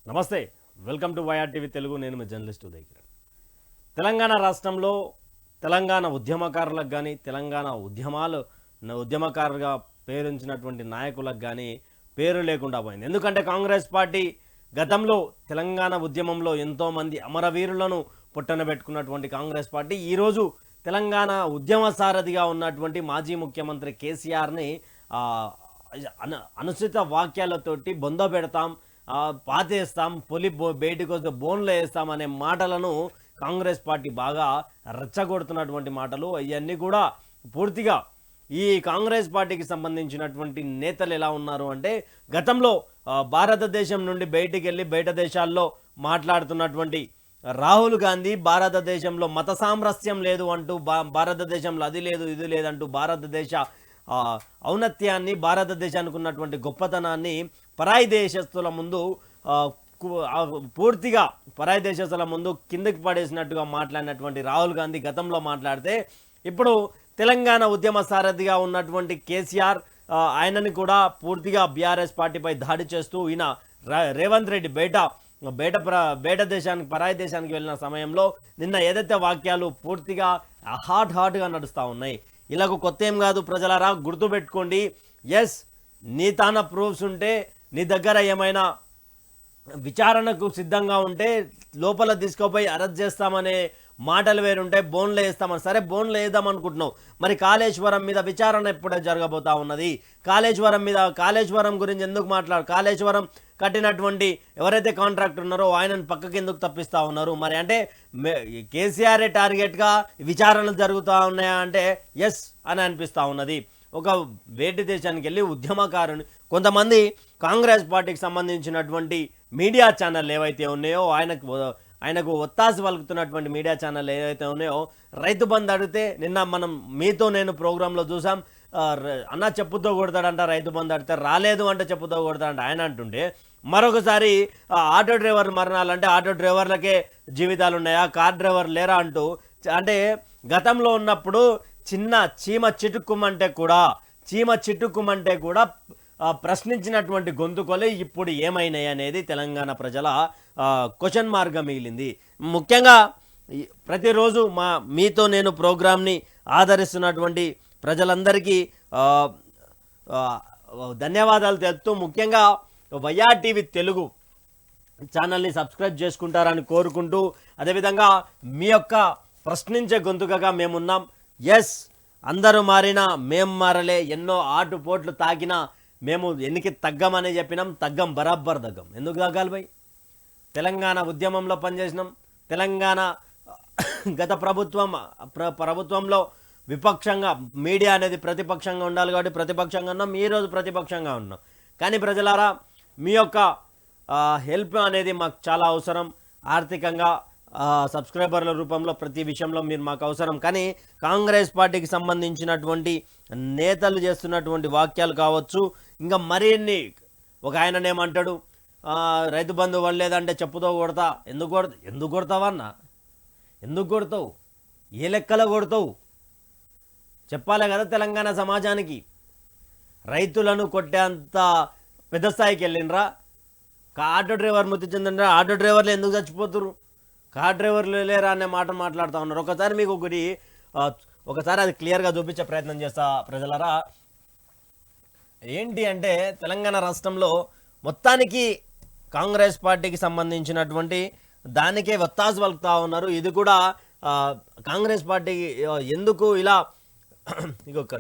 నమస్తే, welcome to YR TV Telugu. నేను మీ జర్నలిస్ట్ ఉదయ్ కిరణ్. తెలంగాణ రాష్ట్రంలో తెలంగాణ ఉద్యమకారులకు కానీ తెలంగాణ ఉద్యమకారులుగా పేరుంచినటువంటి నాయకులకు కానీ పేరు లేకుండా పోయింది. ఎందుకంటే కాంగ్రెస్ పార్టీ గతంలో తెలంగాణ ఉద్యమంలో ఎంతోమంది అమరవీరులను పుట్టనబెట్టుకున్నటువంటి కాంగ్రెస్ పార్టీ ఈరోజు తెలంగాణ ఉద్యమ సారథిగా ఉన్నటువంటి మాజీ ముఖ్యమంత్రి కేసీఆర్ని అనుచిత వాక్యాలతోటి బొంద పెడతాం, పాతేస్తాం, బయటకు వస్తే బోన్లో వేస్తాం అనే మాటలను కాంగ్రెస్ పార్టీ బాగా రెచ్చగొడుతున్నటువంటి మాటలు. అవన్నీ కూడా పూర్తిగా ఈ కాంగ్రెస్ పార్టీకి సంబంధించినటువంటి నేతలు ఎలా ఉన్నారు అంటే, గతంలో భారతదేశం నుండి బయటికి వెళ్ళి బయట దేశాల్లో మాట్లాడుతున్నటువంటి రాహుల్ గాంధీ భారతదేశంలో మత సామరస్యం లేదు అంటూ, భారతదేశంలో అది లేదు ఇది లేదంటూ భారతదేశ ఔన్నత్యాన్ని, భారతదేశానికి ఉన్నటువంటి గొప్పతనాన్ని పరాయి దేశస్తుల ముందు పూర్తిగా పరాయి దేశస్తుల ముందు కిందకి పడేసినట్టుగా మాట్లాడినటువంటి రాహుల్ గాంధీ గతంలో మాట్లాడితే, ఇప్పుడు తెలంగాణ ఉద్యమ సారథిగా ఉన్నటువంటి కేసీఆర్ ఆయనని కూడా పూర్తిగా బీఆర్ఎస్ పార్టీపై దాడి చేస్తూ ఈయన రేవంత్ రెడ్డి బయట దేశానికి పరాయి దేశానికి వెళ్ళిన సమయంలో నిన్న ఏదైతే వాక్యాలు పూర్తిగా హాట్గా నడుస్తూ ఉన్నాయి. ఇలాగ కొత్త ఏం కాదు ప్రజలారా, గుర్తుపెట్టుకోండి. ఎస్, నీ తాన ప్రూఫ్స్ ఉంటే, నీ దగ్గర ఏమైనా విచారణకు సిద్ధంగా ఉంటే లోపల తీసుకుపోయి అరెస్ట్ చేస్తామనే మాటలు వేరుంటే బోన్లో వేస్తామని. సరే, బోన్లో వేద్దాం అనుకుంటున్నావు, మరి కాళేశ్వరం మీద విచారణ ఎప్పుడే జరగబోతా ఉన్నది? కాళేశ్వరం గురించి ఎందుకు కాళేశ్వరం కట్టినటువంటి ఎవరైతే కాంట్రాక్టర్ ఉన్నారో ఆయనను పక్కకి ఎందుకు తప్పిస్తూ ఉన్నారు? మరి అంటే కేసీఆర్ఏ టార్గెట్గా విచారణలు జరుగుతూ ఉన్నాయా అంటే ఎస్ అని అనిపిస్తూ ఉన్నది. ఒక వేటి దేశానికి వెళ్ళి ఉద్యమకారుని కొంతమంది కాంగ్రెస్ పార్టీకి సంబంధించినటువంటి మీడియా ఛానల్ ఏవైతే ఉన్నాయో, ఆయనకు ఒత్తాసి పలుకుతున్నటువంటి మీడియా ఛానల్ ఏవైతే ఉన్నాయో, రైతు బంధు అడిగితే నిన్న మనం మీతో నేను ప్రోగ్రాంలో చూసాం. అన్న చెప్పుతో కొడతాడంట, రైతు బంధు అడిగితే రాలేదు అంటే చెప్పుతో కొడతాడంట ఆయన అంటుంటే, మరొకసారి ఆటో డ్రైవర్ మరణాలంటే ఆటో డ్రైవర్లకే జీవితాలు ఉన్నాయా, కార్ డ్రైవర్ లేరా అంటూ, అంటే గతంలో ఉన్నప్పుడు చిన్న చీమ చిటుక్కుమంటే కూడా ప్రశ్నించినటువంటి గొంతుకొలే ఇప్పుడు ఏమైనాయి అనేది తెలంగాణ ప్రజల క్వశ్చన్ మార్క్గా మిగిలింది. ముఖ్యంగా ప్రతిరోజు మీతో నేను ప్రోగ్రాంని ఆదరిస్తున్నటువంటి ప్రజలందరికీ ధన్యవాదాలు తెలుపుతూ, ముఖ్యంగా వైఆర్ టీవీ తెలుగు ఛానల్ని సబ్స్క్రైబ్ చేసుకుంటారని కోరుకుంటూ, అదేవిధంగా మీ యొక్క ప్రశ్నించే గొంతుకగా మేమున్నాం. ఎస్, అందరూ మారినా మేం మారలే, ఎన్నో ఆటుపోట్లు తాకినా మేము ఎన్నికి తగ్గమని చెప్పినాం. బరాబర్ తగ్గం. ఎందుకు తగ్గాలి భయ్? తెలంగాణ ఉద్యమంలో పనిచేసినాం. తెలంగాణ గత ప్రభుత్వంలో విపక్షంగా, మీడియా అనేది ప్రతిపక్షంగా ఉండాలి కాబట్టి ప్రతిపక్షంగా ఉన్నాం. ఈరోజు ప్రతిపక్షంగా ఉన్నాం. కానీ ప్రజలారా, మీ యొక్క హెల్ప్ అనేది మాకు చాలా అవసరం. ఆర్థికంగా సబ్స్క్రైబర్ల రూపంలో ప్రతి విషయంలో మీరు మాకు అవసరం. కానీ కాంగ్రెస్ పార్టీకి సంబంధించినటువంటి నేతలు చేస్తున్నటువంటి వాక్యాలు కావచ్చు, ఇంకా మరిన్ని, ఒక ఆయననేమంటాడు, రైతు బంధు వల్లేదంటే చెప్పుతో కొడతా. ఎందుకు కొడతావన్నా? ఎందుకు కొడతావు? ఏ లెక్కలో కొడతావు? చెప్పాలి కదా తెలంగాణ సమాజానికి. రైతులను కొట్టేంత పెద్ద స్థాయికి వెళ్ళినరా? ఆటో డ్రైవర్ మృతి చెందినరా? ఆటో డ్రైవర్లు ఎందుకు చచ్చిపోతున్నారు? కార్ డ్రైవర్లు లేరా అనే మాట మాట్లాడుతూ ఉన్నారు. ఒకసారి మీకు ఒకసారి అది క్లియర్గా చూపించే ప్రయత్నం చేస్తా ప్రజలరా. ఏంటి అంటే, తెలంగాణ రాష్ట్రంలో మొత్తానికి కాంగ్రెస్ పార్టీకి సంబంధించినటువంటి దానికే ఒత్తాసు పలుకుతూ ఉన్నారు. ఇది కూడా కాంగ్రెస్ పార్టీకి ఎందుకు ఇలా ఇంకొక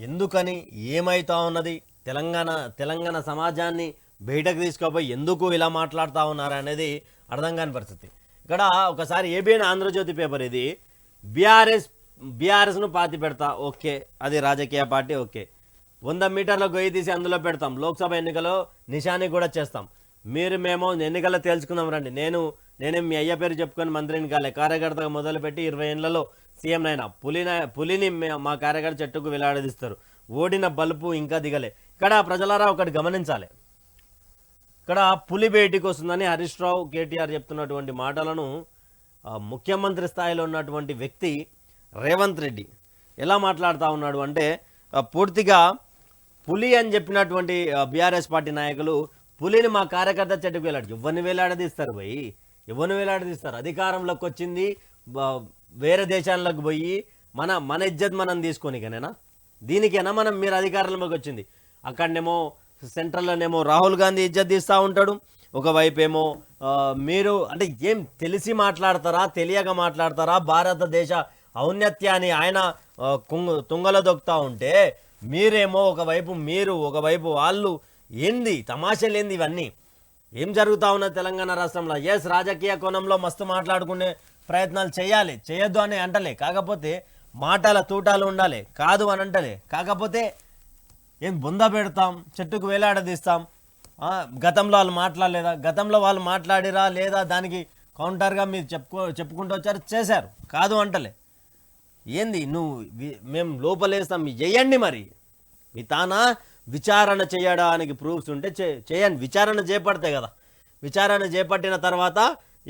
ఎందుకని, ఏమైతా ఉన్నది, తెలంగాణ సమాజాన్ని బయటకు తీసుకుపోయి ఎందుకు ఇలా మాట్లాడుతూ ఉన్నారు అనేది అర్థం కాని పరిస్థితి. ఇక్కడ ఒకసారి ఏబిఎన్ ఆంధ్రజ్యోతి పేపర్, ఇది బీఆర్ఎస్ను పాతి పెడతా, ఓకే, అది రాజకీయ పార్టీ, ఓకే, 100 మీటర్ల గొయ్యి తీసి అందులో పెడతాం, లోక్సభ ఎన్నికలో నిశాని కూడా చేస్తాం, మేము ఎన్నికల్లో తేల్చుకుందాం రండి, నేనేం మీ అయ్య పేరు చెప్పుకొని మంత్రిని కాలే, కార్యకర్తగా మొదలుపెట్టి 20 ఏళ్లలో సీఎం అయినా పులిని మా కార్యకర్త చెట్టుకు వేలాడదీస్తారు, ఓడిన బలుపు ఇంకా దిగలే. ఇక్కడ ప్రజలారా ఒకటి గమనించాలి. ఇక్కడ పులి బయటికి వస్తుందని హరీష్ రావు, కేటీఆర్ చెప్తున్నటువంటి మాటలను ముఖ్యమంత్రి స్థాయిలో ఉన్నటువంటి వ్యక్తి రేవంత్ రెడ్డి ఎలా మాట్లాడుతూ ఉన్నాడు అంటే, పూర్తిగా పులి అని చెప్పినటువంటి బీఆర్ఎస్ పార్టీ నాయకులు పులిని మా కార్యకర్త చెట్టుకు వేలాడు. ఎవరిని వేలాడదీస్తారు పోయి, ఎవరిని వేలాడదీస్తారు? అధికారంలోకి వచ్చింది వేరే దేశాలకు పోయి మన మన ఇజ్జత్ మనం తీసుకోనికనేనా? దీనికేనా మనం మీరు అధికారంలోకి వచ్చింది? అక్కడనేమో సెంట్రల్లోనేమో రాహుల్ గాంధీ ఇజ్జత్ తీస్తూ ఉంటాడు, ఒకవైపు ఏమో మీరు అంటే ఏం తెలిసి మాట్లాడతారా, తెలియక మాట్లాడతారా? భారతదేశ ఔన్నత్యాన్ని ఆయన తుంగలో దొక్కుతూ ఉంటే మీరేమో ఒకవైపు మీరు, ఒకవైపు వాళ్ళు. ఏంది తమాషలేంది ఇవన్నీ? ఏం జరుగుతూ ఉన్నది తెలంగాణ రాష్ట్రంలో? ఎస్, రాజకీయ కోణంలో మస్తు మాట్లాడుకునే ప్రయత్నాలు చేయాలి, చేయొద్దు అని అంటలే, కాకపోతే మాటల తూటాలు ఉండాలి, కాదు అని అంటలే. కాకపోతే ఏం బొంద పెడతాం, చెట్టుకు వేలాడదీస్తాం. గతంలో వాళ్ళు మాట్లాడలేదా? గతంలో వాళ్ళు మాట్లాడిరా లేదా? దానికి కౌంటర్గా మీరు చెప్పుకుంటూ వచ్చారు, చేశారు, కాదు అంటలే. ఏంది నువ్వు మేము లోపలేస్తాం చేయండి. మరి మీ తానా విచారణ చేయడానికి ప్రూఫ్స్ ఉంటే చేయండి. విచారణ చేపడితే కదా, విచారణ చేపట్టిన తర్వాత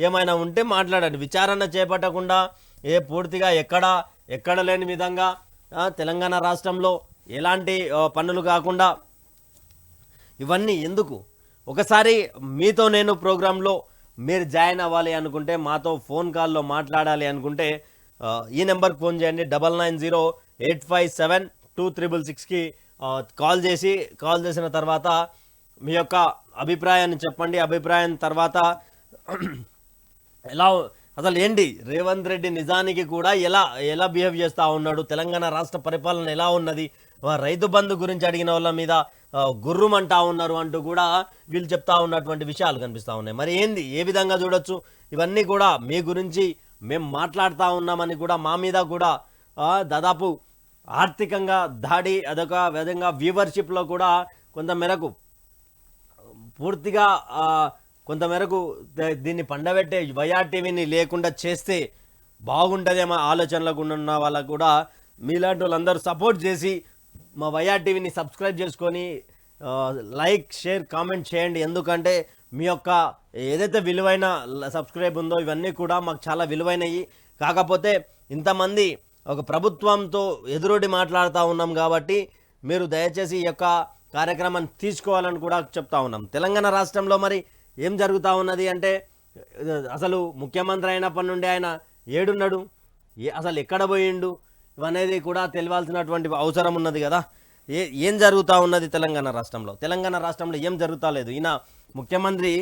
ఏమైనా ఉంటే మాట్లాడండి. విచారణ చేపట్టకుండా పూర్తిగా ఎక్కడ లేని విధంగా తెలంగాణ రాష్ట్రంలో ఎలాంటి పనులు కాకుండా ఇవన్నీ ఎందుకు? ఒకసారి మీతో నేను ప్రోగ్రాంలో మీరు జాయిన్ అవ్వాలి అనుకుంటే, మాతో ఫోన్ కాల్లో మాట్లాడాలి అనుకుంటే ఈ నెంబర్కి ఫోన్ చేయండి. 9908572666కి కాల్ చేసిన తర్వాత మీ యొక్క అభిప్రాయాన్ని చెప్పండి. అభిప్రాయం తర్వాత ఎలా అసలు ఏంటి రేవంత్ రెడ్డి నిజానికి కూడా ఎలా బిహేవ్ చేస్తూ ఉన్నాడు, తెలంగాణ రాష్ట్ర పరిపాలన ఎలా ఉన్నది, రైతు బంధు గురించి అడిగిన వాళ్ళ మీద గుర్రుమంటా ఉన్నారు అంటూ కూడా వీళ్ళు చెప్తా ఉన్నటువంటి విషయాలు కనిపిస్తూ ఉన్నాయి. మరి ఏంది, ఏ విధంగా చూడొచ్చు? ఇవన్నీ కూడా మీ గురించి మేము మాట్లాడుతూ ఉన్నామని కూడా మా మీద కూడా దాదాపు ఆర్థికంగా దాడి, అదొక విధంగా వ్యూవర్షిప్లో కూడా కొంతమేరకు పూర్తిగా కొంతమేరకు దీన్ని పండబెట్టే వైఆర్టీవీని లేకుండా చేస్తే బాగుంటుందేమో ఆలోచనలకు ఉన్న వాళ్ళకు కూడా మీలాంటి వాళ్ళందరూ సపోర్ట్ చేసి మా వైఆర్టీవీని సబ్స్క్రైబ్ చేసుకొని లైక్, షేర్, కామెంట్ చేయండి. ఎందుకంటే మీ యొక్క ఏదైతే విలువైన సబ్స్క్రైబ్ ఉందో ఇవన్నీ కూడా మాకు చాలా విలువైనవి. కాకపోతే ఇంతమంది ఒక ప్రభుత్వంతో ఎదురొడ్డి మాట్లాడుతూ ఉన్నాం కాబట్టి మీరు దయచేసి ఈ యొక్క కార్యక్రమాన్ని తీసుకోవాలని కూడా చెప్తా ఉన్నాం. తెలంగాణ రాష్ట్రంలో మరి ఏం జరుగుతూ ఉన్నది అంటే, అసలు ముఖ్యమంత్రి అయినప్పటి నుండి ఆయన ఏడున్నాడు, అసలు ఎక్కడ పోయిండు, ఇవనేది కూడా తెలియాల్సినటువంటి అవసరం ఉన్నది కదా. ఏం జరుగుతూ ఉన్నది తెలంగాణ రాష్ట్రంలో? తెలంగాణ రాష్ట్రంలో ఏం జరుగుతా లేదు. ఈయన ముఖ్యమంత్రి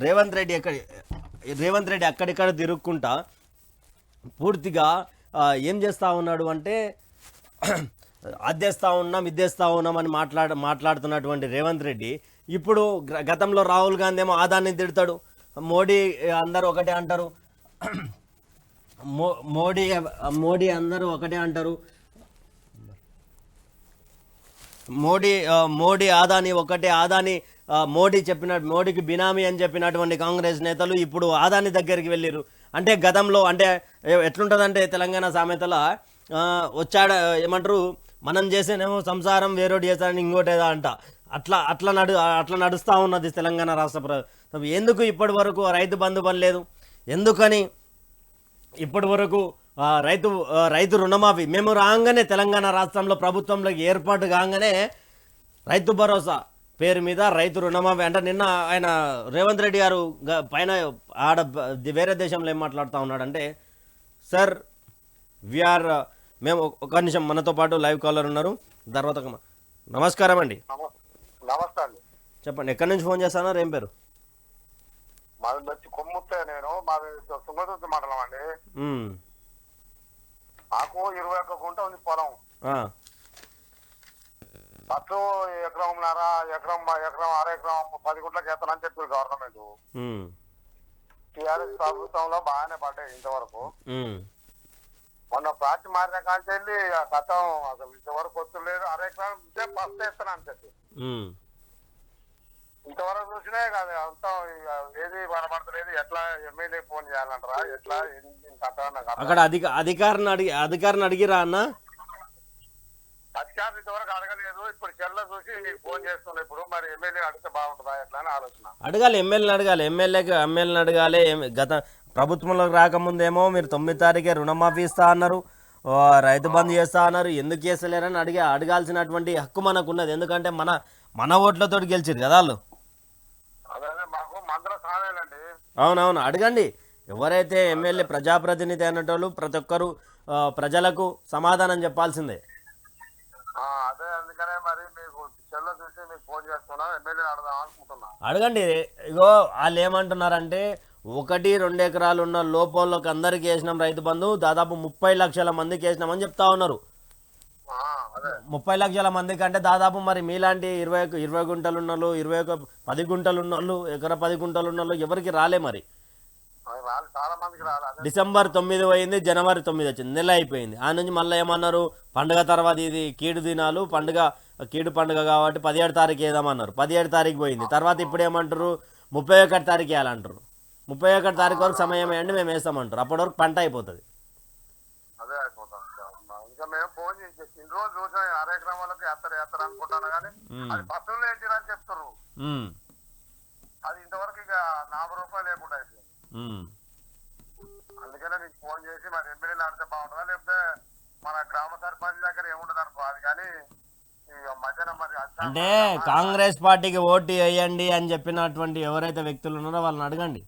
రేవంత్ రెడ్డి అక్కడిక్కడ తిరుక్కుంటా పూర్తిగా ఏం చేస్తూ ఉన్నాడు అంటే, అద్దేస్తూ ఉన్నాం, ఇద్దేస్తూ ఉన్నాం అని మాట్లాడుతున్నటువంటి రేవంత్ రెడ్డి ఇప్పుడు గతంలో రాహుల్ గాంధీ ఏమో ఆదాన్ని తిడతాడు, మోడీ అందరూ ఒకటే అంటారు, మోడీ అందరూ ఒకటే అంటారు, మోడీ ఆదాని ఒకటే, ఆదాని మోడీకి బినామీ అని చెప్పినటువంటి కాంగ్రెస్ నేతలు ఇప్పుడు ఆదాని దగ్గరికి వెళ్ళారు. అంటే గతంలో అంటే ఎట్లుంటుందంటే తెలంగాణ సామెతల వచ్చాడ ఏమంటారు, మనం చేసేనేమో సంసారం వేరోటి చేస్తారని ఇంకోటేదా అంట. అట్లా నడుస్తూ ఉన్నది తెలంగాణ రాష్ట్ర ఎందుకు ఇప్పటి వరకు రైతు బంధు పని లేదు? ఎందుకని ఇప్పటి వరకు రైతు రుణమాఫీ మేము రాగానే తెలంగాణ రాష్ట్రంలో ప్రభుత్వంలోకి ఏర్పాటు కాగానే రైతు భరోసా పేరు మీద రైతు రుణమాఫీ అంటే నిన్న ఆయన రేవంత్ రెడ్డి గారు పైన వేరే దేశంలో ఏం మాట్లాడుతూ ఉన్నాడంటే, సార్ మేము ఒక నిమిషం మనతో పాటు లైవ్ కాలర్ ఉన్నారు. తర్వాత నమస్కారం అండి. నమస్తే అండి, చెప్పండి. ఎక్కడి నుంచి ఫోన్ చేస్తున్నారు? ఏం పేరు? మాది వచ్చి కొమ్ముతే, నేను మాది సుంగతుర్తి మండలం అండి. నాకు 21 గుంట ఉంది పొలం. ఫస్ట్ ఎకరం అర ఎకరం 10 గుంటలకు వేస్తానని చెప్పారు గవర్నమెంట్. టీఆర్ఎస్ ప్రభుత్వంలో బాగానే పడ్డాయి ఇంతవరకు. మొన్న పార్టీ మారిన కాంచి వెళ్ళి గతం అసలు ఇంతవరకు వస్తులేదు. అర ఎకరం ఫస్ట్ వేస్తానని చెప్పి ఇంతవరకు చూసినా కాదు, అంతా ఏది బలపడతలేదు. ఎట్లా ఎమ్మెల్యే ఫోన్ చేయాలంటారా? ఎట్లా అక్కడ అధికారిని అడిగిరా అన్న? అధికారులు ఇంతవరకు అడగలేదు. ఇప్పుడు చెల్ల చూసి నీకు ఫోన్ చేస్తున్నా. ఇప్పుడు మరి ఎమ్మెల్యే అడిగితే బాగుంటుందా ఎట్లా అని ఆలోచన. అడగాలి, ఎమ్మెల్యేని అడగాలి. గత ప్రభుత్వంలోకి రాకముందేమో మీరు 9 తారీఖే రుణమాఫీ ఇస్తా అన్నారు. రైతు బంధు చేస్తా అన్నారు, ఎందుకు చేస్తలేరని అడగాల్సినటువంటి హక్కు మనకు ఉన్నది. ఎందుకంటే మన ఓట్లతో గెలిచారు కదా వాళ్ళు. అదే మాకు మంత్రం కాలేదండి. అవునవును, అడగండి. ఎవరైతే ఎమ్మెల్యే ప్రజాప్రతినిధి అనేటోళ్ళు ప్రతి ఒక్కరు ప్రజలకు సమాధానం చెప్పాల్సిందే. అదే అందుకనే మరి మీకు సెల్లో చూసి మీకు ఫోన్ చేస్తున్నా, ఎమ్మెల్యే అడదాం అనుకుంటున్నా. అడగండి. ఇగో వాళ్ళు ఏమంటున్నారంటే 1-2 ఎకరాలు ఉన్న లోపంలోకి అందరికి వేసినాం రైతు బంధు, దాదాపు 30 లక్షల మందికి వేసినామని చెప్తా ఉన్నారు. అదే 30 లక్షల మందికి అంటే దాదాపు మరి మీలాంటి 20 గుంటలు ఉన్నోళ్ళు, 10 గుంటలు ఉన్నోళ్ళు, ఎకరా 10 గుంటలు ఉన్నోళ్ళు ఎవరికి రాలే మరి. చాలా మందికి రాలేదు. డిసెంబర్ 9 పోయింది, జనవరి 9 వచ్చింది, నెల అయిపోయింది. ఆ నుంచి మళ్ళీ ఏమన్నారు, పండుగ తర్వాత ఇది కీడు దినాలు, కీడు పండుగ కాబట్టి 17 తారీఖు వేద్దామన్నారు. 17 తారీఖు పోయింది. తర్వాత ఇప్పుడు ఏమంటారు, 31 తారీఖు వేయాలంటారు. 31 తారీఖు వరకు సమయం వేయండి, మేము వేస్తామంటారు. అప్పటి వరకు పంట అయిపోతుంది. అదే అయిపోతాం. ఇంకా మేము ఫోన్ చేసి ఇన్ని రోజులు చూసాం, అరెకరం వాళ్ళకి ఎత్తారు అనుకుంటాను కానీ అది బస్సులు వేసిరని చెప్తారు. అది ఇంతవరకు ఇక 40 రూపాయలు లేకుండా అయిపోయింది. అందుకనే నీకు ఫోన్ చేసి మరి ఎమ్మెల్యేలు ఆడితే బాగుంటుందా, లేకపోతే మన గ్రామ సర్పంచ్ దగ్గర ఏముండదు అనుకో. అది కానీ మధ్యాహ్నం మరి అంటే కాంగ్రెస్ పార్టీకి ఓటు వేయండి అని చెప్పినటువంటి ఎవరైతే వ్యక్తులు ఉన్నారో వాళ్ళని అడగండి.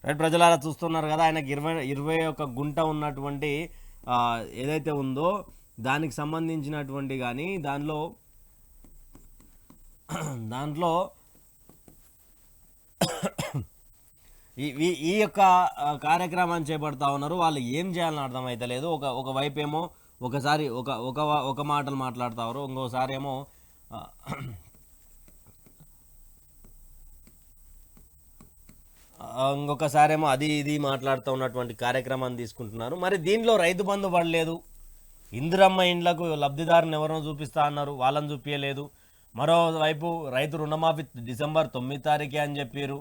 రైట్, ప్రజలారా చూస్తున్నారు కదా, ఆయనకి 21 గుంట ఉన్నటువంటి ఏదైతే ఉందో దానికి సంబంధించినటువంటి కానీ దాంట్లో ఈ యొక్క కార్యక్రమాన్ని చేపడతా ఉన్నారు. వాళ్ళు ఏం చేయాలని అర్థమైతలేదు. ఒకవైపు ఏమో ఒకసారి ఒక మాటలు మాట్లాడుతారు, ఇంకోసారి ఏమో ఇంకొకసారేమో అది ఇది మాట్లాడుతూ ఉన్నటువంటి కార్యక్రమాన్ని తీసుకుంటున్నారు. మరి దీనిలో రైతు బంధు పడలేదు, ఇందిరమ్మ ఇండ్లకు లబ్ధిదారుని ఎవరినో చూపిస్తా అన్నారు, వాళ్ళని చూపించలేదు. మరోవైపు రైతు రుణమాఫీ డిసెంబర్ 9 తారీఖే అని చెప్పారు,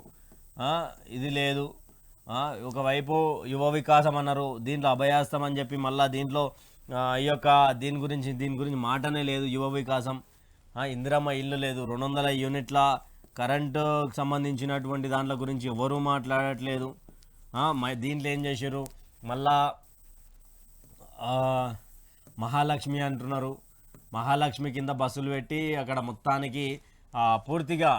ఇది లేదు. ఒకవైపు యువ వికాసం అన్నారు, దీంట్లో అభయాస్తం అని చెప్పి మళ్ళీ దీంట్లో దీని గురించి మాటనే లేదు. యువ వికాసం, ఇందిరమ్మ ఇల్లు లేదు, 200 యూనిట్ల కరెంటుకు సంబంధించినటువంటి దాంట్లో గురించి ఎవరూ మాట్లాడట్లేదు. దీంట్లో ఏం చేశారు, మళ్ళా మహాలక్ష్మి అంటున్నారు. మహాలక్ష్మి కింద బస్సులు పెట్టి అక్కడ మొత్తానికి పూర్తిగా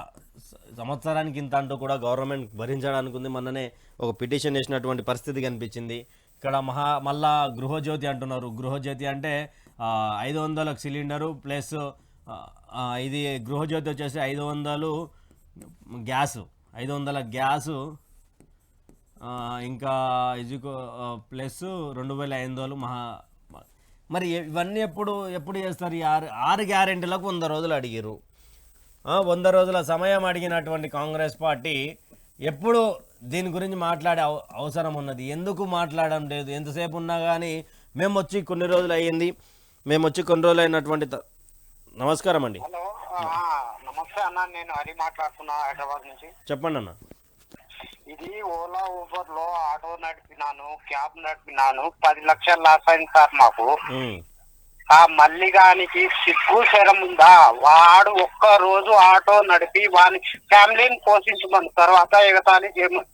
సంవత్సరానికి ఇంత అంటూ కూడా గవర్నమెంట్ భరించడానికి ఉంది. మొన్ననే ఒక పిటిషన్ వేసినటువంటి పరిస్థితి కనిపించింది. ఇక్కడ మళ్ళా గృహజ్యోతి అంటున్నారు. గృహజ్యోతి అంటే 500 సిలిండరు ప్లస్ ఇది గృహజ్యోతి వచ్చేసి 500 గ్యాసు, 500 గ్యాసు, ఇంకా ఇజుకో ప్లస్ 2500 మరి ఇవన్నీ ఎప్పుడు చేస్తారు? ఈ 6 గ్యారెంటీలకు 100 రోజులు అడిగారు. 100 రోజుల సమయం అడిగినటువంటి కాంగ్రెస్ పార్టీ ఎప్పుడు దీని గురించి మాట్లాడే అవసరం ఉన్నది? ఎందుకు మాట్లాడడం లేదు? ఎంతసేపు ఉన్నా కానీ మేము వచ్చి కొన్ని రోజులు అయినటువంటి నమస్కారం అండి. హలో, నమస్తే అన్న, నేను హరి మాట్లాడుతున్నా హైదరాబాద్ నుంచి. చెప్పండి అన్న. ఇది ఓలా ఊబర్ లో ఆటో నడిపినాను, క్యాబ్ నడిపినాను, 10 లక్షలు లాస్ అయింది సార్ మాకు. ఆ మల్లిగానికి సిగ్గు శరం ఉందా? వాడు ఒక్క రోజు ఆటో నడిపి వాని ఫ్యామిలీని పోషించమని తర్వాత ఎగతాళి చేయమని.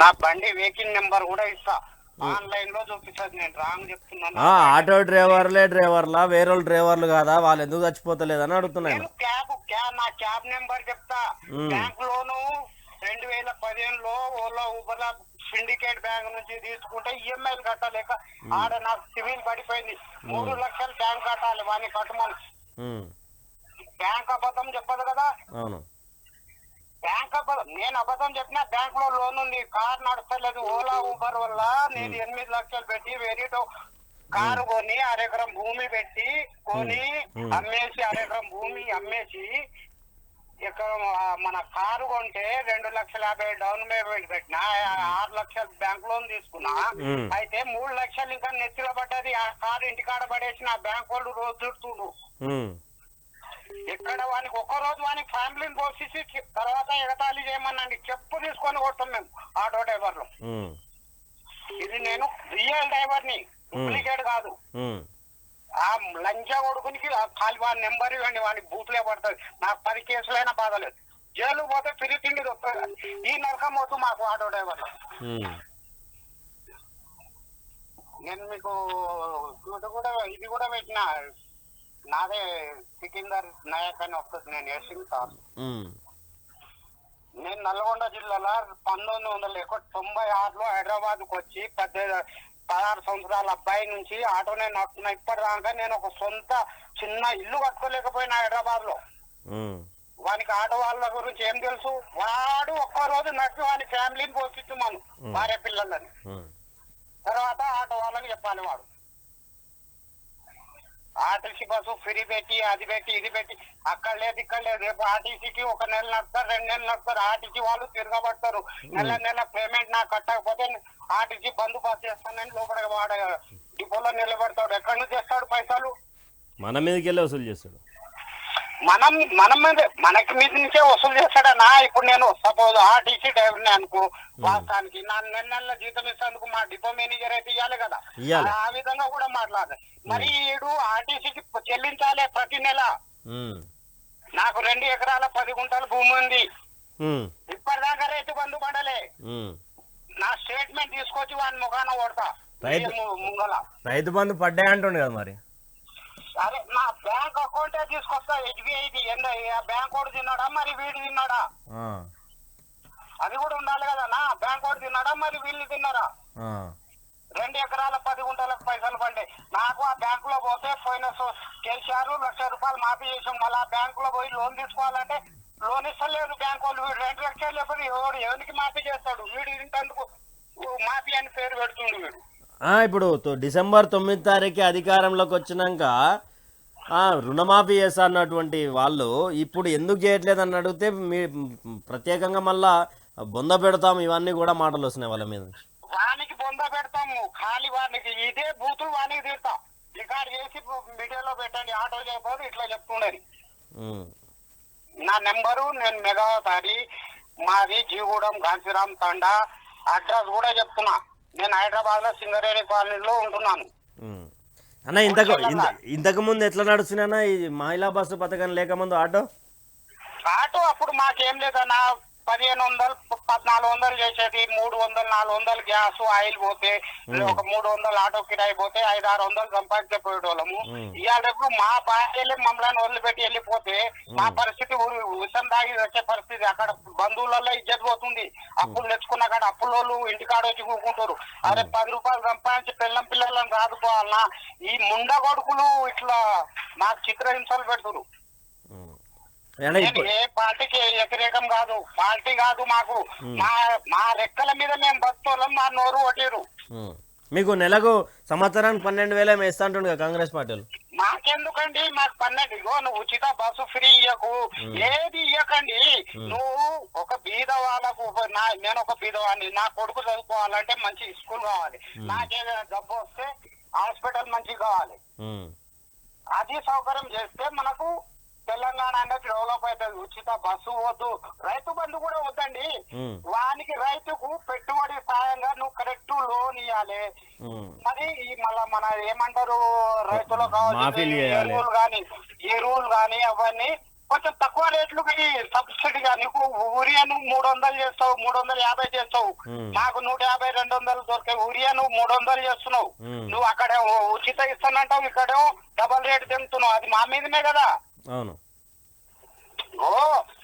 నా బండి వెహికల్ నెంబర్ కూడా ఇస్తా, ఆన్లైన్ లో చూపిస్తుంది. నేను రాంగ్ చెప్తున్నాను. ఆటో డ్రైవర్లా వేరే డ్రైవర్లు కాదా? వాళ్ళు ఎందుకు చచ్చిపోతలేదని అడుగుతున్నాను. నా క్యాబ్ నెంబర్ చెప్తా. బ్యాంక్ లోను 2015లో ఓలా ఊబర్ సిండికేట్ బ్యాంక్ నుంచి తీసుకుంటే ఈఎంఐలు కట్టలేక ఆడ నాకు సివిల్ పడిపోయింది. 3 లక్షలు బ్యాంక్ కట్టాలి, వాడిని కట్టమని. బ్యాంక్ అబద్ధం చెప్పదు కదా. బ్యాంక్ అబద్ధం, నేను అబద్ధం చెప్పినా బ్యాంక్ లో లోన్ ఉంది, కార్ నడుస్తలేదు. ఓలా ఊబర్ వల్ల నేను 8 లక్షలు పెట్టి వేరేటో కారు కొని 1/2 ఎకరం భూమి పెట్టి అమ్మేసి 1/2 ఎకరం భూమి అమ్మేసి ఇక్కడ మన కారు కొంటే 2,50,000 డౌన్ పేమెంట్ పెట్టినా, 6 లక్షలు బ్యాంక్ లోన్ తీసుకున్నా. అయితే 3 లక్షలు ఇంకా నెత్తిలో పడ్డది. ఆ కారు ఇంటికాడ పడేసి నా బ్యాంక్ వాళ్ళు రోజు చుడుతుండ్రు. ఇక్కడ వానికి ఒక్క రోజు వానికి ఫ్యామిలీని పోషించి తర్వాత ఎగతాళి చేయమనండి, చెప్పు తీసుకొని కొడతాం మేము ఆటో డ్రైవర్లు. ఇది నేను రియల్ డ్రైవర్ని, డూప్లికేట్ కాదు. ఆ లంచా కొడుకునికి ఖాళీ వాడి నెంబర్ ఇవ్వండి, వాడికి బూతులే పడుతుంది. నాకు 10 కేసులైనా బాధలేదు. జైలు పోతే తిరిగి తిండి వస్తుంది. ఈ నరకం వద్దు మాకు ఆటో డ్రైవర్. నేను మీకు ఇది కూడా పెట్టిన, నాదే సికిందర్ నాయక్ అని వస్తుంది. నేను వేసింది సార్. నేను నల్గొండ జిల్లాలో 1996లో హైదరాబాద్కు వచ్చి 16 సంవత్సరాల అబ్బాయి నుంచి ఆటోనే నడుపుతున్నా. ఇప్పటిదాకా నేను ఒక సొంత చిన్న ఇల్లు కట్టుకోలేకపోయినా హైదరాబాద్ లో. వానికి ఆటో వాళ్ళ గురించి ఏం తెలుసు? వాడు ఒక్కరోజు నడిపి వాని ఫ్యామిలీని పోషిస్తున్నాను, భార్య పిల్లలని. తర్వాత ఆటో వాళ్ళకి చెప్పాలి. వాడు ఆర్టీసీ బస్సు ఫ్రీ పెట్టి అది పెట్టి ఇది పెట్టి అక్కడ లేదు ఇక్కడ లేదు. రేపు ఆర్టీసీకి 1 నెల నడుపుతారు, 2 నెలలు నడుపుతారు. ఆర్టీసీ వాళ్ళు తిరగబడతారు. నెల పేమెంట్ నాకు కట్టకపోతే ఆర్టీసీ బందోబస్తు చేస్తానని లోపల వాడ డిపోలో నిలబెడతాడు. ఎక్కడి నుంచి చేస్తాడు పైసలు? మన మీదకి వెళ్ళి వసూలు చేస్తాడు. మనకి మీద నుంచే వసూలు చేస్తాడనా? ఇప్పుడు నేను సపోజ్ ఆర్టీసీ డ్రైవర్ని అనుకో, వాస్తవానికి నా నెల జీతం ఇస్తేందుకు మా డిపో మేనేజర్ అయితే ఇవ్వాలి కదా. ఆ విధంగా కూడా మాట్లాడాలి. మరి ఈడు ఆర్టీసీకి చెల్లించాలి ప్రతి నెల. నాకు 2 ఎకరాల 10 గుంటల భూమి ఉంది. ఇప్పటిదాకా రైతు బంధు పడలే. నా స్టేట్మెంట్ తీసుకొచ్చి వాడిని ముఖాన కొడతా ముంగల. రైతు బంధు పడ్డాయి అంటుండే కదా మరి. అరే నా బ్యాంక్ అకౌంటే తీసుకొస్తా. ఇది బ్యాంక్ కూడా తిన్నాడా మరి వీడు తిన్నాడా? అది కూడా ఉండాలి కదా. నా బ్యాంక్ కూడా తిన్నాడా మరి వీళ్ళు తిన్నారా? 2 ఎకరాల 10 గుంటలకు పైసలు పడ్డాయి. నాకు ఆ బ్యాంక్ లో పోతే పోయిన కేసీఆర్ ₹1,00,000 మాఫీ చేసాం. మళ్ళీ ఆ బ్యాంక్ లో పోయి లోన్ తీసుకోవాలంటే లోన్ ఇస్తలేదు బ్యాంక్ వాళ్ళు. వీడు 2 లక్షలు లేకపోతే ఎవరికి మాఫీ చేస్తాడు? వీడు ఇంటందుకు మాఫీ అని పేరు పెడుతుండు వీడు. ఇప్పుడు డిసెంబర్ 9వ తారీఖు అధికారంలోకి వచ్చినాక రుణమాఫీ చేస్తా అన్నటువంటి వాళ్ళు ఇప్పుడు ఎందుకు చేయట్లేదు అని అడిగితే మీ ప్రత్యేకంగా మళ్ళా బొంద పెడతాం ఇవన్నీ కూడా మాటలు వస్తున్నాయి వాళ్ళ మీద. వానికి బొంద పెడతాము, ఖాళీ వానికి ఇదే బూతులు వానికి తీరుతాం. రికార్డ్ చేసి మీడియాలో పెట్టండి. ఆటో చేయబోదు ఇట్లా చెప్తుండేది. నా నెంబరు నేను మెగావతారి, మాది జీగూడెం గాంధీరామ్ తండా. అడ్రస్ కూడా చెప్తున్నా. నేను హైదరాబాద్ లో సింగరేణి కాలనీలో ఉంటున్నాను. అన్న ఇంతకు ముందు ఎట్లా నడుస్తున్నా ఈ మహిళా బస్సు పథకం లేకముందు ఆటో అప్పుడు మాకేం లేదన్నా. 1500 1400 చేసేది. 300 400 గ్యాస్ ఆయిల్ పోతే, ఒక 300 ఆటో కిరాయి పోతే 500-600 సంపాదించకపోయేటోళ్ళము. ఇవాళ రేపు మా భార్యలే మమ్మల్ని వదిలిపెట్టి వెళ్ళిపోతే మా పరిస్థితి విషం దాగి వచ్చే పరిస్థితి. అక్కడ బంధువులలో ఇజ్జత్ పోతుంది. అప్పులు తెచ్చుకున్న కాడ అప్పులోళ్ళు ఇంటికాడ వచ్చి కూకుంటారు. అదే 10 రూపాయలు సంపాదించి పిల్లలను రాదుకోవాలన్నా ఈ ముండ కొడుకులు ఇట్లా నాకు చిత్రహింసలు పెడుతురు. ఏ పార్టీకి వ్యతిరేకం కాదు, పార్టీ కాదు మాకు. మా రెక్కల మీద మేము బతుకోలేం. మా నోరు కొట్టిరు. మీకు నెలకు సంవత్సరానికి 12,000 వేస్తా అంటుండే కాంగ్రెస్ పార్టీలు. మాకెందుకండి? మాకు 12 నువ్వు ఉచిత బస్సు ఫ్రీ ఇయ్యకు, ఏది ఇయ్యకండి. నువ్వు ఒక బీద వాళ్ళకు, నేను ఒక బీదవాడిని, నా కొడుకు చదువుకోవాలంటే మంచి స్కూల్ కావాలి. నాకేదైనా జబ్బు వస్తే హాస్పిటల్ మంచిగా కావాలి. అది సౌకర్యం చేస్తే మనకు తెలంగాణ అనేది డెవలప్ అవుతుంది. ఉచిత బస్సు వద్దు, రైతు బంధు కూడా వద్దండి. వానికి రైతుకు పెట్టుబడి సాయంగా నువ్వు కరెక్ట్ లోన్ ఇవ్వాలి. మరి మళ్ళా మన ఏమంటారు రైతులకు కావాల్సిన ఎరువులు కానీ అవన్నీ కొంచెం తక్కువ రేట్లుకి సబ్సిడీగా. నీకు యూరియాను 300 చేస్తావు, 350 చేస్తావు. నాకు 150-200 దొరికే యూరియాను 300 చేస్తున్నావు. నువ్వు అక్కడ ఉచిత ఇస్తానంటావు, ఇక్కడేమో డబల్ రేట్ తింటున్నావు. అది మా మీదనే కదా. అవును.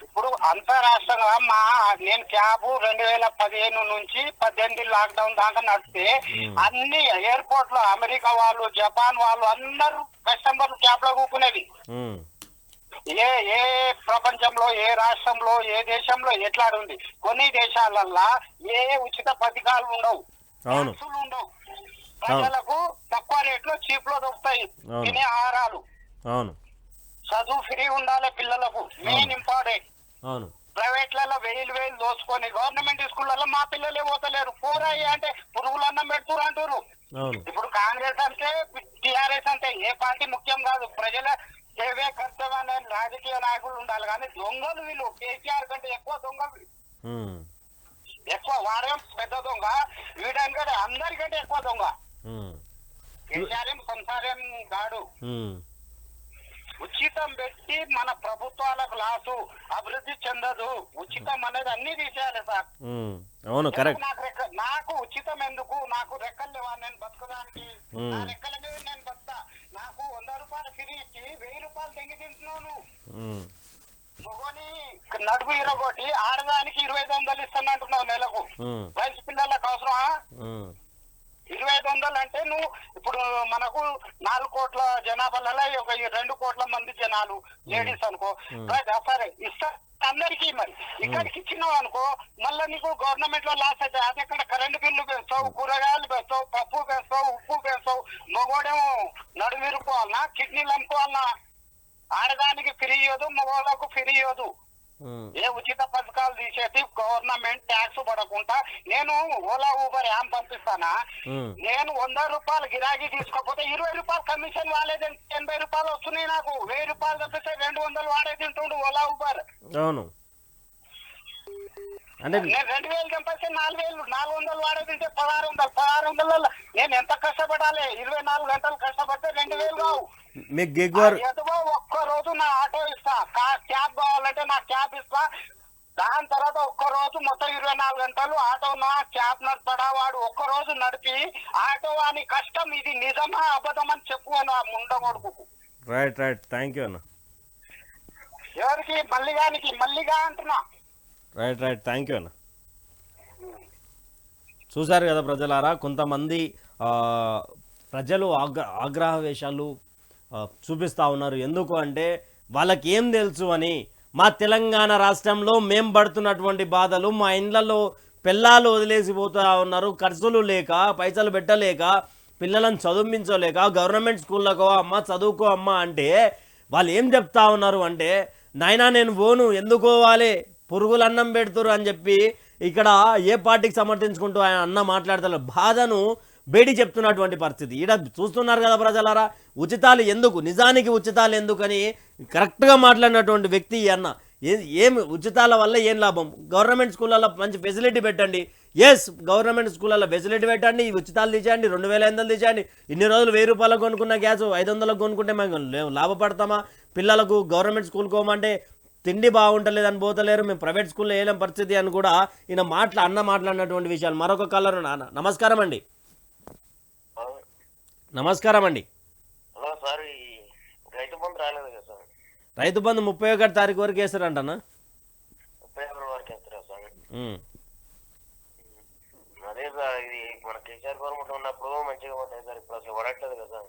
ఇప్పుడు అంతరాష్ట్రంగా నేను క్యాబ్ 2015 నుంచి 18 లాక్డౌన్ దాకా నడిస్తే అన్ని ఎయిర్పోర్ట్ లో అమెరికా వాళ్ళు, జపాన్ వాళ్ళు అందరూ కస్టమర్లు క్యాబ్ లో కూకునేది. ఏ ప్రపంచంలో ఏ రాష్ట్రంలో ఏ దేశంలో ఎట్లా ఉంది? కొన్ని దేశాలల్లా ఏ ఉచిత పథకాలు ఉండవు, ట్యాక్సులు ఉండవు. ప్రజలకు తక్కువ రేట్లో చీప్ లో దొరుకుతాయి తినే ఆహారాలు. చదువు ఫ్రీ ఉండాలి పిల్లలకు, మెయిన్ ఇంపార్టెంట్. ప్రైవేట్లలో 1000 దోచుకొని గవర్నమెంట్ స్కూళ్ళలో మా పిల్లలే పోతలేరు. పోరాయి అంటే పురుగులు అన్నం పెడుతురు అంటారు. ఇప్పుడు కాంగ్రెస్ అంటే టిఆర్ఎస్ అంటే ఏ పార్టీ ముఖ్యం కాదు, ప్రజల సేవే కర్తవ్యం అనే రాజకీయ నాయకులు ఉండాలి. కానీ దొంగలు వీళ్ళు. కేసీఆర్ కంటే ఎక్కువ దొంగలు, ఎక్కువ వాడేం పెద్ద దొంగ, వీడని కంటే అందరికంటే ఎక్కువ దొంగ. కేసీఆర్ ఏం సంసారం కాడు. ఉమ్, ఉచితం పెట్టి మన ప్రభుత్వాలకు లాసు, అభివృద్ధి చెందదు. ఉచితం అనేది అన్ని తీసేయాలి సార్. ఉమ్, అవును కరెక్ట్. నాకు ఉచితం ఎందుకు? నాకు రెక్కలు లేవా నేను బతకడానికి? నా రెక్కల మీద నేను బతుకుతా. నాకు 100 రూపాయలు ఫ్రీ ఇచ్చి 1000 రూపాయలు తెంగి తింటున్నాను. ఉమ్, మొగని నడుపు ఇరగొట్టి ఆడదానికి 2500 ఇస్తానంటున్నావు నెలకు. ఉమ్, వయసు పిల్లలకు అవసరమా? ఉమ్, 2500 అంటే నువ్వు ఇప్పుడు మనకు 4 కోట్ల జనాభాలలో ఒక 2 కోట్ల మంది జనాలు లేడీస్ అనుకో, సరే ఇస్తా అందరికీ. మరి ఇక్కడికి ఇచ్చినావు అనుకో, మళ్ళీ నీకు గవర్నమెంట్ లో లాస్ అయితే అది ఎక్కడ కరెంటు బిల్లు పెంచావు, కూరగాయలు పెంచావు, పప్పు పెంచావు, ఉప్పు పెంచావు. మగోడేమో నడుము ఇరుకోవాలనా, కిడ్నీలు అమ్ముకోవాలనా? ఆడదానికి ఫ్రీ ఇవ్వదు, మగవాళ్ళకు ఫ్రీ ఇవ్వదు. ఏ ఉచిత పథకాలు తీసేసి గవర్నమెంట్ ట్యాక్స్ పడకుండా నేను ఓలా ఊబర్ యాప్ పంపిస్తానా? నేను 100 రూపాయలు గిరాకీ తీసుకోకపోతే 20 రూపాయలు కమిషన్ వాడేది, 80 రూపాయలు వస్తున్నాయి నాకు. 1000 రూపాయలు తప్పిస్తే 200 వాడేది ఉంటుండు ఓలా ఊబర్. అవును అంటే నేను 2000 చంపేస్తే 4000, 400 వాడేది ఉంటే 1600 నేను ఎంత కష్టపడాలి? 24 గంటలు కష్టపడితే 2000 కావు. మీకు గిగ్ వర్క్ ఎదుగో ఒక్క రోజు నా ఆటో ఇస్తా, క్యాబ్ కావాలంటే నా క్యాబ్ ఇస్తా. దాని తర్వాత ఒక్క రోజు మొత్తం 24 గంటలు ఆటో నా క్యాబ్ నడపడా వాడు ఒక్క రోజు నడిపి ఆటో అని కష్టం ఇది నిజమా అబద్ధం అని చెప్పు అని ఆ ముండగొడుకు. రైట్ రైట్ థ్యాంక్ యూ అన్న. ఎవరికి? మల్లిగానికి. మల్లిగా అంటున్నా. రైట్ రైట్ థ్యాంక్ యూ అన్న. చూశారు కదా ప్రజలారా, కొంతమంది ప్రజలు ఆగ్రహవేశాలు చూపిస్తూ ఉన్నారు. ఎందుకు అంటే వాళ్ళకి ఏం తెలుసు అని. మా తెలంగాణ రాష్ట్రంలో మేము పడుతున్నటువంటి బాధలు, మా ఇండ్లలో పిల్లలు వదిలేసిపోతూ ఉన్నారు, ఖర్చులు లేక, పైసలు పెట్టలేక, పిల్లలను చదివించలేక, గవర్నమెంట్ స్కూళ్ళకో అమ్మ చదువుకో అమ్మ అంటే వాళ్ళు ఏం చెప్తా ఉన్నారు అంటే, నాయనా నేను పోను, ఎందుకు పోవాలి, పురుగులు అన్నం పెడుతురు అని చెప్పి ఇక్కడ ఏ పార్టీకి సమర్థించుకుంటూ ఆయన అన్న మాట్లాడతారు. బాధను బేడి చెప్తున్నటువంటి పరిస్థితి ఈడ చూస్తున్నారు కదా ప్రజలారా. ఉచితాలు ఎందుకు, నిజానికి ఉచితాలు ఎందుకని కరెక్ట్గా మాట్లాడినటువంటి వ్యక్తి ఈ అన్న. ఏమి ఉచితాల వల్ల ఏం లాభం? గవర్నమెంట్ స్కూళ్ళల్లో మంచి ఫెసిలిటీ పెట్టండి. ఎస్, గవర్నమెంట్ స్కూళ్ళల్లో ఫెసిలిటీ పెట్టండి, ఉచితాలు తీసేయండి, 2500 తీసేయండి. ఇన్ని రోజులు 1000 రూపాయలకు కొనుక్కున్న గ్యాస్ 500లకు కొనుక్కుంటే మేము లాభపడతామా? పిల్లలకు గవర్నమెంట్ స్కూల్కి పోమంటే తిండి బాగుంటలేదని పోతలేరు, మేము ప్రైవేట్ స్కూల్లో వేయలేం పరిస్థితి అని కూడా ఈయన అన్న మాట్లాడినటువంటి విషయాలు. మరొక కలర్. నమస్కారం అండి. నమస్కారం అండి. రైతు బంధు రాలేదు కదా సార్? రైతు బంధు 31 తారీఖు వరకు వేస్తారంటనా? 31 వరకు వేస్తారా సార్? అదే సార్, ఇది మన కేసీఆర్ గవర్నమెంట్ ఉన్నప్పుడు మంచిగా ఉంటాయి సార్, ఇప్పుడు అసలు పడట్లేదు కదా.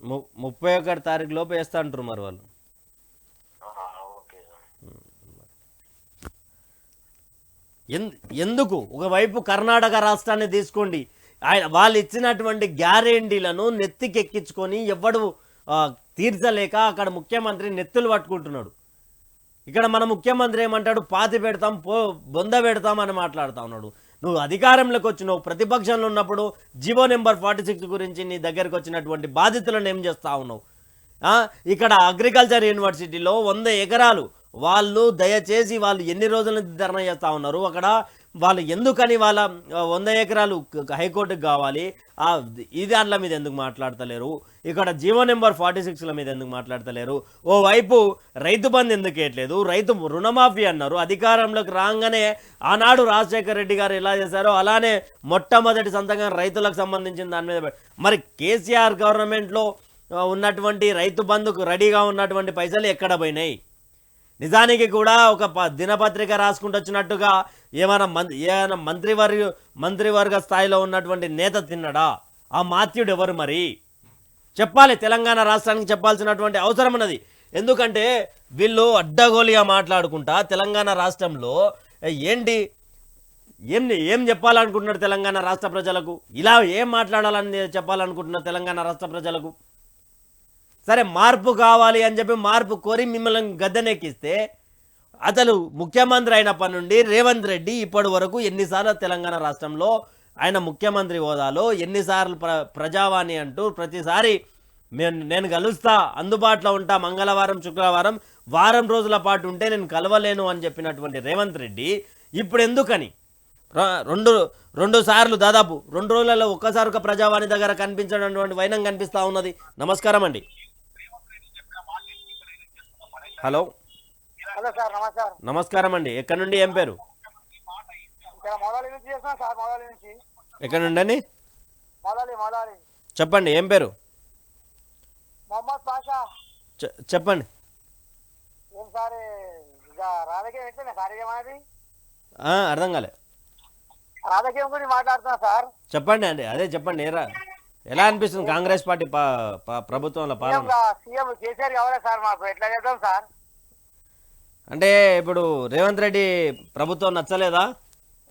31 తారీఖు లోపు వేస్తా అంటారు మరి వాళ్ళు. Okay sir. ఎందుకు? ఒకవైపు కర్ణాటక రాష్ట్రాన్ని తీసుకోండి, వాళ్ళు ఇచ్చినటువంటి గ్యారెంటీలను నెత్తికెక్కించుకొని ఎవడు తీర్చలేక అక్కడ ముఖ్యమంత్రి నెత్తులు పట్టుకుంటున్నాడు. ఇక్కడ మన ముఖ్యమంత్రి ఏమంటాడు, పాతి పెడతాం, బొంద పెడతాం అని మాట్లాడుతూ ఉన్నాడు. నువ్వు అధికారంలోకి వచ్చినావు, ప్రతిపక్షంలో ఉన్నప్పుడు జీవో నెంబర్ 46 గురించి నీ దగ్గరకు వచ్చినటువంటి బాధితులను ఏం చేస్తూ ఉన్నావు? ఇక్కడ అగ్రికల్చర్ యూనివర్సిటీలో 100 ఎకరాలు వాళ్ళు దయచేసి వాళ్ళు ఎన్ని రోజుల నుంచి ధర్నా చేస్తూ ఉన్నారు. అక్కడ వాళ్ళు ఎందుకని వాళ్ళ 100 ఎకరాలు హైకోర్టుకు కావాలి, ఈ దాంట్ల మీద ఎందుకు మాట్లాడతలేరు? ఇక్కడ జీవో నెంబర్ 46ల మీద ఎందుకు మాట్లాడతలేరు? ఓవైపు రైతు బంధు ఎందుకు వేయట్లేదు? రైతు రుణమాఫీ అన్నారు, అధికారంలోకి రాగానే ఆనాడు రాజశేఖర రెడ్డి గారు ఎలా చేశారో అలానే మొట్టమొదటి సంతకం రైతులకు సంబంధించిన దాని మీద. మరి కేసీఆర్ గవర్నమెంట్లో ఉన్నటువంటి రైతు బంధుకు రెడీగా ఉన్నటువంటి పైసలు ఎక్కడ పోయినాయి? నిజానికి కూడా ఒక దినపత్రిక రాసుకుంటూ వచ్చినట్టుగా ఏమైనా మంత్రివర్గ స్థాయిలో ఉన్నటువంటి నేత తిన్నడా? ఆ మాత్యుడు ఎవరు మరి? చెప్పాలి, తెలంగాణ రాష్ట్రానికి చెప్పాల్సినటువంటి అవసరం ఉన్నది. ఎందుకంటే వీళ్ళు అడ్డగోలిగా మాట్లాడుకుంటా తెలంగాణ రాష్ట్రంలో ఏం చెప్పాలనుకుంటున్నారు తెలంగాణ రాష్ట్ర ప్రజలకు? ఇలా ఏం మాట్లాడాలని చెప్పాలనుకుంటున్నారు తెలంగాణ రాష్ట్ర ప్రజలకు? సరే, మార్పు కావాలి అని చెప్పి మార్పు కోరి మిమ్మల్ని గద్దెనెక్కిస్తే అసలు ముఖ్యమంత్రి అయినప్పటి నుండి రేవంత్ రెడ్డి ఇప్పటి వరకు ఎన్నిసార్లు తెలంగాణ రాష్ట్రంలో ఆయన ముఖ్యమంత్రి హోదాలో ఎన్నిసార్లు ప్రజావాణి అంటూ ప్రతిసారి నేను కలుస్తా, అందుబాటులో ఉంటా, మంగళవారం శుక్రవారం వారం రోజుల పాటు ఉంటే నేను కలవలేను అని చెప్పినటువంటి రేవంత్ రెడ్డి ఇప్పుడు ఎందుకని రెండు రెండు సార్లు దాదాపు 2 రోజులలో ఒక్కసారి ఒక ప్రజావాణి దగ్గర కనిపించినటువంటి వైనం కనిపిస్తూ ఉన్నది. నమస్కారం అండి. హలో హలో సార్, నమస్కారం. నమస్కారం అండి. ఎక్కడి నుండి, ఏం పేరు? ఇక్కడ మొదలి నుంచి చేస్తున్నాం సార్, మొదలి నుంచి. ఎక్కడి నుండి అండి? మొదలి చెప్పండి, ఏం పేరు? మొహమ్మద్ పాషా. చెప్పండి. ఏం సార్ ఇక రాజకీయం ఎట్లనే సార్, ఇక మనది అర్థం కాలే. రాజకీయం గురించి మాట్లాడుతున్నా సార్. చెప్పండి అండి, అదే చెప్పండి. ఎలా అనిపిస్తుంది కాంగ్రెస్ పార్టీ ప్రభుత్వంలో పాలన? సీఎం కేసీఆర్ కావాలి సార్, మాకు ఎట్లా చేద్దాం సార్? అంటే ఇప్పుడు రేవంత్ రెడ్డి ప్రభుత్వం నచ్చలేదా?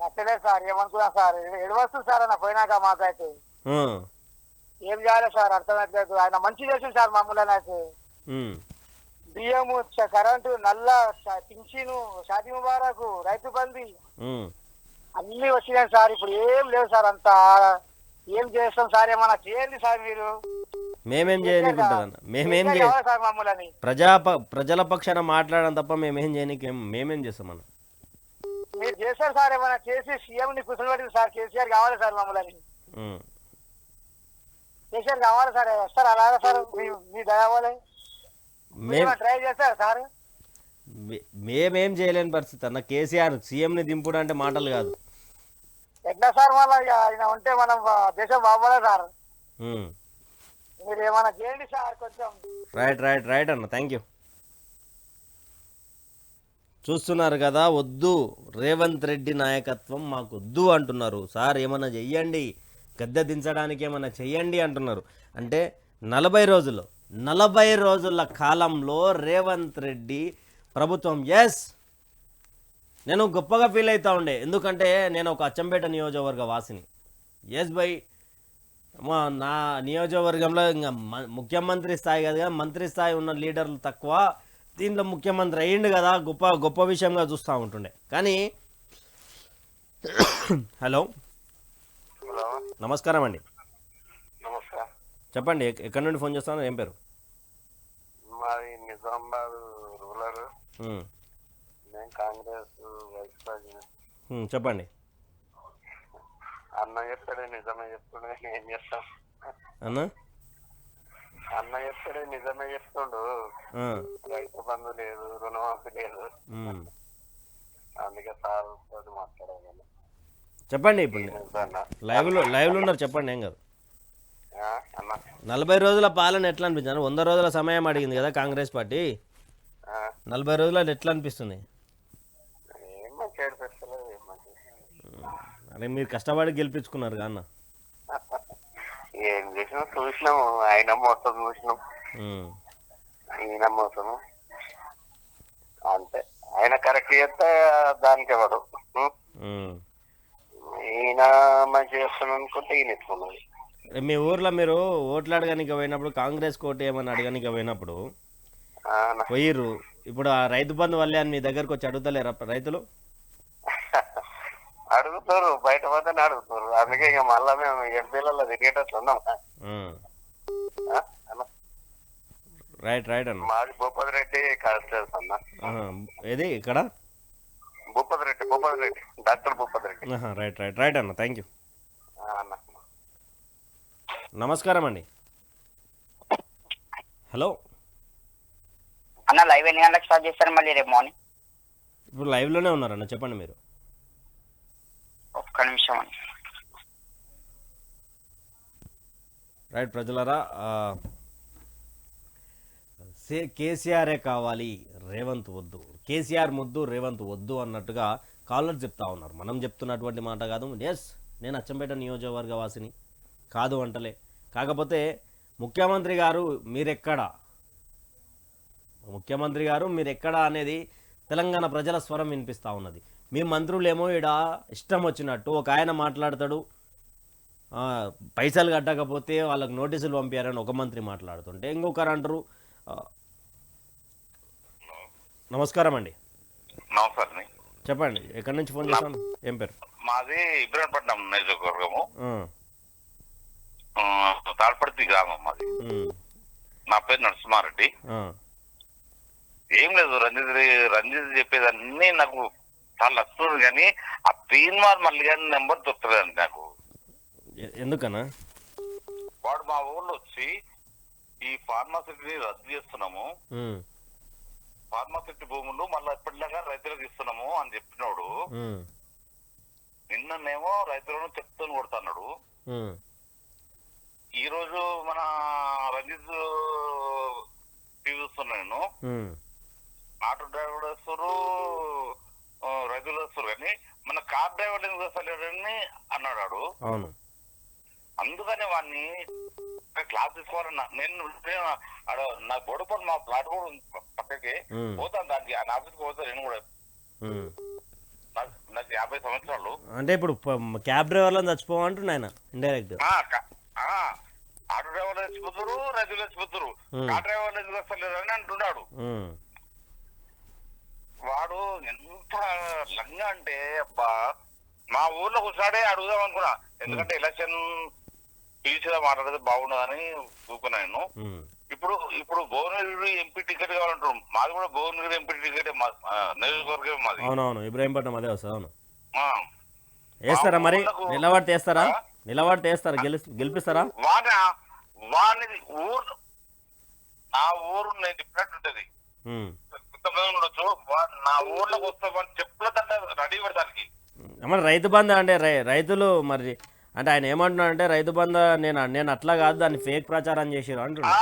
నచ్చలేదు సార్, ఏమనుకున్నా సార్, ఎడవస్తుంది సార్ అన్న పోయినాక మాకైతే. ఉమ్, ఏం చేయాలి సార్ అర్థమవుతలేదు. ఆయన మంచి చేసింది సార్ మమ్మల్ని అయితే. ఉమ్, బియ్యం, కరెంటు, నల్ల పింఛను, షాదీ ముబారక్, రైతు బంధు ఉమ్. అన్ని వచ్చినాయి సార్. ఇప్పుడు ఏం లేదు సార్, అంతా ఏం చేస్తాం సార్, ఏమన్నా చేయండి సార్ మీరు. మేమేం చేయనీకుంటుందన్న, మేమేం కావాలి సార్ మమ్మల్ని. ప్రజల పక్షాన మాట్లాడడం తప్ప మేమేం చేయనీకి మేమేం చేస్తామన్న. మీరు చేస్తారు సార్, ఏమన్నా చేసి సీఎం ని కూర్చోబెట్టింది సార్. కేసీఆర్ కావాలి సార్ మమ్మల్ని. ఉమ్. కేసీఆర్ కావాలి సార్, వస్తారు అలాగే సార్, మీ దయవాలి. ట్రై చేస్తారు సార్. మేమేం చేయలేని పరిస్థితి అన్న. కేసీఆర్ సీఎంని దింపుడు అంటే మాటలు కాదు. ఎట్లా సార్ మళ్ళీ ఆయన ఉంటే మనం దేశం బాగోలే సార్. ఉమ్. మీరు ఏమైనా చేయండి సార్ కొంచెం. రైట్ అన్న, థ్యాంక్ యూ. చూస్తున్నారు కదా, వద్దు రేవంత్ రెడ్డి నాయకత్వం మాకు వద్దు అంటున్నారు. సార్ ఏమన్నా చెయ్యండి, గద్దె దించడానికి ఏమన్నా చెయ్యండి అంటున్నారు. అంటే 40 రోజుల కాలంలో రేవంత్ రెడ్డి ప్రభుత్వం నేను గొప్పగా ఫీల్ అవుతా ఉండే. ఎందుకంటే నేను ఒక అచ్చంపేట నియోజకవర్గ వాసిని. బై నా నియోజకవర్గంలో ఇంకా ముఖ్యమంత్రి స్థాయి కాదు కదా, మంత్రి స్థాయి ఉన్న లీడర్లు తక్కువ. దీంట్లో ముఖ్యమంత్రి అయ్యిండు కదా, గొప్ప విషయంగా చూస్తూ ఉంటుండే. కానీ హలో, నమస్కారం అండి. నమస్కారం. చెప్పండి, ఎక్కడి నుండి ఫోన్ చేస్తాను, ఏం పేరు? మాది నిజామాబాద్ రూరల్. నేను కాంగ్రెస్ వైస్ ప్రెసిడెంట్. చెప్పండి. అన్న చెప్తాడే నిజమే చెప్తుండే, ఏం చేస్తాం అన్న? అన్న చెప్తాడే నిజమే చెప్తుండు. రైతు బంధు లేదు, రుణమాఫీ లేదు. అందుకే సార్ తోటి మాట్లాడాలి. చెప్పండి. ఇప్పుడు లైవ్లో ఉన్నారు, చెప్పండి, ఏం కాదు. అన్న 40 రోజుల పాలన ఎట్లా అనిపించారు? 100 రోజుల సమయం అడిగింది కదా కాంగ్రెస్ పార్టీ. 40 రోజులు ఎట్లా అనిపిస్తుంది? అరే మీరు కష్టపడి గెలిపించుకున్నారు అన్న. ఏం చేసినా చూసినాము, ఆయన మొత్తం చూసినాం, ఈయన మొత్తం అంతే. ఆయన కరెక్ట్ చేస్తే దానికి ఇవ్వడు, ఈయన మంచి చేస్తున్నాను అనుకుంటే ఈయన ఎత్తుకున్నది. మీ ఊర్లో మీరు ఓట్లు అడగడానికి పోయినప్పుడు, కాంగ్రెస్ కోట ఏమని అడగడానికి పోయినప్పుడు పోయిర్రు. ఇప్పుడు ఆ రైతు బంధు వల్లే అని మీ దగ్గరకు వచ్చి అడుగుతలేరా రైతులు? అడుగుతారు, బయట పోతే అడుగుతారు. అందుకే ఇక మళ్ళా మేము ఎంపీలలో తిరిగేటట్లు ఉన్నాం. రైట్ అన్న. మాది భూపతి రెడ్డి కాన్స్టిట్యూన్సీ అన్న. ఏది ఇక్కడ? భూపతి రెడ్డి, డాక్టర్ భూపతి రెడ్డి. రైట్ అన్న, థ్యాంక్ యూ. నమస్కారం అండి. హలో అన్న, లైవ్ ఎన్ని గంటలకు స్టార్ట్ చేస్తారు మళ్ళీ రేపు మార్నింగ్? ఇప్పుడు లైవ్లోనే ఉన్నారన్న, చెప్పండి మీరు. ఒక్క నిమిషం అండి. రైట్ ప్రజలరా, కేసీఆరే కావాలి, రేవంత్ వద్దు. కేసీఆర్ ముద్దు, రేవంత్ వద్దు అన్నట్టుగా కాలర్ చెప్తా ఉన్నారు. మనం చెప్తున్నటువంటి మాట కాదు. నేను అచ్చంపేట నియోజకవర్గ వాసిని కాదు అంటలే. కాకపోతే ముఖ్యమంత్రి గారు మీరెక్కడా అనేది తెలంగాణ ప్రజల స్వరం వినిపిస్తూ ఉన్నది. మీ మంత్రులేమో ఈడ ఇష్టం వచ్చినట్టు ఒక ఆయన మాట్లాడతాడు, పైసలు కట్టకపోతే వాళ్ళకి నోటీసులు పంపారని ఒక మంత్రి మాట్లాడుతుంటే ఇంకొకరు అంటారు. నమస్కారం అండి. నమస్కారం, చెప్పండి, ఎక్కడి నుంచి ఫోన్ చేస్తాను, ఏం పేరు? మాది ఇబ్రాహీంపట్నం నియోజకవర్గము, తాళ్పర్తి గ్రామం మాది. నా పేరు నరసింహారెడ్డి. ఏం లేదు, రంజిత్ చెప్పేదన్నీ నాకు చాలా వస్తుంది కానీ ఆ తీన్మార్ మళ్ళీ కానీ నెంబర్ దొరుకుతుందండి నాకు. ఎందుకన్నా? వాడు మా ఊళ్ళో వచ్చి ఈ ఫార్మాసిటీని రద్దు చేస్తున్నాము, ఫార్మాసిటీ భూములు మళ్ళీ ఎప్పటిలాగా రైతులకు ఇస్తున్నాము అని చెప్పినాడు. నిన్ననేమో రైతులను చెప్తాను కొడుతున్నాడు. ఈ రోజు మన రంజిత్ టీవీ చూస్తున్నా నేను, ఆటో డ్రైవర్ వస్తారు, రైతులు వస్తారు, కానీ మన కార్ డ్రైవర్ ఎందుకు వస్తలేడని అన్నాడు. అందుకని వాడిని క్లాస్ తీసుకోవాలన్నా. నేను నా గొడవపడి మా ప్లాట్ కూడా పక్కకి పోతాను, దానికి ఆయన ఆఫీస్కి పోతాను. నేను కూడా నాకు 50 సంవత్సరాలు. అంటే ఇప్పుడు క్యాబ్ డ్రైవర్లను చచ్చిపోమంటున్నాయన ఇండైరెక్ట్. ఆటో డ్రైవర్లు చచ్చిపోతారు, రైతులు చచ్చిపోతారు, కార్ డ్రైవర్లు ఎందుకు వస్తలేరు అని అంటున్నాడు. వాడు ఎంత లంగా అంటే అబ్బా, మా ఊర్లో ఒకసారి అడుగుదాం అనుకున్నా, ఎందుకంటే ఎలక్షన్ పీసీగా మాట్లాడితే బాగుండదని చూకున్నాను. ఇప్పుడు భువనగిరి ఎంపీ టికెట్ కావాలంటారు. మాది కూడా భువనగిరి ఎంపీ టికెట్ నియోజకవర్గం మాది. అవునవును, ఇబ్రాహీంపట్నం అదే వస్తుంది. అవును, వేస్తారా మరి? నిలబడితే వేస్తారా? నిలబడితే వేస్తారా? గెలిపిస్తారా? వాడిది ఊరు, నా ఊరు నేను చెప్పినట్టు ఉంటది. ఉండొచ్చు, నా ఊర్లోకి వస్తామని చెప్పులదంటే రెడీ పెడతానికి. మరి రైతు బంధు అంటే రైతులు మరి అంటే ఆయన ఏమంటున్నాడు అంటే రైతు బంధు నేను అట్లా కాదు, దాన్ని ఫేక్ ప్రచారం చేసారు అంటున్నా.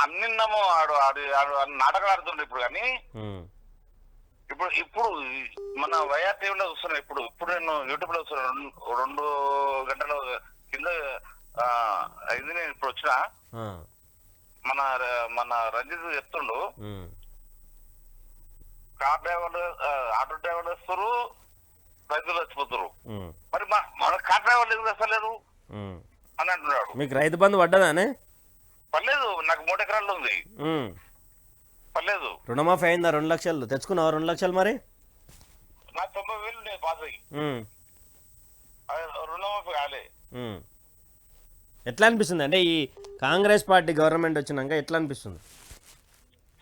అన్నిన్నాము ఆడు నాటకాలు ఆడుతుండే ఇప్పుడు. కానీ ఇప్పుడు మన వైఆర్ టీవీలో చూస్తున్నా. ఇప్పుడు నేను యూట్యూబ్ లో చూస్తున్నా, 2 గంటల కింద ఇది నేను ఇప్పుడు వచ్చిన మన రంజిత్ చెప్తుండు, కార్ డ్రైవర్లు ఆటో డ్రైవర్లు వస్తారు, రైతులు వచ్చిపోతారు. మరి మన కార్ డ్రైవర్లు ఎందుకు వస్తలేదు అని అంటున్నాడు. మీకు రైతు బంధు పడ్డదానే? పర్లేదు, నాకు 3 ఎకరాలు ఉంది. పర్లేదు. రుణమాఫీ అయిందా? 2 లక్షలు తెచ్చుకున్నావా? 2 లక్షలు మరి నాకు 90,000 నేను పాస్ అయ్యి, రుణమాఫీ కాలే. ఎట్లా అనిపిస్తుంది అంటే ఈ కాంగ్రెస్ పార్టీ గవర్నమెంట్ వచ్చినాక ఎట్లా అనిపిస్తుంది?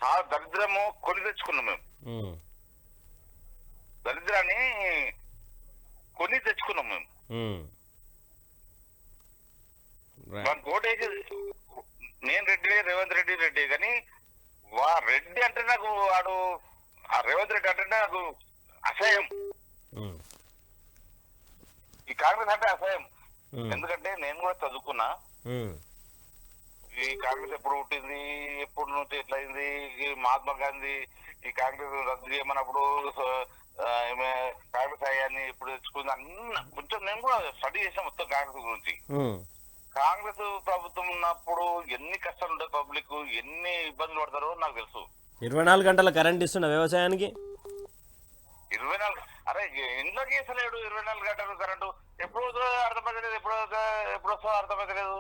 చాలా దరిద్రము కొని తెచ్చుకున్నాం మేము. దరిద్రాన్ని కొని తెచ్చుకున్నాం మేము. కోటేసి నేను రెడ్డి, రేవంత్ రెడ్డి కానీ రెడ్డి అంటే నాకు వాడు, ఆ రేవంత్ రెడ్డి అంటే నాకు అసహ్యం. ఈ కాంగ్రెస్ అంటే అసహ్యం. ఎందుకంటే నేను కూడా చదువుకున్నా. ఈ కాంగ్రెస్ ఎప్పుడు పుట్టింది, ఎప్పుడు నుంచి ఎట్లా అయింది, మహాత్మా గాంధీ ఈ కాంగ్రెస్ రద్దు చేయమన్నప్పుడు కాంగ్రెస్ అయ్యాన్ని ఇప్పుడు తెచ్చుకుంది అన్న కొంచెం నేను కూడా స్టడీ చేసాను మొత్తం కాంగ్రెస్ గురించి. కాంగ్రెస్ ప్రభుత్వం ఉన్నప్పుడు ఎన్ని కష్టాలు ఉంటాయి, పబ్లిక్ ఎన్ని ఇబ్బందులు పడతారో నాకు తెలుసు. 24 గంటల కరెంట్ ఇస్తున్న వ్యవసాయానికి 24 అరే ఇంట్లోకి వేసలేడు. 24 గంటలు కరెంటు ఎప్పుడు అర్థమైతలేదు, ఎప్పుడు వస్తుందో అర్థమైతలేదు.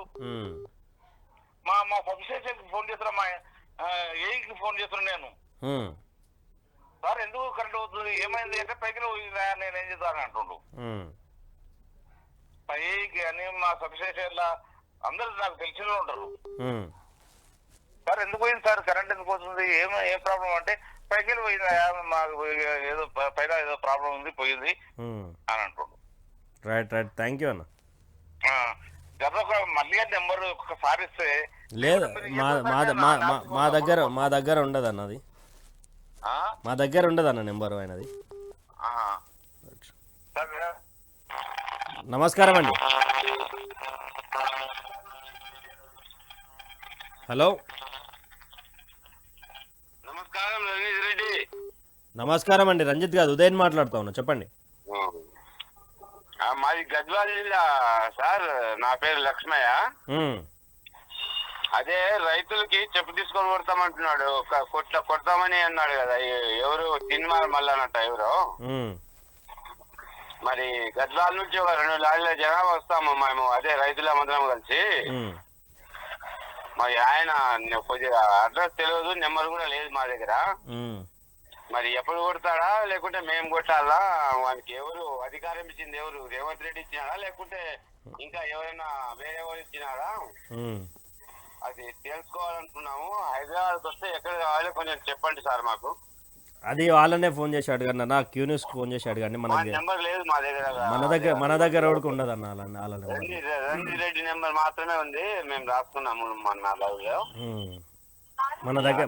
మా సబ్స్టేషన్ ఫోన్ చేస్తున్నా, మా ఏకి ఫోన్ చేస్తున్నా నేను, సార్ ఎందుకు కరెంట్ అవుతుంది, ఏమైంది అంటే పైకి పోయిందా, నేనేం చేస్తాను అంటుండు. పైకి అని మా సబ్స్టేషన్ అందరూ నాకు తెలిసిన ఉంటారు. సార్ ఎందుకు పోయింది సార్, కరెంట్ ఎందుకు పోతుంది, ఏం ప్రాబ్లం అంటే పైకి పోయిందా, మాకు ఏదో పైన ఏదో ప్రాబ్లం ఉంది పోయింది అని అంటుండు. రైట్ థ్యాంక్ యూ అన్న. మళ్ళీ నెంబర్ ఒకసారి ఇస్తే లేదు, మా దగ్గర ఉండదు అన్నది, మా దగ్గర ఉండదు అన్న నెంబరు ఆయనది. నమస్కారం అండి. హలో, నమస్కారం రంజిత్ రెడ్డి. నమస్కారం అండి, రంజిత్ కాదు ఉదయన్ మాట్లాడుతా ఉన్నా, చెప్పండి. మాది గద్వాల జిల్లా సార్, నా పేరు లక్ష్మయ్య. అదే రైతులకి చెప్పు తీసుకొని కొడతామంటున్నాడు, కొడతామని అన్నాడు కదా, ఎవరు తిన్మార్ మల్లన్నట్ట ఎవరు. మరి గద్వాల నుంచి ఒక 2 లారీల జనాభా వస్తాము మేము, అదే రైతులందరం కలిసి. మరి ఆయన కొద్దిగా అడ్రస్ తెలియదు, నెంబర్ కూడా లేదు మా దగ్గర. మరి ఎప్పుడు కొడతాడా లేకుంటే మేము కొట్టాలా, వానికి ఎవరు అధికారం ఇచ్చింది, ఎవరు రేవంత్ రెడ్డి ఇచ్చినాడా లేకుంటే ఇంకా ఎవరైనా వేరే ఎవరు ఇచ్చినాడా, అది తెలుసుకోవాలనుకున్నాము. హైదరాబాద్ వస్తే ఎక్కడ కావాలో కొంచెం చెప్పండి సార్ మాకు. అది వాళ్ళనే ఫోన్ చేసి అడగండి అన్న, క్యూ న్యూస్ ఫోన్ చేసి అడగండి. మా మనకి నెంబర్ లేదు మా దగ్గర. మన దగ్గర ఎవరికి ఉండదు అన్న వాళ్ళ నెంబర్. రంజిత్ రెడ్డి నెంబర్ మాత్రమే ఉంది, మేము రాసుకున్నాము మొన్న లవ్ లో.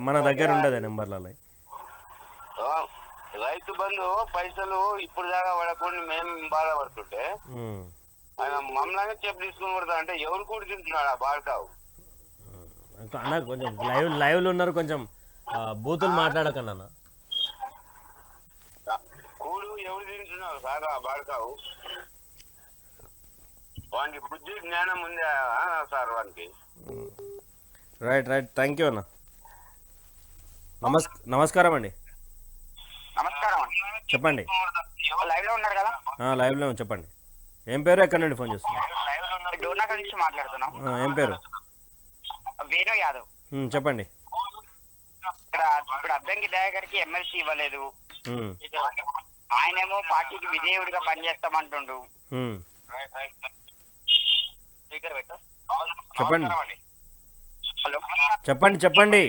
మన దగ్గర ఉండదు నెంబర్లలో. రైతు బంధు పైసలు ఇప్పుడు దాకా పడకుండా మేము బాధపడుతుంటే ఆయన మమ్మల్ని చెప్పు తీసుకుని పడతా అంటే ఎవరు కూడా తింటున్నాడు ఆ బాడకావు అన్న. కొంచెం లైవ్లు ఉన్నారు, కొంచెం బూతులు మాట్లాడకండి అన్న. కూడు ఎవరు తింటున్నారు సార్ ఆ బాడకావు? వానికి బుద్ధి జ్ఞానం ఉందా సార్ వానికి? రైట్ థ్యాంక్ యూ అన్న. నమస్కారం అండి. నమస్కారం. చెప్పండి. లైవ్ లో ఉన్నారు కదా? లైవ్లో చెప్పండి. ఏం పేరు, ఎక్కడి నుండి ఫోన్ చేస్తున్నారు? డోర్నాక నుంచి మాట్లాడుతున్నాం. ఏం పేరు? వేణు యాదవ్. చెప్పండి. ఇప్పుడు అద్దంకి దయాకర్కి ఎమ్మెల్సీ ఇవ్వలేదు, ఆయనేమో పార్టీకి విధేయుడిగా పనిచేస్తామంటుండు. చెప్పండి హలో చెప్పండి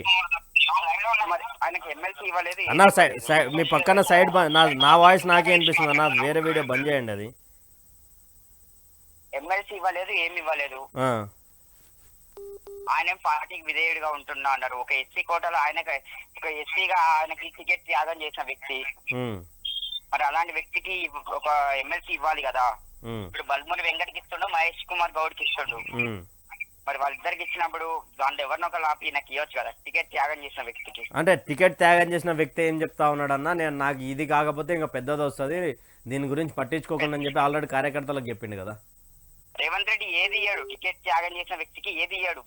మరి ఆయనకి ఎమ్మెల్సీ ఇవ్వలేదు అన్న. మీ పక్కన సైడ్ నా వాయిస్ నాకే అనిపిస్తుంది అన్న, వేరే వీడియో బంద్ చేయండి. అది ఎమ్మెల్సీ ఇవ్వలేదు, ఏమి ఇవ్వలేదు. ఆయన పార్టీకి విధేయుడిగా ఉంటున్నా అన్నారు. ఒక ఎస్సీ కోటలో ఆయనకి ఒక ఎస్సీగా ఆయనకి టికెట్ త్యాగం చేసిన వ్యక్తి, మరి అలాంటి వ్యక్తికి ఒక ఎమ్మెల్సీ ఇవ్వాలి కదా. ఇప్పుడు బల్మూరి వెంకటకి ఇస్తుండు, మహేష్ కుమార్ గౌడ్కి ఇస్తుండు. మరి వాళ్ళిద్దరికి ఇచ్చినప్పుడు దాంట్లో ఎవరినొక లాపి నాకు ఇవ్వచ్చు కదా, టికెట్ త్యాగం చేసిన వ్యక్తికి. అంటే టికెట్ త్యాగం చేసిన వ్యక్తి ఏం చెప్తా ఉన్నాడు అన్న, నాకు ఇది కాకపోతే ఇంకా పెద్దది వస్తుంది, దీని గురించి పట్టించుకోకుండా అని చెప్పి ఆల్రెడీ కార్యకర్తలకు చెప్పిండు కదా. రేవంత్ రెడ్డి ఏది ఇయ్యాడు, టికెట్ త్యాగం చేసిన వ్యక్తికి ఏది ఇయ్యాడు.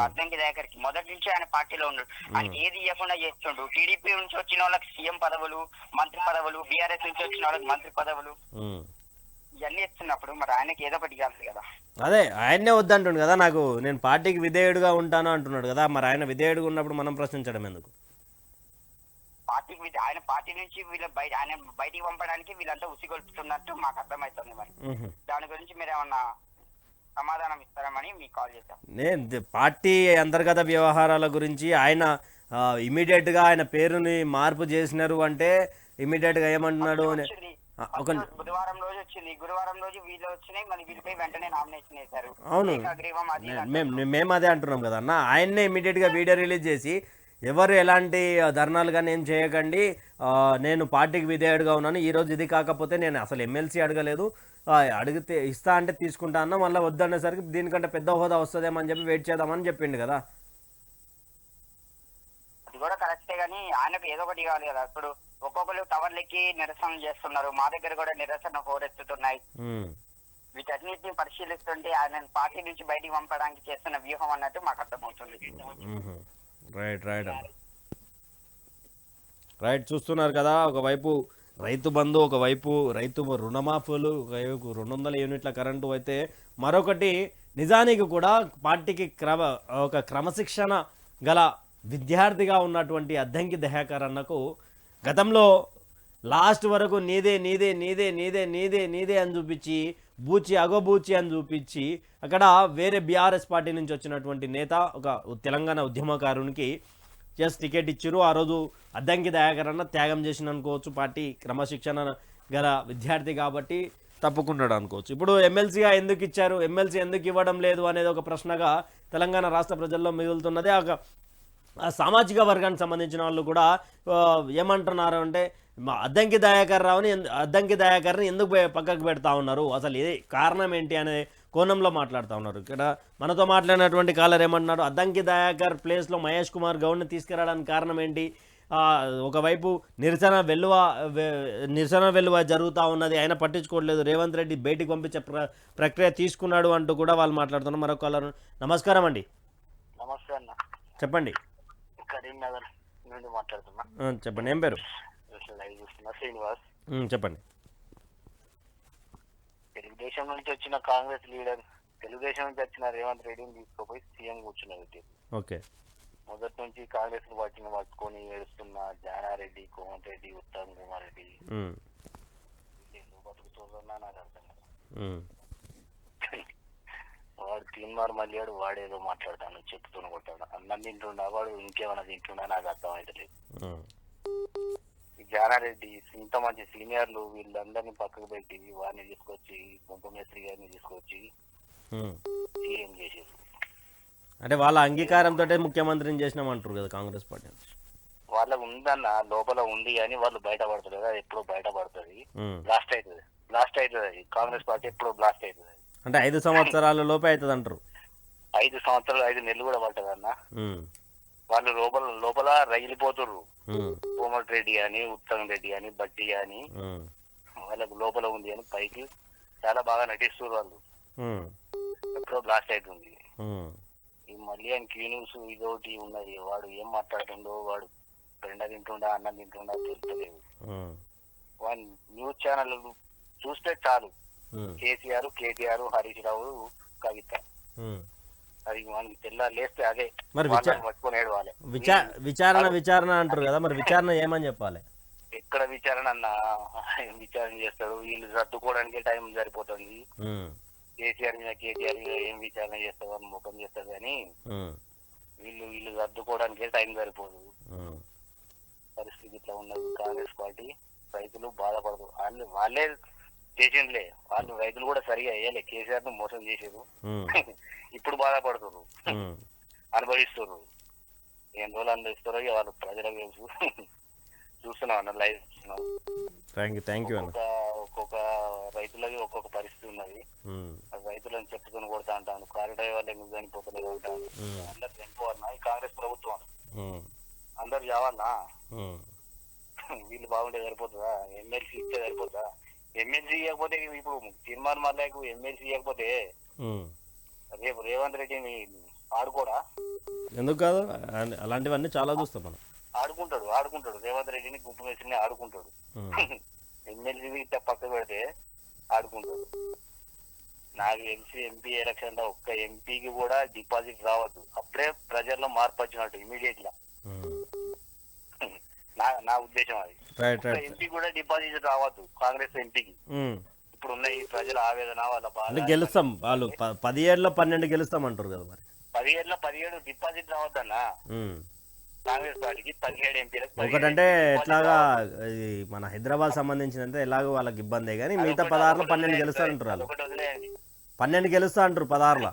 అద్దంకి దయాకర్కి మొదటి నుంచి ఆయన పార్టీలో ఉన్నాడు, ఆయనకి ఏది ఇవ్వకుండా చేస్తుండు. టీడీపీ నుంచి వచ్చిన వాళ్ళకి సీఎం పదవులు, మంత్రి పదవులు, బీఆర్ఎస్ నుంచి వచ్చిన వాళ్ళకి మంత్రి పదవులు, ఇవన్నీ ఇస్తున్నప్పుడు మరి ఆయనకి ఏదో ఒకటి ఇవ్వాలి కదా. అదే ఆయన్నే వద్దంటుండు కదా, నేను పార్టీకి విధేయుడుగా ఉంటాను అంటున్నాడు కదా. మరి ఆయన విధేయుడుగా ఉన్నప్పుడు మనం ప్రశ్నించడం ఎందుకు? పార్టీకి ఆయన పార్టీ నుంచి ఆయన బయటికి పంపడానికి వీళ్ళంతా ఉసిగొల్పుతున్నట్టు మాకు అర్థమవుతుంది. మరి దాని గురించి మీరు ఏమన్నా సమాధానం ఇస్తారమని మీకు కాల్ చేశాం. నేను పార్టీ అంతర్గత వ్యవహారాల గురించి ఆయన ఇమీడియట్ గా ఆయన పేరుని మార్పు చేసినారు అంటే ఇమీడియట్ గా ఏమంటున్నాడు? బుధవారం రోజు వచ్చింది, గురువారం రోజు వీళ్ళు వచ్చినాయి, మళ్ళీ వీళ్ళపై వెంటనే నామినేషన్ చేశారు. అవును, మేము అదే అంటున్నాం కదా అన్న. ఆయన్నే ఇమీడియట్ గా వీడియో రిలీజ్ చేసి ఎవరు ఎలాంటి ధర్నాలు కానీ ఏం చేయకండి, నేను పార్టీకి విధేయుడుగా ఉన్నాను, ఈరోజు ఇది కాకపోతే నేను అసలు ఎమ్మెల్సీ అడగలేదు, అడిగితే ఇస్తా అంటే తీసుకుంటా అన్న, మళ్ళీ వద్దనేసరికి దీనికంటే పెద్ద హోదా వస్తుందేమని చెప్పి వెయిట్ చేద్దామని చెప్పిండు కదా. అది కూడా కరెక్టే కానీ ఆయనకు ఏదో ఒకటి కావాలి కదా. ఇప్పుడు ఒక్కొక్కరు టవర్లకి నిరసన చేస్తున్నారు, మా దగ్గర కూడా నిరసన హోరెత్తుతున్నాయి. వీటన్నిటిని పరిశీలిస్తుంటే ఆయన పార్టీ నుంచి బయటికి పంపడానికి చేస్తున్న వ్యూహం అన్నట్టు మాకు అర్థమవుతుంది. రైట్ చూస్తున్నారు కదా, ఒకవైపు రైతు బంధు, ఒకవైపు రైతు రుణమాఫీలు, ఒకవైపు 200 యూనిట్ల కరెంటు అయితే మరొకటి నిజానికి కూడా పార్టీకి ఒక క్రమశిక్షణ గల విద్యార్థిగా ఉన్నటువంటి అద్దంకి దయాకర్ అన్నకు గతంలో లాస్ట్ వరకు నీదే నీదే నీదే నీదే నీదే నీదే అని చూపించి అగోబూచి అని చూపించి అక్కడ వేరే బీఆర్ఎస్ పార్టీ నుంచి వచ్చినటువంటి నేత ఒక తెలంగాణ ఉద్యమకారునికి జస్ట్ టికెట్ ఇచ్చారు. ఆ రోజు అద్దంకి దయాకర్ అన్న త్యాగం చేసిన అనుకోవచ్చు, పార్టీ క్రమశిక్షణ గల విద్యార్థి కాబట్టి తప్పుకున్నాడు అనుకోవచ్చు. ఇప్పుడు ఎమ్మెల్సీగా ఎందుకు ఇచ్చారు, ఎమ్మెల్సీ ఎందుకు ఇవ్వడం లేదు అనేది ఒక ప్రశ్నగా తెలంగాణ రాష్ట్ర ప్రజల్లో మిగులుతున్నది. ఆ సామాజిక వర్గానికి సంబంధించిన వాళ్ళు కూడా ఏమంటున్నారు అంటే అద్దంకి దయాకర్ని ఎందుకు పక్కకు పెడతా ఉన్నారు, అసలు ఏ కారణం ఏంటి అనే కోణంలో మాట్లాడుతూ ఉన్నారు. ఇక్కడ మనతో మాట్లాడినటువంటి కాలర్ ఏమంటున్నారు, అద్దంకి దయాకర్ ప్లేస్లో మహేష్ కుమార్ గౌడ్ని తీసుకురావడానికి కారణం ఏంటి, ఒకవైపు నిరసన వెల్లువ జరుగుతూ ఉన్నది, ఆయన పట్టించుకోవట్లేదు, రేవంత్ రెడ్డి బయటికి పంపించే ప్రక్రియ తీసుకున్నాడు అంటూ కూడా వాళ్ళు మాట్లాడుతున్నారు. మరొక కాలర్. నమస్కారం అండి. నమస్తే అన్న. చెప్పండి. కరీంనగర్ నుండి మాట్లాడుతున్నా. చెప్పండి, ఏం పేరు? శ్రీనివాస్. చెప్పండి. తెలుగుదేశం నుంచి వచ్చిన కాంగ్రెస్ లీడర్, తెలుగుదేశం నుంచి వచ్చిన రేవంత్ రెడ్డిని తీసుకుపోయి సీఎం కూర్చున్నది. ఓకే. మొదటి నుంచి కాంగ్రెస్ పార్టీని పట్టుకొని ఏడుస్తున్న జానారెడ్డి, కోమటి రెడ్డి, ఉత్తమ్ కుమార్ రెడ్డి బతుకుతున్నా నాకు అర్థం కదా. వాడు తీన్మార్ మళ్ళీ వాడేదో మాట్లాడతాను, చెప్తూనే కొట్టాడు. అన్నం తింటుండా వాడు, ఇంకేమైనా తింటుండా నాకు అర్థం అయితే లేదు. జానారెడ్డి ఇంత మంచి సీనియర్లు వీళ్ళందరినీ పక్కకు పెట్టి వారిని తీసుకొచ్చి గుంపమేశ్వరి గారిని తీసుకొచ్చి సీఎం చేసేది. అంటే వాళ్ళ అంగీకారంతో ముఖ్యమంత్రిని చేసినామంటారు కదా కాంగ్రెస్ పార్టీ. వాళ్ళకు ఉందన్న లోపల ఉంది అని వాళ్ళు బయటపడతారు కదా, ఎప్పుడు బయటపడుతుంది, బ్లాస్ట్ అవుతుంది అది. కాంగ్రెస్ పార్టీ ఎప్పుడు బ్లాస్ట్ అవుతుంది. అంటే 5 సంవత్సరాల లోపే అవుతుంది అంటారు. 5 సంవత్సరాలు 5 నెలలు కూడా పడుతుంది అన్న. వాళ్ళు లోపల రగిలిపోతుర్రు. కోమటిరెడ్డి అని, ఉత్తమ్ రెడ్డి అని, బట్టి అని వాళ్ళకు లోపల ఉంది అని పైకి చాలా బాగా నటిస్తున్నారు వాళ్ళు. ఎప్పుడో బ్లాస్ట్ అవుతుంది. ఈ మళ్ళీ అని క్యూన్యూస్ ఇదోటి ఉన్నది. వాడు ఏం మాట్లాడుతుండో, వాడు పెండ తింటుండా అన్నం తింటుండా తెలుస్తలేదు. వాడి న్యూస్ ఛానల్ చూస్తే చాలు, కేసీఆర్, కేటీఆర్, హరీష్ రావు, కవిత, అది మనకి లేస్తే అదే పట్టుకొని ఏడవాలి. విచారణ అంటారు కదా, మరి విచారణ ఏమని చెప్పాలి? ఎక్కడ విచారణ అన్న, విచారణ చేస్తాడు. వీళ్ళు సర్దుకోవడానికి టైం సరిపోతుంది. కేసీఆర్ మీద ఏం విచారణ చేస్తావు అని ముఖం చేస్తారు కానీ వీళ్ళు సర్దుకోవడానికే టైం సరిపోదు. పరిస్థితి ఇట్లా ఉన్నది. కాంగ్రెస్ పార్టీ రైతులు బాధపడదు. వాళ్ళే చేసిందిలే, వాళ్ళు రైతులు కూడా సరిగా వేయలే, కేసీఆర్ ను మోసం చేసారు. ఇప్పుడు బాధపడుతున్నారు, అనుభవిస్తున్నారు. ఎన్ని రోజులు అనుభవిస్తారో వాళ్ళు ప్రజలకు తెలుసు. చూస్తున్నాం అన్న, లైవ్ చూస్తున్నాం. ఒక్కొక్క రైతులకి ఒక్కొక్క పరిస్థితి ఉన్నది. రైతులను చెప్పుకొని కొడతా అంటాను, కారు డ్రైవర్లు ఎందుకు చనిపోతలేదు అంటాను. అందరు చనిపోవాలన్నా ఈ కాంగ్రెస్ ప్రభుత్వం, అందరు చావాలన్నా. వీళ్ళు బాగుంటే సరిపోతుందా? ఎమ్మెల్సీ ఇస్తే సరిపోతుందా? ఎమ్మెల్సీ ఇవ్వకపోతే ఇప్పుడు తీర్మానం మళ్ళీ ఎమ్మెల్సీ ఇవ్వకపోతే రేపు రేవంత్ రెడ్డిని ఆడుకోడా? ఎందుకు కాదు, అలాంటివన్నీ చాలా చూస్తాం మనం. ఆడుకుంటాడు రేవంత్ రెడ్డిని, గుంపమేశ్వరిని ఆడుకుంటాడు. ఎమ్మెల్సీ ఇట్లా పక్క పెడితే ఆడుకుంటాడు. నాకు తెలిసి ఎంపీ ఎలక్షన్ లో ఒక్క ఎంపీకి కూడా డిపాజిట్ రావద్దు. అప్పుడే ప్రజల్లో మార్పు వచ్చినట్టు ఇమీడియట్ గా. నా ఉద్దేశం అది. ఎంపీ కూడా డిపాజిట్ రావద్దు కాంగ్రెస్ ఎంపీకి. ఇప్పుడు ఉన్న ఈ ప్రజల ఆవేదన, వాళ్ళ బాధ. గెలుస్తాం వాళ్ళు 10 ఏళ్ళలో 12 గెలుస్తాం అంటారు కదా, మరి 10 ఏళ్ళలో 17 డిపాజిట్ రావద్దన్నా కాంగ్రెస్ పార్టీకి. 17 ఎంపీలకు ఒకటంటే ఎట్లాగా మన హైదరాబాద్ సంబంధించినంత ఎలాగో వాళ్ళకి ఇబ్బందే కానీ మిగతా 16లో 12 గెలుస్తా అంటారు. వాళ్ళు 12 గెలుస్తా అంటారు, 16లో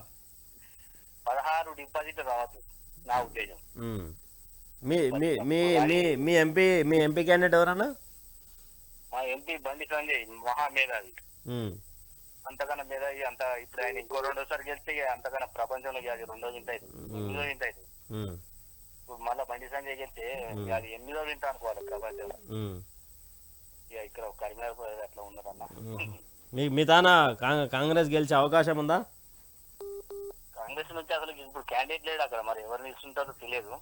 16 డిపాజిట్ రావద్దు నా ఉద్దేశం. మీ ఎంపీ క్యాండిడేట్ ఎవరన్నా? మా ఎంపీ బండి సంజయ్ మహామేధావి. అంతకన్నా మేధావి అంత. ఇప్పుడు ఆయన ఇంకో 2సారి గెలిస్తే అంతకన్నా ప్రపంచంలో అది 2వ వింత అవుతుంది. ఇప్పుడు మళ్ళా బండి సంజయ్ గెలిస్తే అది 8వ వింత అనుకోవాలి ప్రపంచంలో. ఇక్కడ కరీంనగర్ అట్లా ఉన్నదన్న. మీ తానా కాంగ్రెస్ గెలిచే అవకాశం ఉందా? కాంగ్రెస్ నుంచి అసలు ఇప్పుడు క్యాండిడేట్ లేడు అక్కడ. మరి ఎవరు నిలుస్తుంటారో తెలియదు.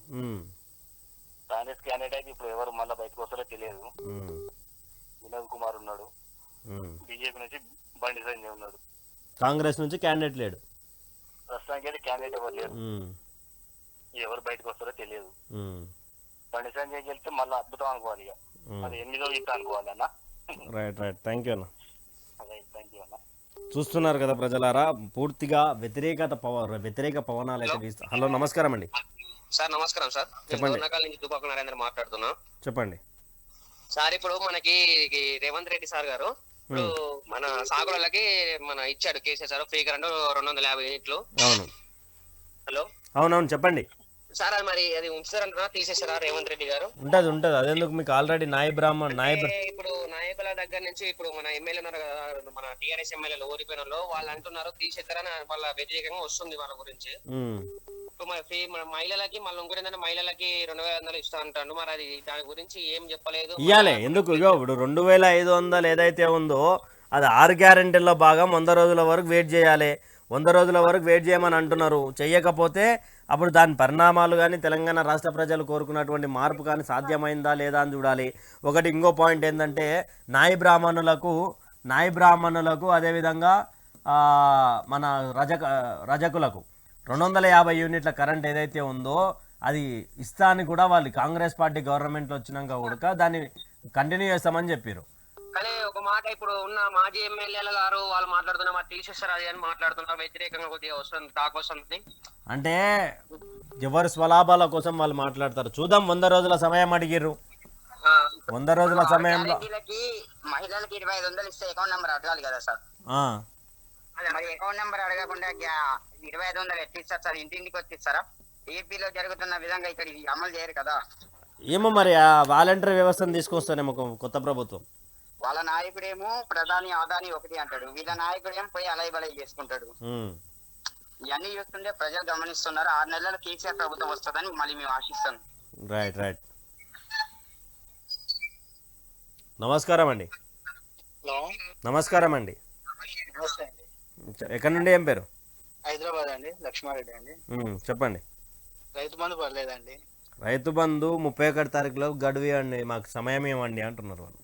కాంగ్రెస్ క్యాండిడేట్ అయితే ఇప్పుడు ఎవరు మళ్ళీ బయటకు వస్తారో తెలియదు. వినోద్ కుమార్ ఉన్నాడు, బీజేపీ నుంచి బండి సంజయ్ ఉన్నాడు. కాంగ్రెస్ నుంచి క్యాండిడేట్ లేడు ప్రస్తుతానికి అయితే. క్యాండిడేట్ ఎవరు లేరు. ఎవరు బయటకు వస్తారో తెలియదు. బండి సంజయ్ గెలిస్తే మళ్ళీ అద్భుతం అనుకోవాలి. ఇక అది 8వ వింత అనుకోవాలి అన్న. రైట్. థ్యాంక్ యూ అన్న. థ్యాంక్ యూ అన్న. చూస్తున్నారు కదా ప్రజలారా, పూర్తిగా వ్యతిరేక పవనాలు అయితే వీస్తా. హలో, నమస్కారం అండి సార్. నమస్కారం సార్. చెప్పండి. దుబాక నరేంద్ర మాట్లాడుతున్నా. చెప్పండి సార్. ఇప్పుడు మనకి రేవంత్ రెడ్డి సార్ గారు ఇప్పుడు మన సాగులకి ఇచ్చాడు కేసీఆర్ సార్ ఫ్రీ కరెంట్ 250 యూనిట్లు. అవును. హలో, అవునవును చెప్పండి సార్. అది మరి అది ఉంచుతారంటున్నా, తీసేసారా రేవంత్ రెడ్డి గారు? ఉంటది. అదెందుకు మీకు ఆల్రెడీ ఇప్పుడు నాయకుల దగ్గర నుంచి ఇప్పుడు మన ఎమ్మెల్యే ఉన్నారు కదా, మన టీఆర్ఎస్ ఎమ్మెల్యేలు ఓడిపోయిన వాళ్ళు అంటున్నారు తీసేస్తారని వాళ్ళ వ్యతిరేకంగా వస్తుంది వాళ్ళ గురించి. ఇప్పుడు మహిళలకి మళ్ళీ ఇంకోటి ఏంటంటే మహిళలకి 2500 ఇస్తా అంటాడు. మరి అది దాని గురించి ఏం చెప్పలేదు. ఇవ్వాలి ఎందుకు? ఇప్పుడు 2500 ఏదైతే ఉందో అది 6 గ్యారెంటీల్లో భాగం. 100 రోజుల వరకు వెయిట్ చేయాలి. 100 రోజుల వరకు వెయిట్ చేయమని అంటున్నారు. చెయ్యకపోతే అప్పుడు దాని పరిణామాలు కానీ తెలంగాణ రాష్ట్ర ప్రజలు కోరుకున్నటువంటి మార్పు కానీ సాధ్యమైందా లేదా అని చూడాలి. ఒకటి ఇంకో పాయింట్ ఏంటంటే నాయి బ్రాహ్మణులకు అదేవిధంగా మన రజకులకు 250 యూనిట్ల కరెంట్ ఏదైతే ఉందో అది ఇస్తాన్ని కూడా వాళ్ళు కాంగ్రెస్ పార్టీ గవర్నమెంట్లో వచ్చినాక కూడా దాన్ని కంటిన్యూ చేస్తామని చెప్పారు. కానీ ఒక మాట ఇప్పుడు ఉన్న మాజీ ఎమ్మెల్యేల గారు వాళ్ళు మాట్లాడుతున్నారు, మరి తీసేస్తారు అది అని మాట్లాడుతున్నారు. వ్యతిరేకంగా కొద్దిగా వస్తుంది, టాక్ వస్తుంది. అంటే ఎవరు స్వలాభాల కోసం వాళ్ళు మాట్లాడతారు. చూద్దాం. 100 రోజుల సమయం అడిగిర్రు. 100 రోజుల సమయంలో గ్యారెంటీలకి మహిళలకి 2500 ఇస్తే అకౌంట్ నెంబర్ అడగాలి కదా సార్. ఆ, మరి అకౌంట్ నెంబర్ అడగకుండా 2500 ఎట్లా ఇస్తారు సార్? ఇంటింటికి వచ్చి ఇస్తారా? ఏపీలో జరుగుతున్న విధంగా ఇక్కడ ఇది అమలు చేయరు కదా. ఏమో మరి ఆ వాలంటరీ వ్యవస్థను తీసుకొస్తానేమో కొత్త ప్రభుత్వం. వాళ్ళ నాయకుడేమో ప్రధాని ఆదాని ఒకటి అంటాడు, వీళ్ళ నాయకుడేమో పోయి అలై బలై చేసుకుంటాడు. ఉమ్. ఇవన్నీ చూస్తుంటే ప్రజలు గమనిస్తున్నారు. 6 నెలల కేసీఆర్ ప్రభుత్వం వస్తుందని మళ్ళీ మేము ఆశిస్తాం. రైట్. నమస్కారం అండి. నమస్కారం అండి. నమస్తే అండి. ఎక్కడి నుండి, ఏం పేరు? హైదరాబాద్ అండి, లక్ష్మారెడ్డి అండి. చెప్పండి. రైతు బంధు పడలేదండి. రైతు బంధు 31 తారీఖులో గడువు ఇవ్వండి, మాకు సమయం ఇవ్వండి అంటున్నారు వాళ్ళు.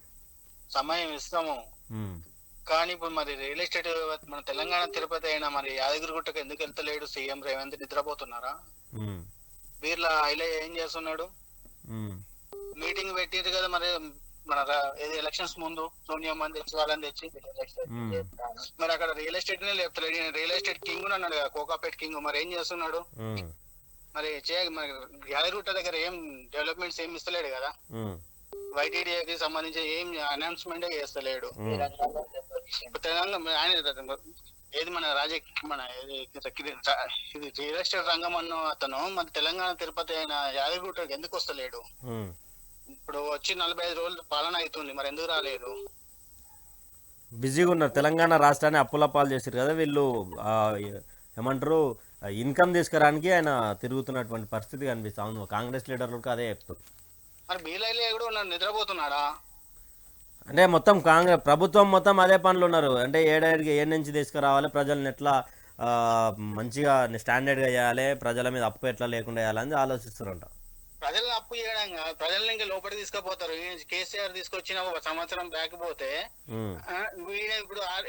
సమయం ఇస్తాము, కానీ ఇప్పుడు మరి రియల్ ఎస్టేట్ మన తెలంగాణ తిరుపతి అయినా మరి యాదగిరిగుట్టకు ఎందుకు వెళ్తలేడు సీఎం రేవంత్? నిద్రపోతున్నారా? వీళ్ళ ఇలా ఏం చేస్తున్నాడు? మీటింగ్ పెట్టిరు కదా మరి మన ఎలక్షన్స్ ముందు సోనియా తెచ్చి వాళ్ళని తెచ్చి మరి అక్కడ రియల్ ఎస్టేట్ నే లేపుతలేడు. రియల్ ఎస్టేట్ కింగ్ అన్నాడు కదా, కోకాపేట్ కింగ్. మరి ఏం చేస్తున్నాడు? మరి మరి యాదగిరిగుట్ట దగ్గర ఏం డెవలప్మెంట్స్ ఏం ఇస్తలేడు కదా. వైటీడీకి సంబంధించి ఏం అనౌన్స్మెంట్ చేస్తలేడు. తెలంగాణ ఆయన ఏది మన మన ఇది రియల్ ఎస్టేట్ రంగం అన్న అతను మన తెలంగాణ తిరుపతి అయిన యాదగిరిగుట్టకి ఎందుకు వస్తలేడు? ఇప్పుడు వచ్చి 45 రోజులు పాలన అవుతుంది, మరి ఎందుకు రాలేదు? బిజీగా ఉన్నారు. తెలంగాణ రాష్ట్రాన్ని అప్పుల పాలు చేశారు కదా వీళ్ళు. ఏమంటారు, ఇన్కమ్ తీసుకురానికి ఆయన తిరుగుతున్నటువంటి పరిస్థితి కనిపిస్తుంది. కాంగ్రెస్ లీడర్లకు అదే చెప్తారు. మరి బీలైలే కూడా నిద్రపోతున్నాడా? అంటే మొత్తం కాంగ్రెస్ ప్రభుత్వం మొత్తం అదే పనులు ఉన్నారు. అంటే ఏ నుంచి తీసుకురావాలి, ప్రజల్ని ఎట్లా మంచిగా స్టాండర్డ్గా చేయాలి, ప్రజల మీద అప్పు ఎట్లా లేకుండా చేయాలని ఆలోచిస్తారంట. ప్రజలను అప్పు చేయడం కాదు, ప్రజల్ని ఇంకా లోపలికి తీసుకుపోతారు. కేసీఆర్ తీసుకొచ్చిన 1 సంవత్సరం బ్యాక్ పోతే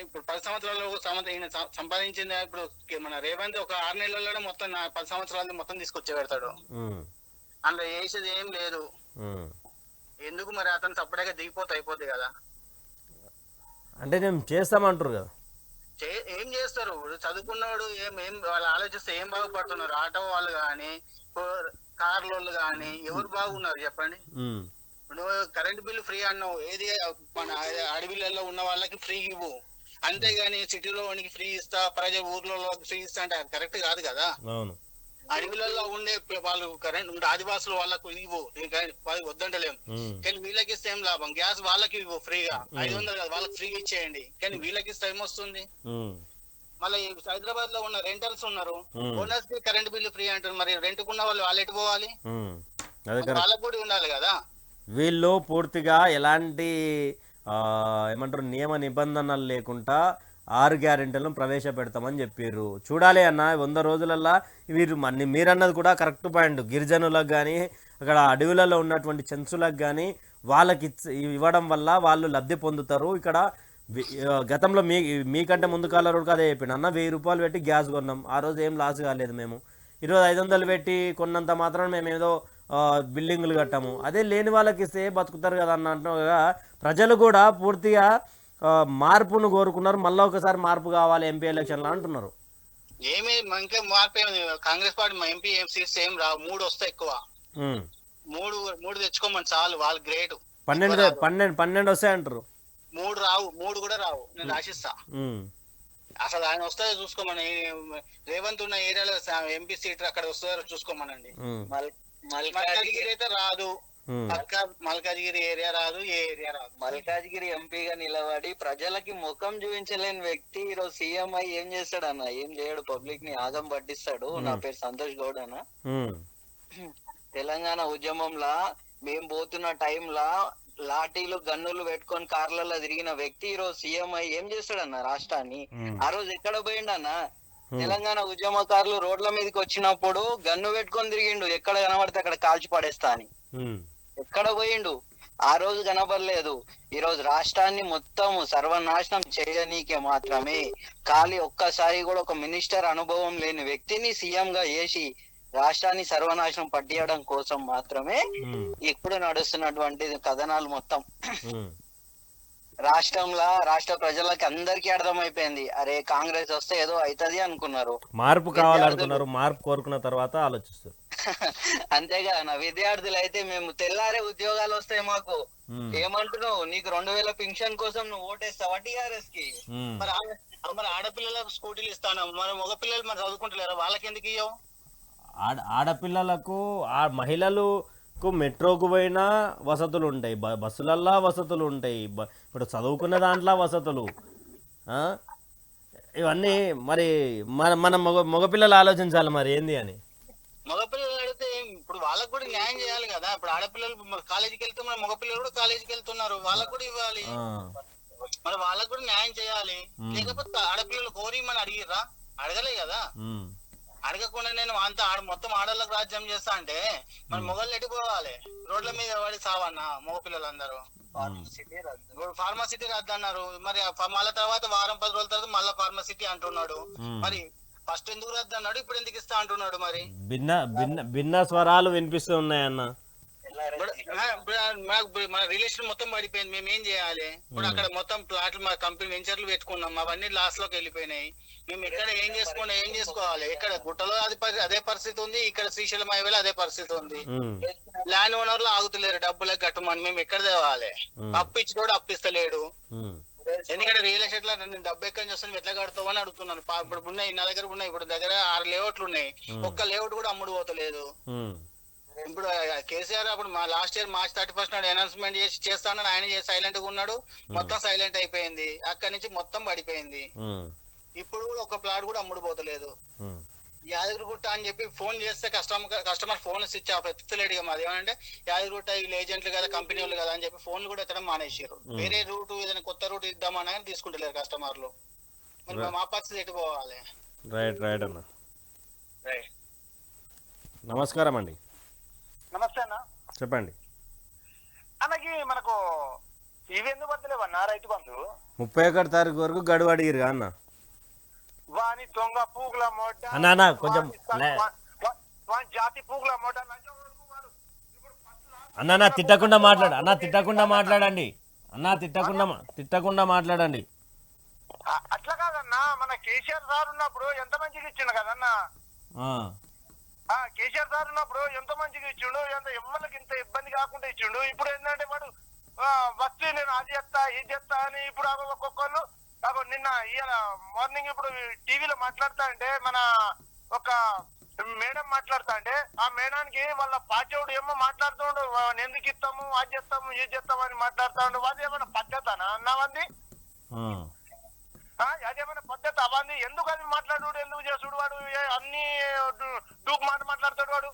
ఇప్పుడు 10 సంవత్సరాలు ఈయన సంపాదించింది. ఇప్పుడు మన రేవంత్ ఒక 6 నెలల్లో మొత్తం 10 సంవత్సరాలు మొత్తం తీసుకొచ్చి పెడతాడు. అందులో చేసేది ఏం లేదు. ఎందుకు మరి అతను తప్పడగా దిగిపోతే అయిపోద్ది కదా. అంటే నేను చేస్తామంటారు కదా. ఏం చేస్తారు? చదువుకున్నాడు ఏం వాళ్ళు ఆలోచిస్తే ఏం బాగుపడుతున్నారు? ఆటో వాళ్ళు కానీ, కార్ల వాళ్ళు కానీ ఎవరు బాగున్నారు చెప్పండి? నువ్వు కరెంట్ బిల్లు ఫ్రీ అన్నావు, ఏది మన అడవిలలో ఉన్న వాళ్ళకి ఫ్రీ ఇవ్వు, అంతేగాని సిటీలో వానికి ఫ్రీ ఇస్తా, ఊర్లో ఫ్రీ ఇస్తా అంటే అది కరెక్ట్ కాదు కదా. అడవిలలో ఉండే వాళ్ళు కరెంట్ ఆదివాసులు వాళ్ళకు ఇవ్వు, వద్దంటలేము, కానీ వీళ్ళకి ఇస్తే ఏం లాభం? గ్యాస్ వాళ్ళకి ఇవ్వు ఫ్రీగా, 500 వాళ్ళకి ఫ్రీగా ఇచ్చేయండి, కానీ వీళ్ళకి ఇస్తే ఏమొస్తుంది? మళ్ళీ హైదరాబాద్ లో ఉన్న రెంటల్స్ ఉన్నారు, ఓనర్స్ కి కరెంట్ బిల్లు ఫ్రీ అంటారు. మరి రెంట్ కున్న వాళ్ళు ఎటు పోవాలి? వాళ్ళకు కూడా ఉండాలి కదా. వీళ్ళు పూర్తిగా ఎలాంటి ఏమంటారు నియమ నిబంధనలు లేకుండా 6 గ్యారెంటీలను ప్రవేశపెడతామని చెప్పారు. చూడాలి అన్న, 100 రోజులల్లా వీరు మీరన్నది కూడా కరెక్ట్ పాయింట్. గిరిజనులకు కానీ, అక్కడ అడవులలో ఉన్నటువంటి చెంచులకు కానీ వాళ్ళకి ఇవ్వడం వల్ల వాళ్ళు లబ్ధి పొందుతారు. ఇక్కడ గతంలో మీకంటే ముందు కాలంలో అదే చెప్పాను అన్న, 1000 రూపాయలు పెట్టి గ్యాస్ కొన్నాం, ఆ రోజు ఏం లాస్ కాలేదు. మేము ఈరోజు 500 పెట్టి కొన్నంత మాత్రం మేము ఏదో బిల్డింగులు కట్టాము. అదే లేని వాళ్ళకి ఇస్తే బతుకుతారు కదా అన్నట్టుగా ప్రజలు కూడా పూర్తిగా మార్పును కోరుకున్నారు. మళ్ళీ ఒకసారి మార్పు కావాలి ఎంపీ ఎలక్షన్లో అంటున్నారు. ఏమి ఇంకా మార్పు ఏమి? కాంగ్రెస్ పార్టీ ఎంపీ సీట్స్ ఏం రావు, 3 వస్తాయి ఎక్కువ. 3 తెచ్చుకోమని చాలు, వాళ్ళు గ్రేట్. 12 వస్తాయంటారు. 3 రావు, 3 కూడా రావు, నేను ఆశిస్తా. అసలు ఆయన వస్తే చూసుకోమని, రేవంత్ ఉన్న ఏరియాలో ఎంపీ సీట్ అక్కడ వస్తుందో చూసుకోమనండి. మల్కాజ్గిరి అయితే రాదు, మల్కాజ్గిరి ఏరియా రాదు, ఏ ఏరియా రాదు. మల్కాజ్గిరి ఎంపీగా నిలబడి ప్రజలకి ముఖం చూపించలేని వ్యక్తి ఈరోజు సీఎం అయ్యి ఏం చేస్తాడు అన్న? ఏం చేయడు, పబ్లిక్ ని ఆగం పట్టిస్తాడు. నా పేరు సంతోష్ గౌడ్ అన్న. తెలంగాణ ఉద్యమంలా మేం పోతున్న టైంలా లాఠీలు గన్నులు పెట్టుకొని కార్లలో తిరిగిన వ్యక్తి ఈరోజు సీఎం అయ్యి ఏం చేస్తాడన్న రాష్ట్రాన్ని? ఆ రోజు ఎక్కడ పోయిండన్న? తెలంగాణ ఉద్యమకారులు రోడ్ల మీదకి వచ్చినప్పుడు గన్ను పెట్టుకొని తిరిగిండు, ఎక్కడ కనబడితే అక్కడ కాల్చి పడేస్తా అని. ఎక్కడ పోయిండు? ఆ రోజు కనబడలేదు. ఈ రోజు రాష్ట్రాన్ని మొత్తం సర్వనాశనం చేయనీకే మాత్రమే ఖాళీ ఒక్కసారి కూడా ఒక మినిస్టర్ అనుభవం లేని వ్యక్తిని సీఎం గా చేసి రాష్ట్రాన్ని సర్వనాశనం పట్టియడం కోసం మాత్రమే ఇప్పుడు నడుస్తున్నటువంటి కథనాలు మొత్తం. రాష్ట్ర ప్రజలకి అందరికీ అర్థమైపోయింది. అరే కాంగ్రెస్ వస్తే ఏదో అవుతుంది అనుకున్నారు. మార్పు కావాలనుకున్నారు, మార్పు కోరుకున్న తర్వాత ఆలోచిస్తారు. అంతేగా నా విద్యార్థులు అయితే మేము తెల్లారే ఉద్యోగాలు వస్తాయి మాకు. ఏమంటున్నావు? నీకు 2000 పింఛన్ కోసం నువ్వు ఓటేస్తావా టీఆర్ఎస్ కి? మరి ఆడపిల్లలకు స్కూటీలు ఇస్తాను, మరి మగపిల్లలు మరి చదువుకుంటలేరు, వాళ్ళకి ఎందుకు ఇవ్వవు? ఆడపిల్లలకు మహిళలకు మెట్రోకు పోయినా వసతులు ఉంటాయి, బస్సులల్లో వసతులు ఉంటాయి, ఇప్పుడు చదువుకున్న దాంట్లో వసతులు. ఇవన్నీ మరి మన మగపిల్లలు ఆలోచించాలి మరి ఏంది అని. మగపిల్లలు అడిగితే ఇప్పుడు వాళ్ళకు కూడా న్యాయం చేయాలి కదా. ఇప్పుడు ఆడపిల్లలు కాలేజీకి వెళ్తే మన మగపిల్లలు కూడా కాలేజీకి వెళ్తున్నారు, వాళ్ళకు కూడా ఇవ్వాలి. మరి వాళ్ళకు కూడా న్యాయం చేయాలి. లేకపోతే ఆడపిల్లలు కోరి మనం అడిగిర్రా? అడగలే కదా. అడగకుండా నేను అంత మొత్తం ఆడవాళ్ళకి రాజ్యం చేస్తా అంటే మరి మొగళ్ళు ఎట్టిపోవాలి? రోడ్ల మీద పడి సావన్నా మగపిల్లలందరూ. ఫార్మసిటీ రద్దు అన్నారు, మరి మళ్ళా తర్వాత వారం 10 రోజుల తర్వాత మళ్ళా ఫార్మసిటీ అంటున్నాడు. మరి ఫస్ట్ ఎందుకు రద్దు అన్నాడు, ఇప్పుడు ఎందుకు ఇస్తా అంటున్నాడు? మరి భిన్న స్వరాలు వినిపిస్తూ ఉన్నాయన్న. మన రిలేషన్ మొత్తం పడిపోయింది, మేము ఏం చేయాలి? ఇప్పుడు అక్కడ మొత్తం ప్లాట్లు మా కంపెనీ వెంచర్లు పెట్టుకున్నాం, అవన్నీ లాస్ లోకి వెళ్ళిపోయినాయి. మేము ఎక్కడ ఏం చేసుకోవాలి? ఇక్కడ గుట్టలో అదే పరిస్థితి ఉంది, ఇక్కడ శ్రీశైలం హైవేలో అదే పరిస్థితి ఉంది. ల్యాండ్ ఓనర్లు ఆగుతలేరు డబ్బులకు కట్టమని. మేము ఎక్కడ తేవాలి? అప్పు ఇచ్చినోడు అప్పిస్తలేడు. ఎందుకంటే రియల్ ఎస్టేట్ లో నేను డబ్బు ఎక్కడ చేస్తాను, ఎట్లా కడతావు అని అడుగుతున్నాను. ఇప్పుడు ఉన్నాయి నా దగ్గర ఉన్నాయి, ఇప్పుడు దగ్గర 6 లేఅవుట్లు ఉన్నాయి, ఒక్క లేఅవుట్ కూడా అమ్ముడు పోతలేదు. ఇప్పుడు కేసీఆర్ అప్పుడు మా లాస్ట్ ఇయర్ March 31 నాడు అనౌన్స్మెంట్ చేస్తానని ఆయన సైలెంట్ గా ఉన్నాడు, మొత్తం సైలెంట్ అయిపోయింది. అక్కడి నుంచి మొత్తం పడిపోయింది. ఇప్పుడు కూడా ఒక ప్లాట్ కూడా అమ్ముడు పోతలేదు. యాదగిరిగుట్ట అని చెప్పి ఫోన్ చేస్తే కస్టమర్ ఫోన్ స్విచ్ ఆఫ్ ఎత్తలేడు. ఇక మాది ఏమంటే యాదగిరిగుట్ట వీళ్ళు ఏజెంట్లు కదా, కంపెనీ వాళ్ళు కదా అని చెప్పి ఫోన్లు కూడా ఎత్తడం మానేసారు. వేరే రూట్ ఏదైనా కొత్త రూట్ ఇద్దామని తీసుకుంటలేరు కస్టమర్లు. మరి మా పరిస్థితి ఎటు పోవాలి? రైట్ అన్న. నమస్కారం అండి. నమస్తే అన్న, చెప్పండి. అన్నకి మనకు ఇవి ఎందుకు వద్దలేవన్నా రైతు బంధు? 31 తారీఖు వరకు గడువు అడిగిరు అన్న. వాని దొంగ పూగుల మోట అన్న కొంచెం జాతి పూగుల మోట అన్న తిట్టకుండా మాట్లాడండి. తిట్టకుండా మాట్లాడండి. అట్లా కాదన్నా, మన కేసీఆర్ సార్ ఉన్నప్పుడు ఎంత మంచిగా ఇచ్చిండు కదన్నా. కేసీఆర్ సార్ ఉన్నప్పుడు ఎంత మంచిగా ఇచ్చిండు, ఎంత ఎమ్మలకి ఇంత ఇబ్బంది కాకుండా ఇచ్చిండు. ఇప్పుడు ఏంటంటే వాడు వచ్చి నేను అది చేస్తా ఇది చేస్తా అని ఇప్పుడు ఒక్కొక్కళ్ళు నిన్న ఇవాళ మార్నింగ్ ఇప్పుడు టీవీలో మాట్లాడుతా అంటే మన ఒక మేడం మాట్లాడుతా అంటే ఆ మేడానికి వాళ్ళ పాచవుడు ఏమో మాట్లాడుతుండు, ఎందుకు ఇస్తాము అది చేస్తాము ఇది చేస్తాము అని మాట్లాడుతా ఉండు. అది ఏమైనా పద్ధతనా అన్నావంది? అదేమైనా పద్ధతి అవ్వంది? ఎందుకు అది మాట్లాడు, ఎందుకు చేసుడు? వాడు అన్ని డూప్ మాట్లాడతాడు వాడు.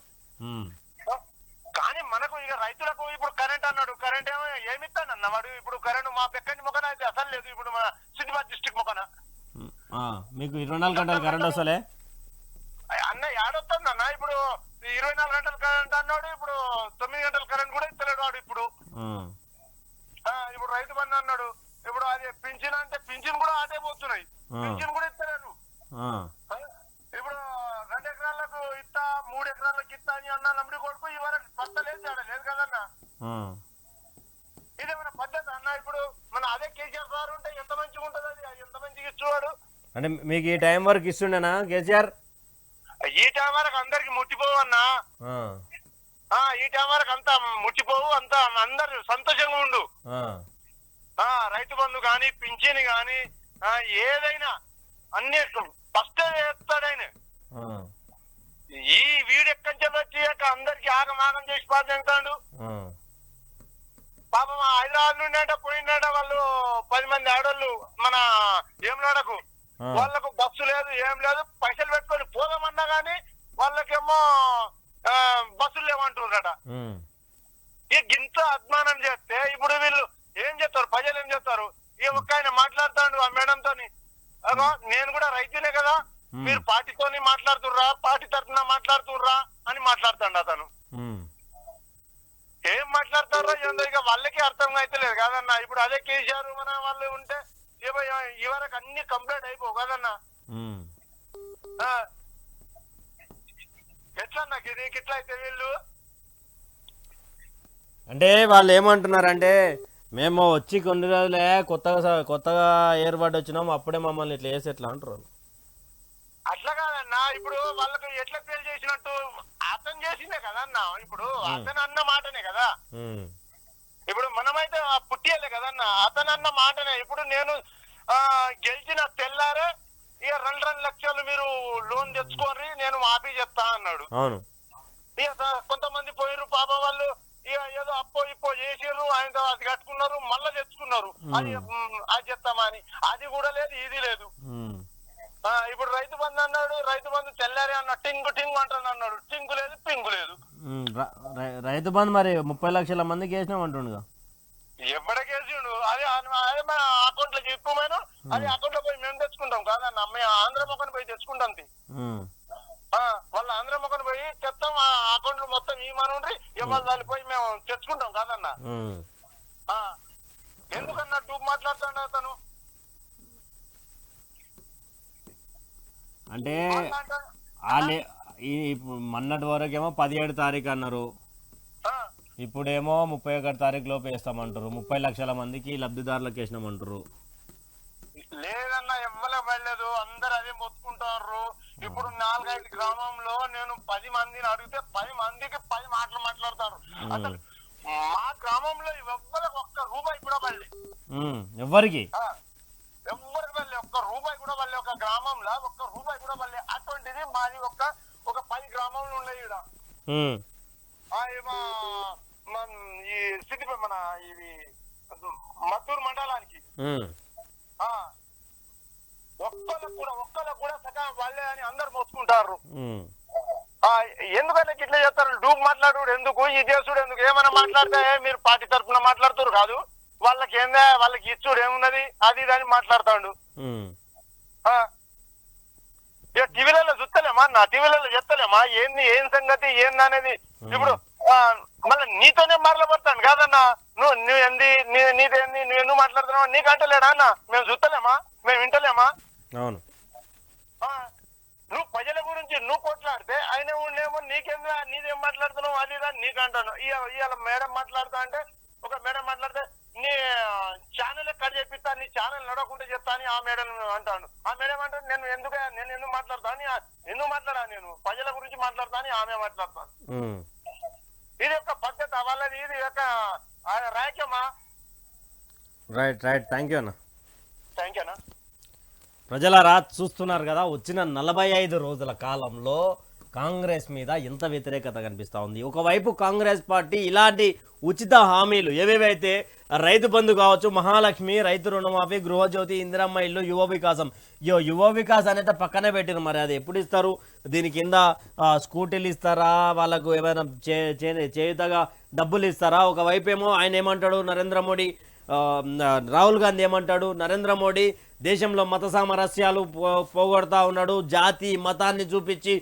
కానీ మనకు ఇక రైతులకు ఇప్పుడు కరెంట్ అన్నాడు, కరెంట్ ఏమిస్తానన్న వాడు. ఇప్పుడు కరెంట్ మా పెక్కని మొక్కన అయితే అసలు లేదు. ఇప్పుడు మన సిద్దిపేట డిస్ట్రిక్ట్ మొక్కన మీకు 24 గంటలు కరెంట్ వస్తలే అన్న. ఏడొస్తుంది అన్న, ఇప్పుడు 24 గంటలు కరెంట్ అన్నాడు, ఇప్పుడు 9 గంటల కరెంట్ కూడా ఇస్తలేడు వాడు. ఇప్పుడు రైతు బంధు అన్నాడు, ఇప్పుడు అది పింఛన్ అంటే పింఛన్ కూడా ఆటే పోతున్నాయి, పింఛన్ కూడా ఇస్తలేరు. ఇప్పుడు 2 ఎకరాలకు ఇస్తా 3 ఎకరాలకు ఇస్తా అని అన్నా నమ్మిడి కొడుకు ఇవాళ పత్త లేదు లేదు కదన్నా. ఇదేమైనా పద్ధతి అన్న? ఇప్పుడు మన అదే కేసీఆర్ సార్ ఉంటే ఎంత మంచిగా ఉంటది, అది ఎంత మంచిగా ఇచ్చేవాడు. అంటే మీకు ఈ టైం వరకు ఇస్తుండేనా కేసీఆర్? ఈ టైం వరకు అందరికి ముట్టిపోవు అన్నా, ఈ టైం వరకు అంతా ముట్టిపోవు, అంతా అందరు సంతోషంగా ఉండు. రైతు బంధు గాని పింఛన్ గాని ఏదైనా అన్ని ఫస్ట్ చేస్తాడైన. ఈ వీడు ఎక్కడి వచ్చి అందరికి ఆగమాగం చేసి పాటిస్తాడు. పాపం హైదరాబాద్ నుండి పోయిండట వాళ్ళు 10 మంది ఆడోళ్ళు మన ఏమనాడకు. వాళ్ళకు బస్సు లేదు ఏం లేదు, పైసలు పెట్టుకొని పోదామన్నా గానీ వాళ్ళకేమో బస్సులు లేవంటున్నారట. ఇంత అభిమానం చేస్తే ఇప్పుడు వీళ్ళు ఏం చేస్తారు, ప్రజలు ఏం చేస్తారు? ఈ ఒక్క ఆయన మాట్లాడుతాడు ఆ మేడంతో, నేను కూడా రైతునే కదా, మీరు పార్టీతోని మాట్లాడుతుర్రా, పార్టీ తరఫున మాట్లాడుతుర్రా అని మాట్లాడుతాడు అతను. ఏం మాట్లాడతారో ఏందో ఇక వాళ్ళకి అర్థం అయితే లేదు కదన్నా. ఇప్పుడు అదే కేసీఆర్ మన వాళ్ళు ఉంటే ఈ వరకు అన్ని కంప్లీట్ అయిపోవు కదన్నా. ఎట్లా నాకు ఇది ఇట్లా అయితే వీళ్ళు అంటే వాళ్ళు ఏమంటున్నారంటే మేము వచ్చి కొన్ని రోజులే కొత్తగా ఏర్పాటు వచ్చినాం, అప్పుడే మమ్మల్ని ఇట్లా వేసి ఎట్లా అంటారు వాళ్ళు. అట్లా కాదన్నా, ఇప్పుడు వాళ్ళకి ఎట్లా ఫెయిల్ చేసినట్టు అతను చేసిందే కదన్నా. ఇప్పుడు అతను అన్న మాటనే కదా, ఉమ్, ఇప్పుడు మనమైతే పుట్టియలే కదన్నా, అతను అన్న మాటనే. ఇప్పుడు నేను గెలిచిన తెల్లారే ఇక 2 లక్షలు మీరు లోన్ తెచ్చుకోరి, నేను మాఫీ చెప్తా అన్నాడు. అవును. ఇక కొంతమంది పోయిర్రు పాప వాళ్ళు, ఇక ఏదో అప్పో ఇప్పో చేసిర్రు, ఆయన అది కట్టుకున్నారు, మళ్ళా తెచ్చుకున్నారు. అది చెప్తామని అది కూడా లేదు, ఇది లేదు. ఉమ్, ఇప్పుడు రైతు బంధు అన్నాడు, రైతు బంధు తెల్లారి అన్న టింగు టింగు అంటాను అన్నాడు. టింగు లేదు, పింగు లేదు. రైతు బంధు మరి 30 లక్షల మందికి వేసినాం అంటుండగా. ఎవడకేసిండు అది అదే మన అకౌంట్ లో చెప్పమేను, అది అకౌంట్ లో పోయి మేము తెచ్చుకుంటాం కాదన్న. మేము ఆంధ్ర మొక్కని పోయి తెచ్చుకుంటాం. వాళ్ళ ఆంధ్ర మొక్కని పోయి చెప్తాం, ఆ అకౌంట్లు మొత్తం ఇవ్వమని ఇవాళ దాన్ని పోయి మేము తెచ్చుకుంటాం కాదన్న. ఎందుకన్నా టూప్ మాట్లాడుతాడు అతను. అంటే వాళ్ళే మొన్నటి వరకేమో 17 తారీఖు అన్నారు, ఇప్పుడేమో 31 తారీఖు లోపు వేస్తామంటారు. 30 లక్షల మందికి లబ్ధిదారులకు వేసినామంటారు. లేదన్నా, ఎవ్వలే పడలేదు, అందరు అదే మొత్తుకుంటారు. ఇప్పుడు 4-5 గ్రామంలో నేను 10 మందిని అడిగితే 10 మందికి 10 మాటలు మాట్లాడతారు. అసలు మా గ్రామంలో ఎవ్వరికి ₹1 కూడా పడలే. ఎవరికి ఎవ్వరికి పడలే, ₹1 కూడా పడలే. ఒక గ్రామంలో ₹1 కూడా పడలే. అటువంటిది మాది ఒక 10 గ్రామంలో ఉన్నాయి ఇక్కడ. ఈ సిటీ మన ఇది మత్తూరు మండలానికి ఒక్కళ్ళకు కూడా సగం వాళ్ళే అని అందరు మోసుకుంటారు. ఎందుకంటే ఇట్లా చేస్తారు, డూబ్ మాట్లాడు ఎందుకు, ఈ చేసుడు ఎందుకు, ఏమైనా మాట్లాడితే మీరు పార్టీ తరఫున మాట్లాడుతారు కాదు, వాళ్ళకి ఏందా, వాళ్ళకి ఇచ్చుడు ఏమున్నది, అది ఇది అని మాట్లాడతాడు. ఇక టీవీలలో చూస్తలేమా, నా టీవీలలో చెప్తలేమా ఏంది, ఏం సంగతి ఏంది అనేది. ఇప్పుడు మళ్ళీ నీతోనే మాట్లాడతాను కాదన్నా, నువ్వు ఏంది, నీదేంది, నువ్వు ఎందుకు మాట్లాడుతున్నావు, నీకు అంటలేడా అన్న, మేము చూస్తలేమా, మేము వింటలేమా. అవును. నువ్వు ప్రజల గురించి నువ్వు కొట్లాడితే ఆయన ఉండేమో నీకేందా, నీదేం మాట్లాడుతున్నావు, అది నీకు అంటాను. ఇవాళ మేడం మాట్లాడుతా అంటే, ఒక మేడం మాట్లాడితే నీ ఛానల్ కట్ చేపిస్తా, నీ ఛానల్ నడవకుండా చెప్తా అని ఆ మేడం అంటాను. ఆ మేడం అంటే నేను ఎందుకు మాట్లాడతా అని, ఎందుకు మాట్లాడా, నేను ప్రజల గురించి మాట్లాడతా అని ఆమె మాట్లాడతాను. ఇది ఒక పద్ధతి వాళ్ళది, ఇది ఒక రాయకమా. రైట్ థ్యాంక్ యూ అన్న. థ్యాంక్ యూ అన్న. ప్రజలారా, చూస్తున్నారు కదా, వచ్చిన 45 రోజుల కాలంలో కాంగ్రెస్ మీద ఎంత వ్యతిరేకత కనిపిస్తూ ఉంది. ఒకవైపు కాంగ్రెస్ పార్టీ ఇలాంటి ఉచిత హామీలు ఏవేవైతే రైతు బంధు కావచ్చు, మహాలక్ష్మి, రైతు రుణమాఫీ, గృహజ్యోతి, ఇందిరమ్మ ఇల్లు, యువ వికాసం, యువ వికాస్ అనేది పక్కనే పెట్టిన, మరి అది ఎప్పుడు ఇస్తారు, దీని కింద స్కూటీలు ఇస్తారా, వాళ్ళకు ఏమైనా చేయుతగా డబ్బులు ఇస్తారా. ఒకవైపు ఏమో ఆయన ఏమంటాడు నరేంద్ర మోడీ, రాహుల్ గాంధీ ఏమంటాడు, నరేంద్ర మోడీ దేశంలో మత సామరస్యాలు పోగొడతా ఉన్నాడు, జాతి మతాన్ని చూపించి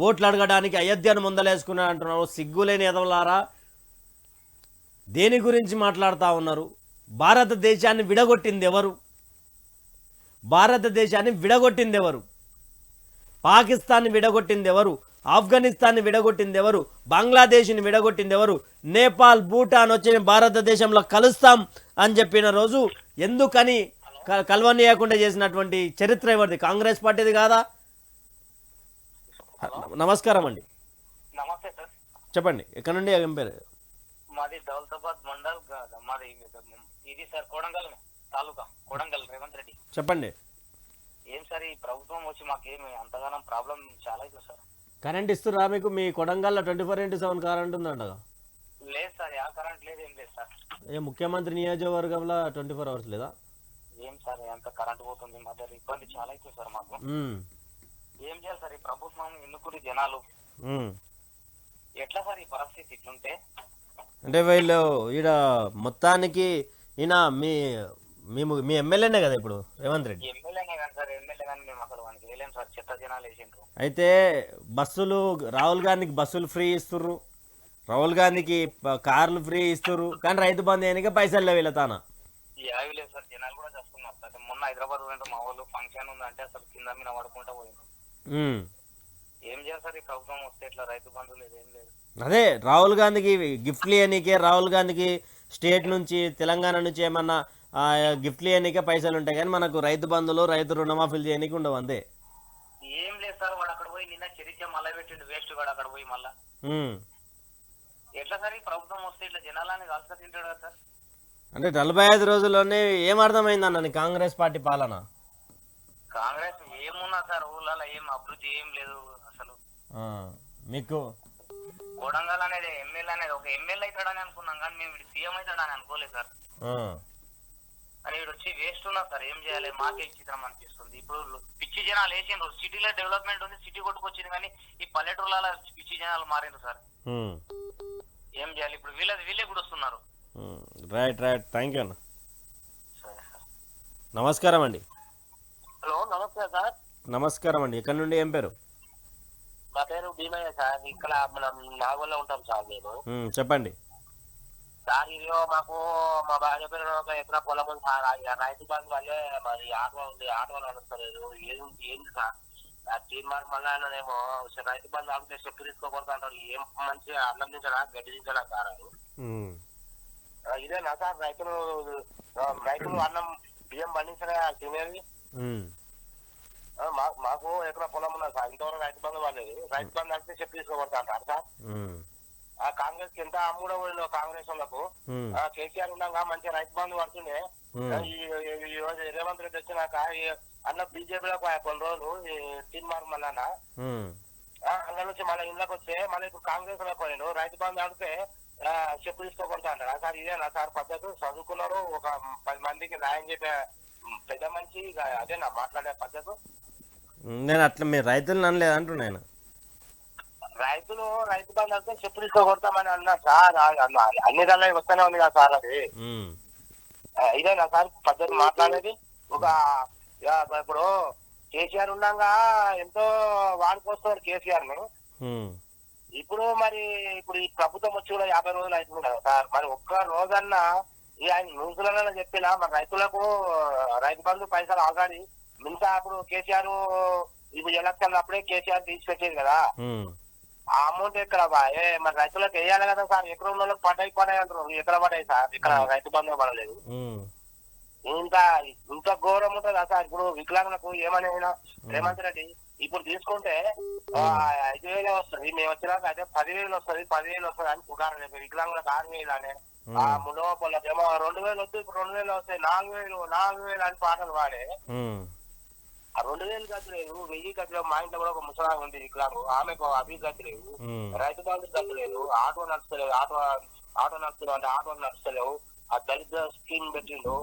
ఓట్లు అడగడానికి అయోధ్యను ముందలేసుకున్నాడు అంటున్నారు. సిగ్గులేని ఎదవలారా, దేని గురించి మాట్లాడుతూ ఉన్నారు. భారతదేశాన్ని విడగొట్టింది ఎవరు, భారతదేశాన్ని విడగొట్టింది ఎవరు, పాకిస్తాన్ని విడగొట్టింది ఎవరు, ఆఫ్ఘనిస్తాన్ని విడగొట్టింది ఎవరు, బంగ్లాదేశ్ని విడగొట్టింది ఎవరు, నేపాల్, భూటాన్ వచ్చి భారతదేశంలో కలుస్తాం అని చెప్పిన రోజు ఎందుకని కలవనీయకుండా చేసినటువంటి చరిత్ర ఎవరిది, కాంగ్రెస్ పార్టీది కాదా. నమస్కారం అండి. నమస్తే సార్. చెప్పండి, ఎక్కడ నుండి ఏం పేరు? మాది దౌలతాబాద్ మండల్, మాది ఇది సార్ కొడంగల్ తాలూకా, కొడంగల్ రేవంత్ రెడ్డి. చెప్పండి. ఏం సార్ ఈ ప్రభుత్వం వచ్చి మాకేమి అంతగానం ప్రాబ్లం చాలా అవుతుంది సార్. కరెంట్ ఇస్తురా మీకు? మీ కొడంగల్లో 24/7 కరెంట్ ఉందంటగా. లేదు సార్, ఆ కరెంట్ లేదు, ఏం లేదు సార్. ఏ ముఖ్యమంత్రి నియోజకవర్గంలో 24 hours లేదా? ఏం సార్ ఎంత కరెంట్ పోతుంది, మధ్య ఇబ్బంది చాలా అవుతుంది సార్ మాకు. ఏం చేయాలి సార్ ఈ ప్రభుత్వం, ఎన్నుకుని జనాలు ఎట్లా సార్ ఈ పరిస్థితి ఇట్లుంటే? అంటే వీళ్ళు ఈడ మొత్తానికి ఈయన మీ ఎమ్మెల్యేనే కదా ఇప్పుడు రేవంత్ రెడ్డి. ఎమ్మెల్యేనే కానీ సార్, ఎమ్మెల్యే కానీ మేము అసలు వానికి వేయలేం సార్, చెత్త జనాలు వేసిండ్రు. అయితే బస్సులు, రాహుల్ గాంధీకి బస్సులు ఫ్రీ ఇస్తుర్రు, రాహుల్ గాంధీకి కార్లు ఫ్రీ ఇస్తుర్రు, కానీ రైతు బంధు అయినాక పైసలు లేవు వెళ్తానా. యావి లేదు సార్, జనాలు కూడా చేస్తున్నారు సార్. మొన్న హైదరాబాద్ పోయింటే మా వాళ్ళు ఫంక్షన్ ఉందంటే అసలు కింద మీద పడుకుంటా పోయింది. ఏం చేయాలి సార్ ఈ ప్రభుత్వం వస్తే ఇట్లా రైతు బంధు లేదు, ఏం లేదు. అదే రాహుల్ గాంధీకి గిఫ్ట్లు ఇవ్వనీకే, రాహుల్ గాంధీకి స్టేట్ నుంచి తెలంగాణ నుంచి ఏమన్నా గిఫ్ట్లు చేయడానికే పైసలు ఉంటాయి, కానీ మనకు రైతు బంధువులు రైతు రుణమాఫీలు చేయడానికి ఉండవు అంతే. ఏం లేదు సార్, వాడు అక్కడ పోయి నిన్న చరిత్ర మళ్ళా పెట్టిండు వేస్ట్ వాడు అక్కడ పోయి మళ్ళా. ఎట్లా సార్ ఈ ప్రభుత్వం వస్తే ఇట్లా జనాలని కలిసి తింటాడు కదా సార్. అంటే 45 రోజుల్లోనే ఏం అర్థమైందన్న కాంగ్రెస్ పార్టీ పాలన? కాంగ్రెస్ ఏమున్నా సార్ ఊళ్ళలో ఏం అభివృద్ధి ఏం లేదు అసలు. మీకు కొడంగల్ అనేది ఎమ్మెల్యే అనేది ఒక ఎమ్మెల్యే అవుతాడని అనుకున్నాం, కానీ మేము వీడు సీఎం అవుతాడని అనుకోలేదు సార్. అని వీడు వచ్చి వేస్ట్ ఉన్నా సార్, ఏం చేయాలి మాకే చిత్రం అనిపిస్తుంది. ఇప్పుడు పిచ్చి జనాలు వేసిండ్రు, సిటీలో డెవలప్మెంట్ ఉంది, సిటీ కొట్టుకొచ్చింది, కానీ ఈ పల్లెటూర్లలో పిచ్చి జనాలు మారిండ్రు సార్. ఏం చేయాలి ఇప్పుడు? వీళ్ళే కూడా వస్తున్నారు. రైట్ రైట్, థ్యాంక్ యూ అన్న. నమస్కారం అండి. హలో నమస్తే సార్. నమస్కారం అండి, ఎక్కడి నుండి, ఏం పేరు? నా పేరు భీమయ్య సార్, ఇక్కడ మనం నాగోల్లో ఉంటాం సార్ మేము. చెప్పండి సార్. ఇదిగో మాకు మా భార్య పేరు ఒక ఎకరా పొలం ఉంది సార్. రైతు బంధు వల్లే మరి ఆటో ఉంది, ఆటో నడుస్తలేదు. ఏంది సార్ తీర్మానం మళ్ళానేమో రైతు బంధు ఆగితే చెప్పు తీసుకోకూడదు అంటారు. ఏం మంచిగా అన్నం తింటారా గడ్డి తింటారా సార్? ఇదేనా సార్ రైతులు అన్నం బియ్యం పండించరా తినేది? మాకు ఎకరా పొలం ఉన్నది సార్, ఇంతవరకు రైతు బంధు వాళ్ళేది. రైతు బంధు అంటే చెప్పు తీసుకోకూడదు అంటారు సార్. ఆ కాంగ్రెస్ కి ఎంత అమ్ముడో పోయిందో కాంగ్రెస్ వాళ్ళకు. కేసీఆర్ ఉండగా మంచిగా రైతు బంధు పడుతుండే. ఈ రోజు రేవంత్ రెడ్డి వచ్చినాక అన్న బీజేపీలోకి కొన్ని రోజులు తీర్మానం మళ్ళా అక్కడ నుంచి మళ్ళీ ఇంట్లోకి వస్తే మళ్ళీ ఇప్పుడు కాంగ్రెస్ లో పోయాడు. రైతు బంధు ఆడితే చెప్పు తీసుకోకూడదు అంటారా సార్? ఇదేనా సార్ పద్ధతి? చదువుకున్నారు, ఒక 10 మందికి న్యాయం చెప్పే పెద్ద మనిషి, అదేనా మాట్లాడే పద్ధతి? నేను అట్లా మీరు రైతులు అనలేదు అంటున్నాను. రైతులు రైతు బంధు అంటే చెప్పు తీసుకోకూడతామని అన్నా సార్. అన్ని దానిలో వస్తూనే ఉంది కదా సార్, అది ఇదేనా సార్ పద్ధతి మాట్లాడేది? ఒక ఇప్పుడు కేసీఆర్ ఉండగా ఎంతో వాడుకొస్తున్నారు కేసీఆర్ ను. ఇప్పుడు ఇప్పుడు ఈ ప్రభుత్వం వచ్చి కూడా 50 రోజులు అవుతుంది కదా సార్. మరి ఒక్క రోజన్నా ఆయన న్యూస్లలో చెప్పినా మరి రైతులకు రైతు బంధు పైసలు ఆల్రెడీ మిగతా అప్పుడు కేసీఆర్ ఇప్పుడు ఎలక్షన్ అప్పుడే కేసీఆర్ తీసిపెట్టేది కదా. ఆ అమౌంట్ ఎక్కడ మరి రైతులకు వేయాలి కదా సార్. ఎక్కడ ఉన్న వాళ్ళకి పడ్డాయి అంటారు, ఎక్కడ పడ్డాయి సార్? ఇక్కడ రైతు బంధు పడలేదు. ఇంకా ఘోరం ఉంటుందా సార్? ఇప్పుడు వికలాంగులకు ఏమని రేవంత్ రెడ్డి ఇప్పుడు తీసుకుంటే 5,000 వస్తుంది, మేము వచ్చినాక అయితే 10,000 వస్తుంది, 10,000 వస్తుంది అని పుకారు. వికలాంగులకు 6,000 అనే మునోపళ్ళకేమో 2,000 వస్తుంది, ఇప్పుడు 2,000 వస్తాయి, 4,000 అని పాటలు పాడే. ఆ 2,000 గతి లేదు, 1,000 గతి లేవు. మా ఇంట్లో కూడా ఒక ముసలాంగ ఉంది వికలాంగు, ఆమెకు అవి గతి లేవు. రైతు బంధు గతి లేదు, ఆటో నడుస్తలేవు, ఆటో నడుస్తున్నావు అంటే ఆటో నడుస్తలేవు. ఆ దళిత స్కీమ్ పెట్టిండు,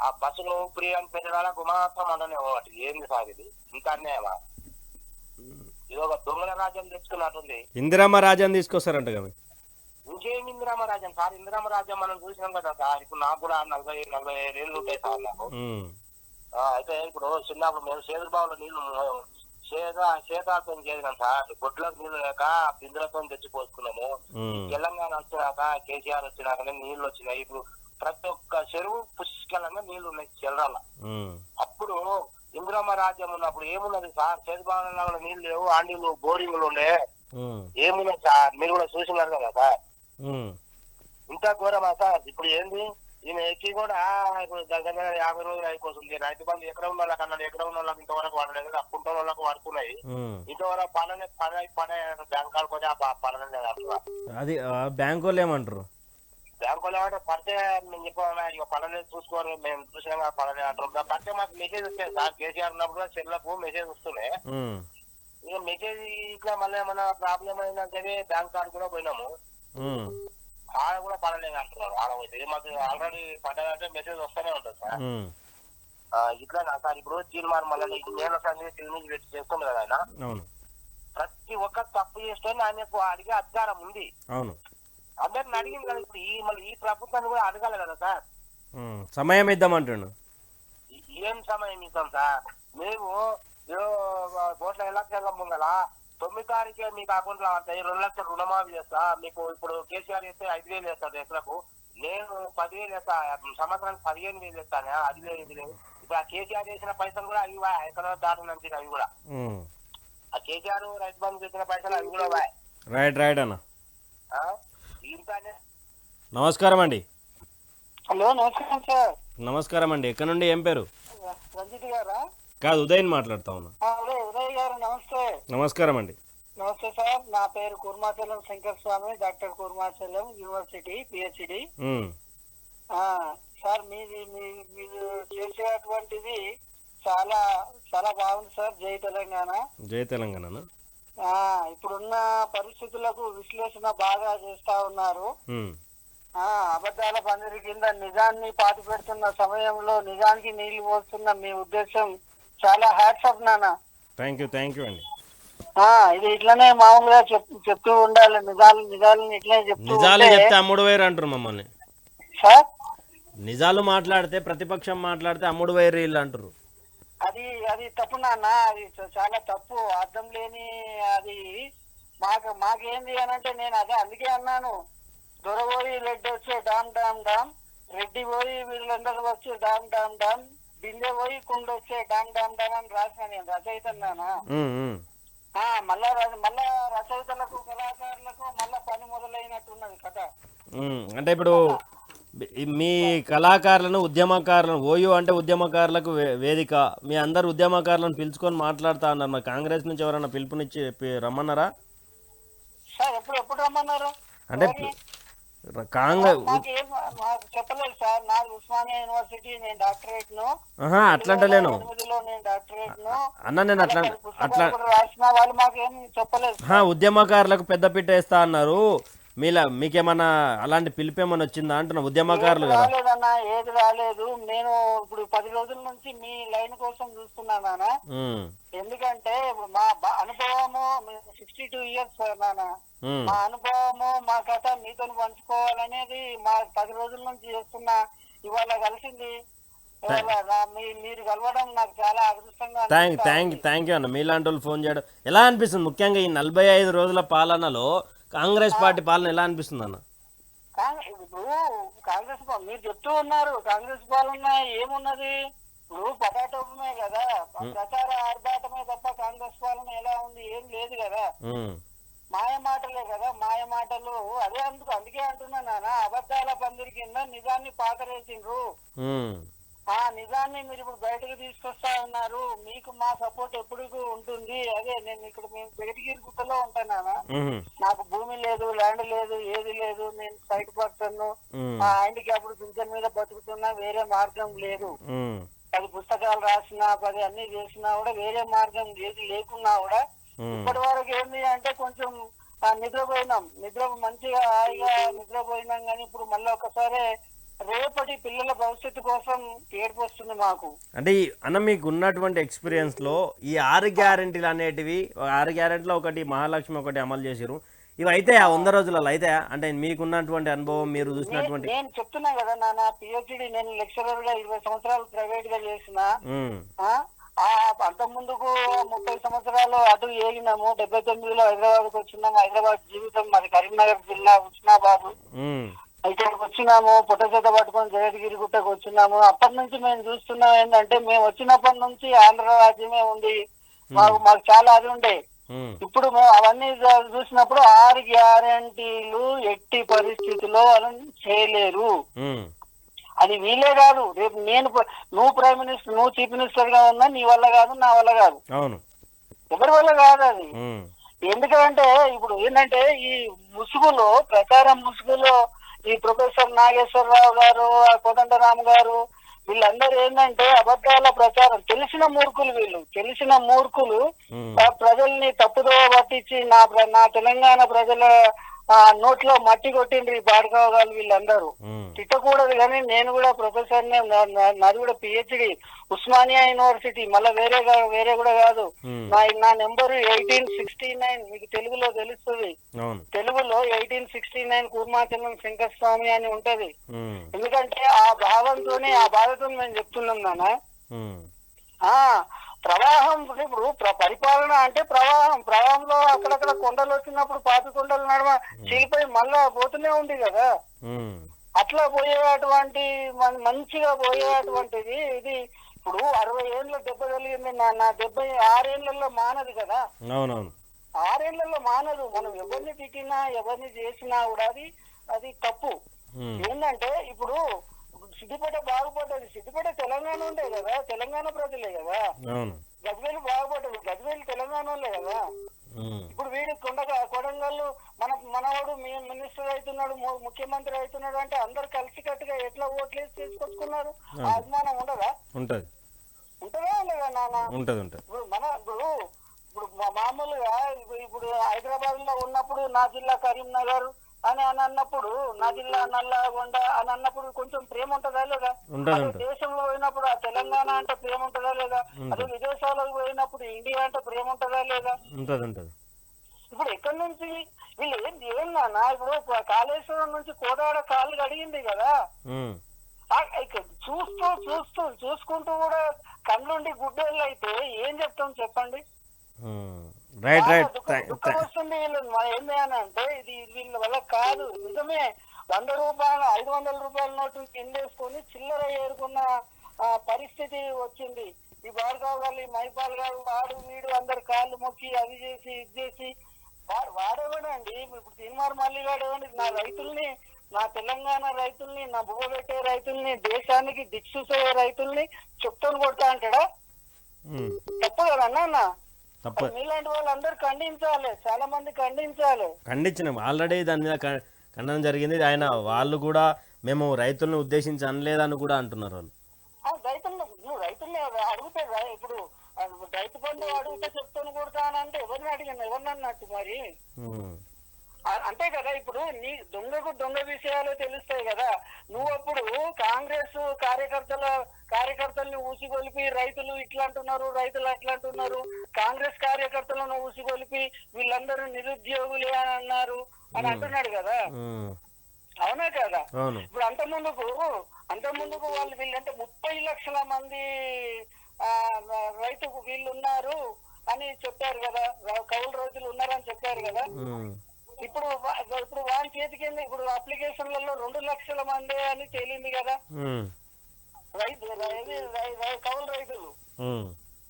ఆ బస్సులు ఫ్రీ అని పెట్టడానికి మాత్రం అననే ఒకటి. ఏంది సార్ ఇది? ఇంకా అన్యాయమా? ఇది ఒక దొంగల రాజ్యం తెచ్చుకున్నట్టుంది. ఇందిరమ్మ రాజ్యం తీసుకొస్తారంట కదా. ఇంకేం ఇందిరమ్మ రాజ్యం సార్? ఇందిరమ్మ రాజ్యం మనం చూసినాం కదా సార్. ఇప్పుడు నాకు కూడా 40-45 ఏళ్ళు ఉంటాయి సార్ నాకు. అయితే ఇప్పుడు చిన్నప్పుడు మేము సేదుబాబులో నీళ్లు శేతాతో చేసినాం సార్. గొడ్లకు నీళ్లు లేక బిందులతో తెచ్చిపోసుకున్నాము. తెలంగాణ వచ్చినాక కేసీఆర్ వచ్చినాకనే నీళ్లు వచ్చినాయి. ఇప్పుడు ప్రతి ఒక్క చెరువు పుష్కలంగా నీళ్లు ఉన్నాయి చెల్లరాల. అప్పుడు ఇందిరమ్మ రాజ్యం ఉన్నప్పుడు ఏమున్నది సార్? చేతిబాబులో కూడా నీళ్లు లేవు, ఆ నీళ్లు బోరింగ్లు ఉండే. ఏమున్నది సార్? మీరు కూడా చూసినారు కదా సార్. ఇంత ఘోరమా సార్? ఇప్పుడు ఏంది ఈయన ఎక్కి కూడా ఇప్పుడు దగ్గర 50 రోజులు అయిపోతుంది. రైతు బంధు ఎక్కడ ఉన్న వాళ్ళకి అన్నాడు, ఎక్కడ ఉన్న వాళ్ళకి ఇంతవరకు పడలేదు, అప్పుంటే వాళ్ళకి పడుతున్నాయి. ఇంతవరకు పడే బ్యాంక్ కాడిపోతే ఆ పడలేదు అంటారు. అది బ్యాంక్ వాళ్ళు ఏమంటారు? బ్యాంక్ వాళ్ళు ఏమంటారు? పడితే మేము చెప్పాము పడలేదు చూసుకోవాలి, మేము చూసినా పడలేదు అంటారు. పడితే మాకు మెసేజ్ వచ్చేది సార్. కేసీఆర్ ఉన్నప్పుడు చెల్లకు మెసేజ్ వస్తున్నాయి. ఇక మెసేజ్ ఇట్లా మళ్ళీ ఏమన్నా ప్రాబ్లం అయిందంటే బ్యాంక్ కార్డు కూడా పోయినాము, ఆడ కూడా పడలేదు అంటున్నారు. ఆడపోతే మాకు ఆల్రెడీ పడ్డదంటే మెసేజ్ వస్తూనే ఉంటుంది సార్. ఇట్లా సార్ ఇప్పుడు తీర్మానం మళ్ళీ నేను సంగతి పెట్టి చేస్తుంది కదా ఆయన. ప్రతి ఒక్క తప్పు చేస్తే ఆయనకు అడిగే అధికారం ఉంది. అందరిని అడిగింది కదా. ఇప్పుడు మళ్ళీ ఈ ప్రభుత్వాన్ని కూడా అడగాలి కదా సార్. సమయం ఇద్దామంటుండు. ఏం సమయం ఇద్దాం సార్? మేము ఓట్ల ఎలక్షన్ల ముంగల 9 తారీఖే మీకు అకౌంట్ లో పడతాయి, 2 లక్షలు రుణమాఫీ చేస్తా మీకు. ఇప్పుడు కేసీఆర్ చేస్తే 5,000 వేస్తాడు ఎకరకు, నేను 10,000 వేస్తా, సంవత్సరానికి 15,000 వేస్తాను. అది లేదు ఇది లేదు. ఇప్పుడు ఆ కేసీఆర్ చేసిన పైసలు కూడా అవి ఎక్కడ దాటి నుంచి అవి కూడా ఆ కేసీఆర్ రైతు బంధు చేసిన పైసలు అవి కూడా రైట్ రైట్ అన్న. ఇంకానే నమస్కారం అండి. హలో, నమస్కారం సార్. నమస్కారం అండి. ఎక్కడ నుండి, ఏం పేరు? రంజిత్ గారా? కాదు, ఉదయ్ మాట్లాడుతా ఉన్నా. ఉదయ్ గారు నమస్తే. నమస్కారం అండి. నమస్తే సార్. నా పేరు Kurmachalam Shankar Swami, doctor Kurmachalam university PhD. Sir మీరు చేసేటువంటిది చాలా చాలా బాగుంది సార్. జై తెలంగాణ. జై తెలంగాణ. ఇప్పుడున్న పరిస్థితులకు విశ్లేషణ బాగా చేస్తా ఉన్నారు. అబద్ధాల పందిరి కింద నిజాన్ని పాతి పెడుతున్న సమయంలో నిజానికి నీళ్లు పోస్తున్న మీ ఉద్దేశం చాలా హ్యాట్స్ ఆఫ్ నాన్న. థ్యాంక్ యూ అండి. ఇది ఇట్లనే మామూలుగా చెప్తూ ఉండాలి. నిజాలను ఇట్లనే నిజాలు చెప్తే అమ్ముడు వేరు అంటారు మమ్మల్ని సార్. నిజాలు మాట్లాడితే, ప్రతిపక్షం మాట్లాడితే అమ్ముడు వేరు వీళ్ళు అంటారు. అది తప్పు నాన్న. అది చాలా తప్పు, అర్థం లేని అది. మాకేంది అని అంటే నేను అందుకే అన్నాను, దొరబోయి రెడ్డి వచ్చే డామ్ డామ్ డామ్, రెడ్డి పోయి వీళ్ళందరూ వచ్చి డామ్ డామ్ డామ్, బిందె పోయి కుండ వచ్చే డామ్ డామ్ డామ్ అని రాసిన నేను రచయితన్నానా. మళ్ళా రచయితలకు కళాకారులకు మళ్ళా పని మొదలైనట్టున్నది కథ. అంటే ఇప్పుడు మీ కళాకారులను, ఉద్యమకారులను, ఓయూ అంటే ఉద్యమకారులకు వేదిక, మీ అందరు ఉద్యమకారులను పిలుచుకొని మాట్లాడుతా ఉన్నారు. మరి కాంగ్రెస్ నుంచి ఎవరైనా పిలుపునిచ్చి రమ్మన్నారా సార్? ఎప్పుడు రమ్మన్నారు అంటే కాంగ్రెస్? చెప్పలేదు సార్. నాది ఉస్మానియా యూనివర్సిటీ, నేను డాక్టరేట్ ను. అట్లంటలేను అన్న, నేను అట్లా రాసిన వాళ్ళు మాకేం చెప్పలేదు. ఉద్యమకారులకు పెద్దపీట వేస్తా అన్నారు. మీకేమన్నా అలాంటి పిలిపేమన్నా వచ్చిందా అంటున్నా? ఉద్యమకారులు కదా. రాలేదన్నా, ఏది రాలేదు. నేను ఇప్పుడు 10 రోజుల నుంచి మీ లైన్ కోసం చూస్తున్నానా. ఎందుకంటే ఇప్పుడు మా అనుభవము 62 years నాన్న. మా అనుభవము, మా కథ మీతో పంచుకోవాలనేది మా 10 రోజుల నుంచి చేస్తున్నా. ఇవాళ కలిసింది. మీరు కలవడం నాకు చాలా అదృష్టంగా. థ్యాంక్ యూ అన్న. మీలాంటి వాళ్ళు ఫోన్ చేయడం ఎలా అనిపిస్తుంది? ముఖ్యంగా ఈ 45 రోజుల పాలనలో కాంగ్రెస్ పార్టీ పాలన ఎలా అనిపిస్తుంది అన్న? ఇప్పుడు కాంగ్రెస్ మీరు చెప్తూ ఉన్నారు, కాంగ్రెస్ పాలన ఏమున్నది? ఇప్పుడు పటాటోపమే కదా, ప్రచార ఆర్భాటమే తప్ప కాంగ్రెస్ పాలన ఎలా ఉంది? ఏం లేదు కదా. మాయ మాటలే కదా, మాయ మాటలు. అందుకే అంటున్నా నాన్న, అబద్ధాల పందిరి కింద నిజాన్ని పాతరేసిండ్రు. ఆ నిజాన్ని మీరు ఇప్పుడు బయటకు తీసుకొస్తా ఉన్నారు. మీకు మా సపోర్ట్ ఎప్పుడు ఉంటుంది. అదే నేను ఇక్కడ మేము బయటగిరి గుట్టలో ఉంటానా. నాకు భూమి లేదు, ల్యాండ్ లేదు, ఏది లేదు. నేను సైట్ పర్సన్. మా హ్యాండిక్యాప్డ్ పింఛన్ మీద బతుకుతున్నా. వేరే మార్గం లేదు. 10 పుస్తకాలు రాసినా, 10 అన్ని చేసినా కూడా వేరే మార్గం ఏది లేకున్నా కూడా ఇప్పటి వరకు ఏంటి అంటే కొంచెం నిద్రపోయినాం. మంచిగా హాయిగా నిద్రపోయినాం. కానీ ఇప్పుడు మళ్ళీ ఒకసారి రేపటి పిల్లల భవిష్యత్తు కోసం ఏడుపు వస్తుంది మాకు. అంటే అన్న, మీకు ఉన్నటువంటి ఎక్స్పీరియన్స్ లో ఈ 6 గ్యారెంటీలు అనేటివి, 6 గ్యారెంటీలో ఒకటి మహాలక్ష్మి ఒకటి అమలు చేసిరు. ఇవి అయితే 100 రోజులలో అయితే అంటే మీకున్నటువంటి అనుభవం, మీరు చూసినటువంటి. నేను చెప్తున్నా కదా నాన్న, PhD నేను లెక్చరర్ గా 20 సంవత్సరాలు ప్రైవేట్ గా చేసిన. అంత ముందుకు 30 సంవత్సరాలు అటు ఏగినాము. 79లో హైదరాబాద్కి వచ్చినాము. హైదరాబాద్ జీవితం మాది కరీంనగర్ జిల్లా హుస్నాబాద్. ఇక్కడికి వచ్చినాము, పుట్ట చేత పట్టుకొని జగద్గిరి గుట్టకు వచ్చినాము. అప్పటి నుంచి మేము చూస్తున్నాం ఏంటంటే, మేము వచ్చినప్పటి నుంచి ఆంధ్ర రాజ్యమే ఉంది. మాకు చాలా అది ఉండే. ఇప్పుడు అవన్నీ చూసినప్పుడు 6 గ్యారెంటీలు ఎట్టి పరిస్థితిలో వాళ్ళని చేయలేరు. అది వీలే కాదు. రేపు నువ్వు ప్రైమ్ మినిస్టర్, నువ్వు చీఫ్ మినిస్టర్ గా ఉన్నా నీ వల్ల కాదు, నా వల్ల కాదు, ఎవరి వల్ల కాదు అది. ఎందుకంటే ఇప్పుడు ఏంటంటే ఈ ముసుగులో, ప్రచారం ముసుగులో ఈ ప్రొఫెసర్ నాగేశ్వరరావు గారు, కోదండరామ్ గారు, వీళ్ళందరూ ఏంటంటే అబద్ధాల ప్రచారం. తెలిసిన మూర్ఖులు ప్రజల్ని తప్పుదోవ పట్టించి నా తెలంగాణ ప్రజల నోట్లో మట్టి కొట్టిండ్రు ఈ బాడకావగాలు వీళ్ళందరూ. తిట్టకూడదు కానీ నేను కూడా ప్రొఫెసర్, నాది కూడా PhD ఉస్మానియా యూనివర్సిటీ. మళ్ళీ వేరే కూడా కాదు. నా నెంబరు 1869. మీకు తెలుగులో తెలుస్తుంది. తెలుగులో 1869 కూర్మాచలం శంకర్ స్వామి అని ఉంటది. ఎందుకంటే ఆ భావంతోనే, ఆ బాధతో మేము చెప్తున్నాం నాన్న. ప్రవాహం ఇప్పుడు పరిపాలన అంటే ప్రవాహంలో అక్కడక్కడ కొండలు వచ్చినప్పుడు పాత కొండలు నడమ చీలిపోయి మళ్ళా పోతూనే ఉంది కదా. అట్లా పోయేటువంటి మంచిగా పోయేటువంటిది ఇది. ఇప్పుడు 60 ఏళ్ళలో దెబ్బ కలిగింది నా 76 ఏళ్లలో మానదు కదా. 6 ఏళ్లలో మానదు. మనం ఎవరిని తిట్టినా, ఎవరిని చేసినా కూడా అది తప్పు. ఏంటంటే ఇప్పుడు సిద్దిపేట బాగుపడ్డది, సిద్దిపేట తెలంగాణ ఉండే కదా, తెలంగాణ ప్రజలే కదా. అవును. గజ్వేల్ బాగుపడ్డది, గజ్వేల్ తెలంగాణలే కదా. ఇప్పుడు వీడి కొడంగల్లు మనవాడు మినిస్టర్ అవుతున్నాడు, ముఖ్యమంత్రి అవుతున్నాడు అంటే అందరు కలిసికట్టుగా ఎట్లా ఓట్లేసి తీసుకొచ్చుకున్నారు. ఆ అభిమానం ఉండదా? ఉంటది. ఉంటదా లేదా నాన్న? ఉంటది. ఇప్పుడు మామూలుగా ఇప్పుడు హైదరాబాద్ లో ఉన్నప్పుడు నా జిల్లా కరీంనగర్ అని అన్నప్పుడు, నా జిల్లా నల్లగొండ అని అన్నప్పుడు కొంచెం ప్రేమ ఉంటదా లేదా? అదే దేశంలో పోయినప్పుడు ఆ తెలంగాణ అంటే ప్రేమ ఉంటదా లేదా? అదే విదేశాలకు పోయినప్పుడు ఇండియా అంటే ప్రేమ ఉంటదా లేదా? ఉంటది. ఇప్పుడు ఎక్కడి నుంచి వీళ్ళు ఏందన్నా, ఇప్పుడు కాళేశ్వరం నుంచి కోదాడ కాళ్ళు కడిగింది కదా, చూసుకుంటూ కూడా కళ్ళుండి గుడ్డోళ్ళు అయితే ఏం చెప్తాం చెప్పండి. దుఃఖం వస్తుంది వీళ్ళు. ఏంది అని అంటే ఇది వీళ్ళ వల్ల కాదు. నిజమే, 100 రూపాయలు 500 రూపాయల నోటు కిందేసుకొని చిల్లర ఏరుకున్న పరిస్థితి వచ్చింది. ఈ భార్గవ్ గారు, ఈ మైపాల్ గారు, వాడు వీడు అందరు కాళ్ళు మొక్కి అది చేసి ఇది చేసి వాడేవాడండి. ఇప్పుడు తీన్మార్ మల్లి గాడేవాడి నా రైతుల్ని, నా తెలంగాణ రైతుల్ని, నా బువ్వ పెట్టే రైతుల్ని, దేశానికి దిక్సూసే రైతుల్ని చెప్తాను కొడతా అంటాడా? తప్పు కదన్నా. మీలాంటి వాళ్ళందరూ ఖండించాలి, చాలా మంది ఖండించినాం. ఆల్రెడీ దాని మీద ఖండన జరిగింది. వాళ్ళు కూడా మేము రైతులను ఉద్దేశించి అనలేదని కూడా అంటున్నారు వాళ్ళు. రైతుల్ని అడుగుతారా? ఇప్పుడు రైతు బంధు అడిగితే చెప్తాను కొడతానంటే ఎవరిని అడిగాను, ఎవరిని అన్నట్టు మరి? అంతే కదా. ఇప్పుడు నీ దొంగ విషయాలు తెలుస్తాయి కదా. నువ్వు అప్పుడు కాంగ్రెస్ కార్యకర్తల్ని ఊసిగొలిపి రైతులు ఇట్లా అంటున్నారు, రైతులు అట్లా అంటున్నారు, కాంగ్రెస్ కార్యకర్తలను ఊసిగొలిపి వీళ్ళందరూ నిరుద్యోగులే అని అన్నారు అని అంటున్నాడు కదా. అవునా కదా? ఇప్పుడు అంత ముందుకు వాళ్ళు వీళ్ళంటే 30 లక్షల మంది రైతుకు వీళ్ళు ఉన్నారు అని చెప్పారు కదా, కౌలు రైతులు ఉన్నారని చెప్పారు కదా. ఇప్పుడు వాని చేతికి ఇప్పుడు అప్లికేషన్లలో 2 లక్షల మంది అని తేలింది కదా. కౌలు రైతులు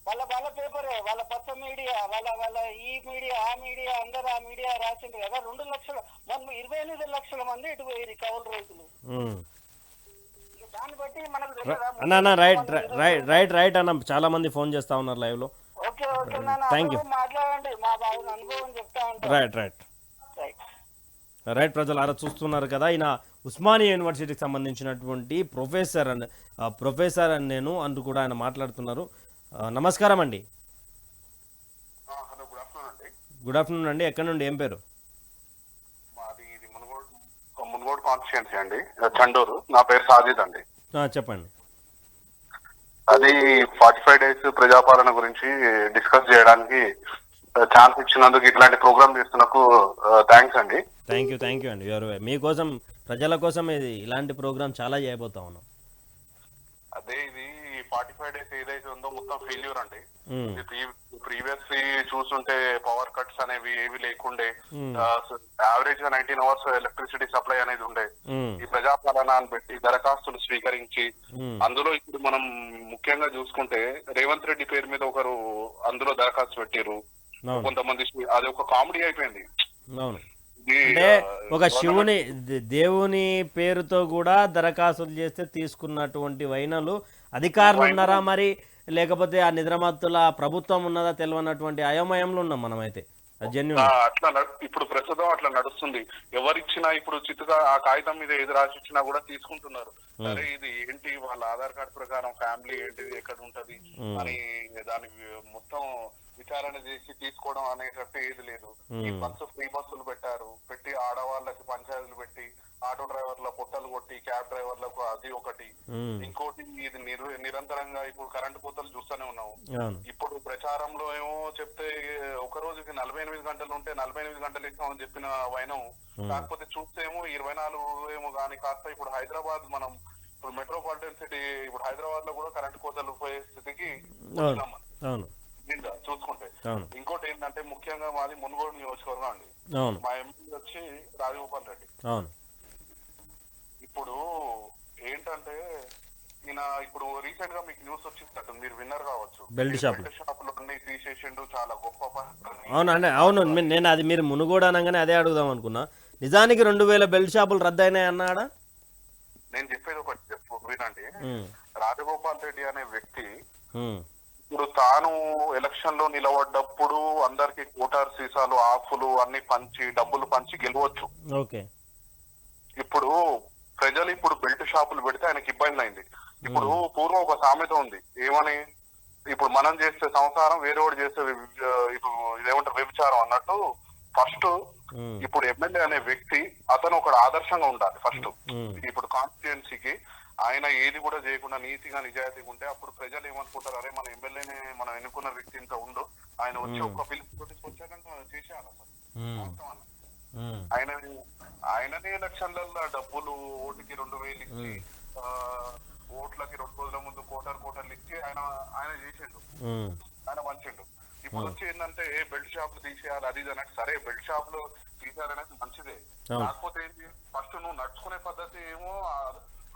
వాళ్ళ పేపరే, వాళ్ళ కొత్త మీడియా, వాళ్ళ ఈ మీడియా ఆ మీడియా అందరూ ఆ మీడియా రాసింది కదా. 2 లక్షల 28 లక్షల మంది ఇటు పోయి కౌలు రైతులు. దాన్ని బట్టి మనకు రైట్ అన్న, చాలా మంది ఫోన్ చేస్తా ఉన్నారు లైవ్ లో. Okay thank you. మాట్లాడండి, మా బాబు అనుభవం చెప్తా ఉంటాను. రైట్ ప్రజలారా, చూస్తున్నారు కదా, ఈయన ఉస్మానియా యూనివర్సిటీకి సంబంధించినటువంటి ప్రొఫెసర్ అని నేను అంటూ కూడా ఆయన మాట్లాడుతున్నారు. నమస్కారం అండి. గుడ్ ఆఫ్టర్నూన్ అండి. ఎక్కడ నుండి, ఏం పేరు? మాది ఇది మునుగోడు కాన్స్టిట్యుయెన్సీ అండి, చండూరు. నా పేరు సాజిద్ అండి. చెప్పండి. అది 45 డేస్ ప్రజాపాలన గురించి డిస్కస్ చేయడానికి ఛాన్స్ ఇచ్చినందుకు, ఇట్లాంటి ప్రోగ్రామ్ చేస్తున్నందుకు థ్యాంక్స్ అండి. థ్యాంక్ యూ అండి. మీకోసం, ప్రజల కోసం ఇలాంటి ప్రోగ్రామ్ చాలా చేయబోతా ఉన్నాం. అదే ఇది 45 డేస్ ఏదైతే ఉందో మొత్తం ఫెయిల్యూర్ అండి. ప్రీవియస్లీ చూస్తుంటే పవర్ కట్స్ అనేవి ఏవి లేకుండే, యావరేజ్ గా 19 అవర్స్ ఎలక్ట్రిసిటీ సప్లై అనేది ఉండే. ఈ ప్రజాపాలన అని పెట్టి దరఖాస్తులు స్వీకరించి, అందులో ఇప్పుడు మనం ముఖ్యంగా చూసుకుంటే రేవంత్ రెడ్డి పేరు మీద ఒకరు అందులో దరఖాస్తు పెట్టారు కొంతమంది. అది ఒక కామెడీ అయిపోయింది. అంటే ఒక దేవుని పేరుతో కూడా దరఖాస్తులు చేస్తే తీసుకున్నటువంటి వైనలు అధికారులు ఉన్నారా మరి, లేకపోతే ఆ నిద్రమత్తుల ప్రభుత్వం ఉన్నదా తెలియనటువంటి అయోమయంలో ఉన్నాం మనమైతే. అట్లా ఇప్పుడు ప్రస్తుతం అట్లా నడుస్తుంది. ఎవరిచ్చినా ఇప్పుడు చిత్తుగా ఆ కాగితం మీద ఏది రాసిచ్చినా కూడా తీసుకుంటున్నారు. సరే ఇది ఏంటి, వాళ్ళ ఆధార్ కార్డు ప్రకారం ఫ్యామిలీ ఏంటిది, ఎక్కడ ఉంటది అని దానికి మొత్తం విచారణ చేసి తీసుకోవడం అనేటట్టు ఏది లేదు. ఈ ఫ్రీ బస్సులు పెట్టి ఆడవాళ్ళకి పంచాయతీలు పెట్టి, ఆటో డ్రైవర్ల పొట్టలు కొట్టి, క్యాబ్ డ్రైవర్లకు అది ఒకటి. ఇంకోటి ఇది నిరంతరంగా ఇప్పుడు కరెంటు కోతలు చూస్తూనే ఉన్నాము. ఇప్పుడు ప్రచారంలో ఏమో చెప్తే ఒక రోజుకి 48 గంటలు ఉంటే 48 గంటలు ఇస్తామని చెప్పిన వైనం, కాకపోతే చూస్తే ఏమో 24 ఏమో కానీ కాస్త ఇప్పుడు హైదరాబాద్, మనం ఇప్పుడు మెట్రోపాలిటన్ సిటీ, ఇప్పుడు హైదరాబాద్ లో కూడా కరెంటు కోతలు పోయే స్థితికి చూసుకుంటే. ఇంకోటి ఏంటంటే ముఖ్యంగా మాది మునుగోడు నియోజకవర్గం అండి. మా ఎమ్మెల్యే వచ్చి రాజగోపాల్ రెడ్డి. ఇప్పుడు ఏంటంటే ఈయన ఇప్పుడు రీసెంట్ గా మీకు న్యూస్ వచ్చిందట, మీరు విన్నర్ కావచ్చు, బెల్ట్ షాపులు అన్ని తీసేసిండు, చాలా గొప్ప. అవును, నేను అది మీరు మునుగోడు అనగానే అదే అడుగుదాం అనుకున్నా. నిజానికి 2000 బెల్ట్ షాపులు రద్దయినాయి అన్నాడా? ఏంటంటే రాజగోపాల్ రెడ్డి అనే వ్యక్తి ఇప్పుడు తాను ఎలక్షన్ లో నిలబడ్డప్పుడు అందరికి కోటార్ సీసాలు ఆఫులు అన్ని పంచి డబ్బులు పంచి గెలవచ్చు. ఓకే, ఇప్పుడు ప్రజలు ఇప్పుడు బెల్ట్ షాపులు పెడితే ఆయనకి ఇబ్బంది అయింది. ఇప్పుడు పూర్వం ఒక సామెత ఉంది ఏమని, ఇప్పుడు మనం చేసే సంసారం వేరేవాడు చేసే ఇప్పుడు ఇదేమంటారు వ్యభిచారం అన్నట్టు. ఫస్ట్ ఇప్పుడు ఎమ్మెల్యే అనే వ్యక్తి అతను ఒక ఆదర్శంగా ఉండాలి. ఫస్ట్ ఇప్పుడు కాన్స్టిట్యుయెన్సీకి ఆయన ఏది కూడా చేయకుండా నీతిగా నిజాయితీగా ఉంటే అప్పుడు ప్రజలు ఏమనుకుంటారు, అరే మన ఎమ్మెల్యేనే మనం ఎన్నుకున్న వ్యక్తి ఇంత ఉండు, ఆయన వచ్చి ఒక్క పిలుపు వచ్చాక చేసేయాలి అసలు. ఆయననే ఎలక్షన్లలో డబ్బులు ఓటుకి 2000 ఇచ్చి ఓట్లకి 2 రోజుల ముందు కోటర్లు ఇచ్చి ఆయన చేసిండు, ఆయన మంచిండు. ఇప్పుడు వచ్చి ఏంటంటే బెల్ట్ షాపులు తీసేయాలి అది ఇది అన్నట్టు. సరే బెల్ట్ షాపులు తీసేయాలనేది మంచిదే, కాకపోతే ఏంటి ఫస్ట్ నువ్వు నడుచుకునే పద్ధతి ఏమో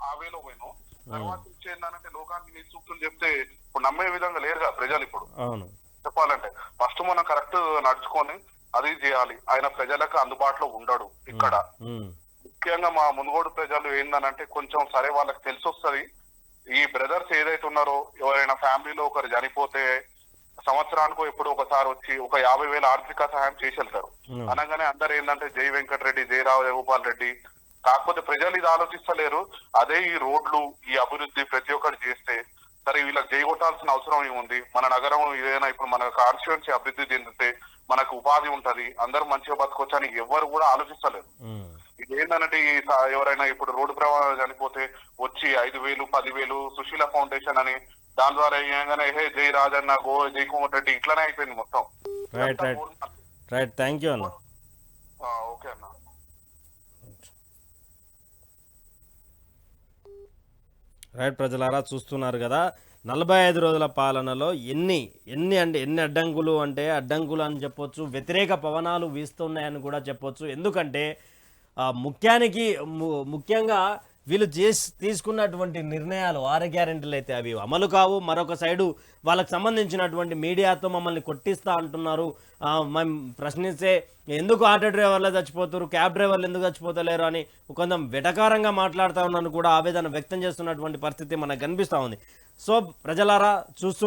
ఆ వేలో పోయినావు, తర్వాత వచ్చి ఏంటంటే లోకానికి నీ సూక్తులు చెప్తే ఇప్పుడు నమ్మే విధంగా లేరుగా ప్రజలు. ఇప్పుడు చెప్పాలంటే ఫస్ట్ మనం కరెక్ట్ నడుచుకొని అది చేయాలి. ఆయన ప్రజలకు అందుబాటులో ఉండడు. ఇక్కడ ముఖ్యంగా మా మునుగోడు ప్రజలు ఏందనంటే కొంచెం సరే వాళ్ళకి తెలిసి వస్తుంది, ఈ బ్రదర్స్ ఏదైతే ఉన్నారో ఎవరైనా ఫ్యామిలీలో ఒకరు చనిపోతే సంవత్సరానికి ఎప్పుడు ఒకసారి వచ్చి ఒక 50,000 ఆర్థిక సహాయం చేసి వెళ్తారు. అనగానే అందరు ఏంటంటే జై వెంకటరెడ్డి, జై రాజగోపాల్ రెడ్డి. కాకపోతే ప్రజలు ఇది ఆలోచిస్తలేరు. అదే ఈ రోడ్లు ఈ అభివృద్ధి ప్రతి ఒక్కటి చేస్తే సరే వీళ్ళకి జై కొట్టాల్సిన అవసరం ఏముంది. మన నగరం ఏదైనా ఇప్పుడు మన కాన్స్టిట్యుయెన్సీ అభివృద్ధి చెందితే మనకు ఉపాధి ఉంటది, అందరూ మంచిగా బతకొచ్చు అని ఎవరు కూడా ఆలోచిస్తలేరు. ఇది ఏంటంటే ఎవరైనా ఇప్పుడు రోడ్డు ప్రమాదం చనిపోతే వచ్చి 5,000 10,000 సుశీల ఫౌండేషన్ అని దాని ద్వారా ఏగానే హే జై రాజన్న గో జై కుమార్ రెడ్డి ఇట్లానే అయిపోయింది మొత్తం. రైట్, థ్యాంక్ యూ అన్న. ఓకే అన్న. రైట్, ప్రజలారా చూస్తున్నారు కదా 45 రోజుల పాలనలో ఎన్ని అడ్డంకులు అని చెప్పొచ్చు, వ్యతిరేక పవనాలు వీస్తున్నాయని కూడా చెప్పొచ్చు. ఎందుకంటే ముఖ్యంగా వీళ్ళు తీసుకున్నటువంటి నిర్ణయాలు 6 గ్యారెంటీలు అయితే అవి అమలు కావు. మరొక సైడు వాళ్ళకి సంబంధించినటువంటి మీడియాతో మమ్మల్ని కొట్టిస్తా అంటున్నారు. మేము ప్రశ్నిస్తే ఎందుకు ఆటో డ్రైవర్లే చచ్చిపోతారు, క్యాబ్ డ్రైవర్లు ఎందుకు చచ్చిపోతలేరు అని కొంచెం వెటకారంగా మాట్లాడుతూ ఉన్నాను కూడా ఆవేదన వ్యక్తం చేస్తున్నటువంటి పరిస్థితి మనకు కనిపిస్తూ ఉంది. సో ప్రజలారా చూస్తున్న